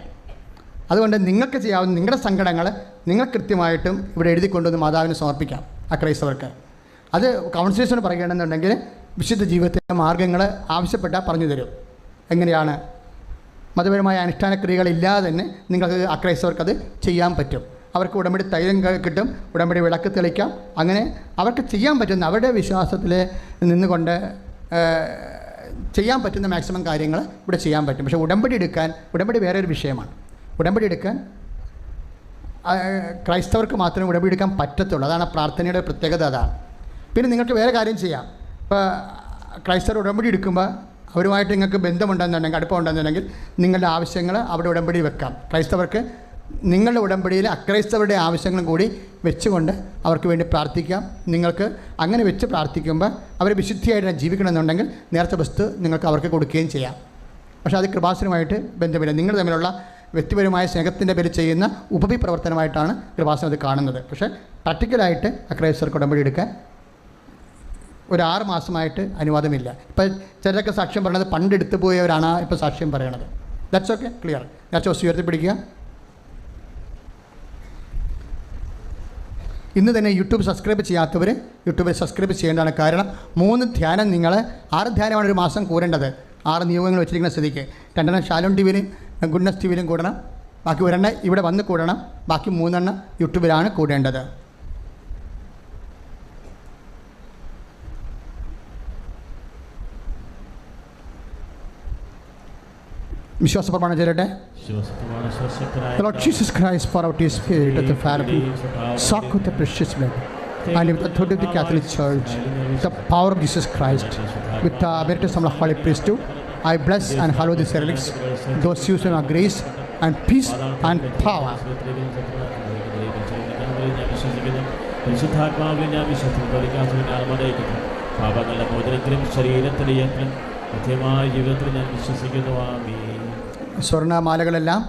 അതുകൊണ്ട് നിങ്ങൾക്ക് ചെയ്യാവുന്ന നിങ്ങളുടെ സങ്കടങ്ങൾ നിങ്ങൾ കൃത്യമായിട്ടും ഇവിടെ എഴുതിക്കൊണ്ടുവന്ന് മാതാവിന് സമർപ്പിക്കാം. ക്രൈസ്തവർക്ക് അത് കൗൺസിലേഴ്സിന് പറയുകയാണെന്നുണ്ടെങ്കിൽ വിശുദ്ധ ജീവിതത്തിൻ്റെ മാർഗ്ഗങ്ങൾ ആവശ്യപ്പെട്ടാൽ പറഞ്ഞു തരും. എങ്ങനെയാണ് മതപരമായ അനുഷ്ഠാന ക്രിയകളില്ലാതെ തന്നെ നിങ്ങൾക്ക് ക്രൈസ്തവർക്കത് ചെയ്യാൻ പറ്റും. അവർക്ക് ഉടമ്പടി തൈലം കിട്ടും, ഉടമ്പടി വിളക്ക് തെളിക്കാം. അങ്ങനെ അവർക്ക് ചെയ്യാൻ പറ്റുന്ന അവരുടെ വിശ്വാസത്തിൽ നിന്നുകൊണ്ട് ചെയ്യാൻ പറ്റുന്ന മാക്സിമം കാര്യങ്ങൾ ഇവിടെ ചെയ്യാൻ പറ്റും. പക്ഷേ ഉടമ്പടി വേറെ ഒരു വിഷയമാണ്. ഉടമ്പടി എടുക്കാൻ ക്രൈസ്തവർക്ക് മാത്രമേ ഉടമ്പടി എടുക്കാൻ പറ്റത്തുള്ളൂ. അതാണ് പ്രാർത്ഥനയുടെ പ്രത്യേകത. അതാണ്. പിന്നെ നിങ്ങൾക്ക് വേറെ കാര്യം ചെയ്യാം. ഇപ്പോൾ ക്രൈസ്തവർ ഉടമ്പടി എടുക്കുമ്പോൾ അവരുമായിട്ട് നിങ്ങൾക്ക് ബന്ധമുണ്ടെന്നുണ്ടെങ്കിൽ, അടുപ്പമുണ്ടെന്നുണ്ടെങ്കിൽ നിങ്ങളുടെ ആവശ്യങ്ങൾ അവിടെ ഉടമ്പടി വെക്കാം. ക്രൈസ്തവർക്ക് നിങ്ങളുടെ ഉടമ്പടിയിൽ അക്രൈസ്തവരുടെ ആവശ്യങ്ങളും കൂടി വെച്ചുകൊണ്ട് അവർക്ക് വേണ്ടി പ്രാർത്ഥിക്കാം. നിങ്ങൾക്ക് അങ്ങനെ വെച്ച് പ്രാർത്ഥിക്കുമ്പോൾ അവർ വിശുദ്ധിയായിട്ട് ജീവിക്കണമെന്നുണ്ടെങ്കിൽ നേർച്ച വസ്തു നിങ്ങൾക്ക് അവർക്ക് കൊടുക്കുകയും ചെയ്യാം. പക്ഷേ അത് കൃപാസനമായിട്ട് ബന്ധമില്ല. നിങ്ങൾ തമ്മിലുള്ള വ്യക്തിപരമായ സ്നേഹത്തിൻ്റെ പേരിൽ ചെയ്യുന്ന ഉപവിപ്രവർത്തനമായിട്ടാണ് കൃപാസനം അത് കാണുന്നത്. പക്ഷേ പ്രാക്ടിക്കലായിട്ട് ക്രൈസ്തവർക്ക് ഉടമ്പടി എടുക്കാൻ ഒരു 6 മാസമായിട്ട് അനുവാദമില്ല. ഇപ്പോൾ ചിലരൊക്കെ സാക്ഷ്യം പറയുന്നത് പണ്ട് എടുത്തു പോയവരാണ് ഇപ്പോൾ സാക്ഷ്യം പറയണത്. That's okay, clear. ഞാൻ ചോദിച്ചു ഉയർത്തിപ്പിടിക്കുക. ഇന്ന് തന്നെ യൂട്യൂബ് സബ്സ്ക്രൈബ് ചെയ്യാത്തവർ യൂട്യൂബിൽ സബ്സ്ക്രൈബ് ചെയ്യേണ്ടതാണ്. കാരണം 3 ധ്യാനം 6 ധ്യാനമാണ് ഒരു മാസം കൂടേണ്ടത്. 6 നിയോഗങ്ങൾ വെച്ചിരിക്കുന്ന സ്ഥിതിക്ക് 2 ഷാലോൺ ടിവിയിലും ഗുഡ്നസ് ടിവിയിലും കൂടണം. ബാക്കി 1 ഇവിടെ വന്ന് കൂടണം. ബാക്കി 3 യൂട്യൂബിലാണ് കൂടേണ്ടത്. വിശ്വാസ പ്രമാണം ചെയ്യട്ടെ. Lord Jesus Christ, pour out His Spirit at the family, soak with the precious blood, and with the authority of the Catholic Church, the power of Jesus Christ, with the emeritus of the Holy Priesthood, I bless and hallow these relics, those used in our grace and peace and power. പാപങ്ങളുടെ മോചനത്തിലും ശരീരത്തിലും നിത്യമായ ജീവിതത്തിൽ ഞാൻ വിശ്വസിക്കുന്നു. ആമേൻ. സ്വർണ്ണമാലകളെല്ലാം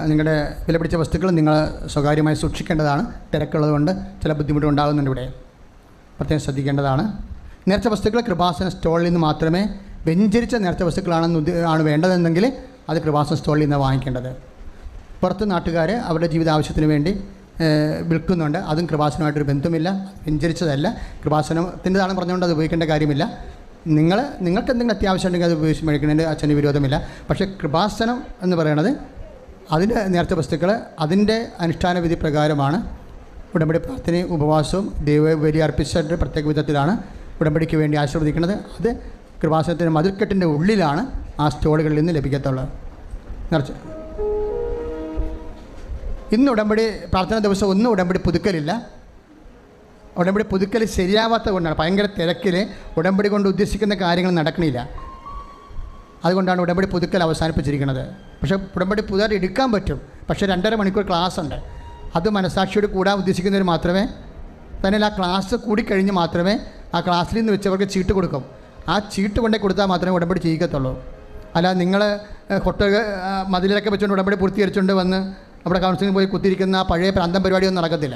നിങ്ങളുടെ വിലപിടിച്ച വസ്തുക്കൾ നിങ്ങൾ സ്വകാര്യമായി സൂക്ഷിക്കേണ്ടതാണ്. തിരക്കുള്ളതുകൊണ്ട് ചില ബുദ്ധിമുട്ട് ഉണ്ടാകുന്നുണ്ട്. ഇവിടെ പ്രത്യേകം ശ്രദ്ധിക്കേണ്ടതാണ്. നേർച്ച വസ്തുക്കൾ കൃപാസന സ്റ്റോളിൽ നിന്ന് മാത്രമേ, വ്യഞ്ചരിച്ച നേർച്ച വസ്തുക്കളാണ് വേണ്ടതെന്നെങ്കിൽ അത് കൃപാസന സ്റ്റോളിൽ നിന്ന് വാങ്ങിക്കേണ്ടത്. പുറത്ത് നാട്ടുകാർ അവരുടെ ജീവിത ആവശ്യത്തിന് വേണ്ടി വിൽക്കുന്നുണ്ട്. അതും കൃപാസനമായിട്ടൊരു ബന്ധമില്ല, വ്യഞ്ചരിച്ചതല്ല. കൃപാസനത്തിൻ്റെതാണ് പറഞ്ഞുകൊണ്ട് അത് ഉപയോഗിക്കേണ്ട കാര്യമില്ല. നിങ്ങൾക്ക് എന്തെങ്കിലും അത്യാവശ്യം ഉണ്ടെങ്കിൽ അത് ഉപയോഗിച്ച് മേടിക്കുന്നതിൻ്റെ അച്ഛന് വിരോധമില്ല. പക്ഷേ കൃപാസനം എന്ന് പറയുന്നത് അതിൻ്റെ നേർച്ച വസ്തുക്കൾ അതിൻ്റെ അനുഷ്ഠാന വിധി പ്രകാരമാണ്. ഉടമ്പടി പ്രാർത്ഥനയും ഉപവാസവും ദൈവബലി അർപ്പിച്ചിട്ട് പ്രത്യേക വിധത്തിലാണ് ഉടമ്പടിക്ക് വേണ്ടി ആശീർവദിക്കുന്നത്. അത് കൃപാസനത്തിൻ്റെ മതിൽക്കെട്ടിൻ്റെ ഉള്ളിലാണ് ആ സ്റ്റോളുകളിൽ നിന്ന് ലഭിക്കത്തുള്ളത്. നിറച്ച് ഇന്ന് ഉടമ്പടി പ്രാർത്ഥന ദിവസം ഒന്നും ഉടമ്പടി പുതുക്കലില്ല. ഉടമ്പടി പുതുക്കൽ ശരിയാവാത്ത കൊണ്ടാണ്, ഭയങ്കര തിരക്കിൽ ഉടമ്പടി കൊണ്ട് ഉദ്ദേശിക്കുന്ന കാര്യങ്ങൾ നടക്കണില്ല. അതുകൊണ്ടാണ് ഉടമ്പടി പുതുക്കൽ അവസാനിപ്പിച്ചിരിക്കുന്നത്. പക്ഷേ ഉടമ്പടി പുതുതായിട്ട് എടുക്കാൻ പറ്റും. പക്ഷേ 2.5 മണിക്കൂർ ക്ലാസ് ഉണ്ട്. അത് മനസാക്ഷിയോട് കൂടാൻ ഉദ്ദേശിക്കുന്നവർ മാത്രമേ തന്നെ ആ ക്ലാസ് കൂടിക്കഴിഞ്ഞ് മാത്രമേ ആ ക്ലാസ്സിൽ നിന്ന് വെച്ചവർക്ക് ചീട്ട് കൊടുക്കും. ആ ചീട്ട് കൊണ്ടേ കൊടുത്താൽ മാത്രമേ ഉടമ്പടി ചെയ്യിക്കത്തുള്ളൂ. അല്ല നിങ്ങൾ മതിലൊക്കെ വെച്ചുകൊണ്ട് ഉടമ്പടി പൂർത്തീകരിച്ചുകൊണ്ട് വന്ന് അവിടെ കൗൺസിലിംഗ് പോയി കുത്തിയിരിക്കുന്ന ആ പഴയ പ്രാന്തം പരിപാടിയൊന്നും നടക്കത്തില്ല.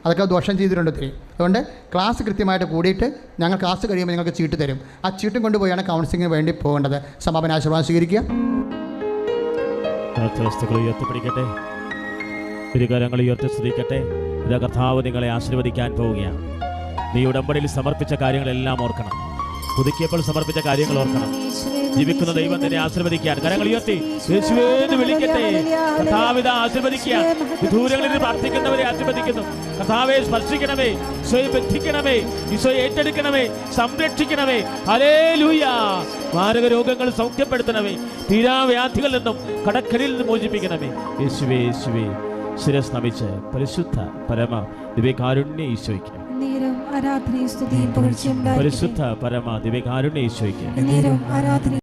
അതൊക്കെ ദോഷം ചെയ്തിട്ടുണ്ട് ഒത്തിരി. അതുകൊണ്ട് ക്ലാസ് കൃത്യമായിട്ട് കൂടിയിട്ട് ഞങ്ങൾ ക്ലാസ് കഴിയുമ്പോൾ ഞങ്ങൾക്ക് ചീട്ട് തരും. ആ ചീട്ടും കൊണ്ടുപോയാണ് കൗൺസിലിങ്ങിന് വേണ്ടി പോകേണ്ടത്. സമാപന ആശീർവാദം സ്വീകരിക്കുക. വസ്തുക്കൾ ഉയർത്തിപ്പിടിക്കട്ടെ, ഇരുകരങ്ങൾ ഉയർത്തി സ്തുതിക്കട്ടെ. ഇതാ കർത്താവ് നിങ്ങളെ ആശീർവദിക്കാൻ പോവുകയാണ്. നീ ഉടമ്പടിയിൽ സമർപ്പിച്ച കാര്യങ്ങളെല്ലാം ഓർക്കണം. പുതുക്കിയപ്പോൾ സമർപ്പിച്ച കാര്യങ്ങൾ ഓർക്കണം. ജീവിക്കുന്ന ദൈവം തന്നെ ആശീർവദിക്കാൻ കരങ്ങൾ ഉയർത്തി യേശുവേ വിളിക്കട്ടെ. കർത്താവിത ആശീർവദിക്കുക. ദൂരങ്ങളിൽ നിന്ന് പ്രാർത്ഥിക്കുന്നവരെ ആശീർവദിക്കുന്നു. കർത്താവെ സ്പർശിക്കണമേ, ഈശോയെ ബന്ധിക്കണമേ, ഈശോയെ ഏറ്റെടുക്കണമേ, സംരക്ഷിക്കണമേ. ഹല്ലേലൂയ. മാരക രോഗങ്ങൾ സൗഖ്യപ്പെടുത്തണമേ, തീരാവ്യാധികളിൽ നിന്നും കടക്കലിൽ നിന്ന് മോചിപ്പിക്കണമേ. യേശുവേ യേശുവേ. ശിരസ് നമിച്ച് പരിശുദ്ധ പരമ ദിവ്യകാരുണ്യ ഈശോയ്ക്ക് ആരാധനയും സ്തുതിയും പുകഴ്ചയും പരിശുദ്ധ പരമ ദിവ്യകാരുണ്യ ഈശോയ്ക്ക് ആരാധന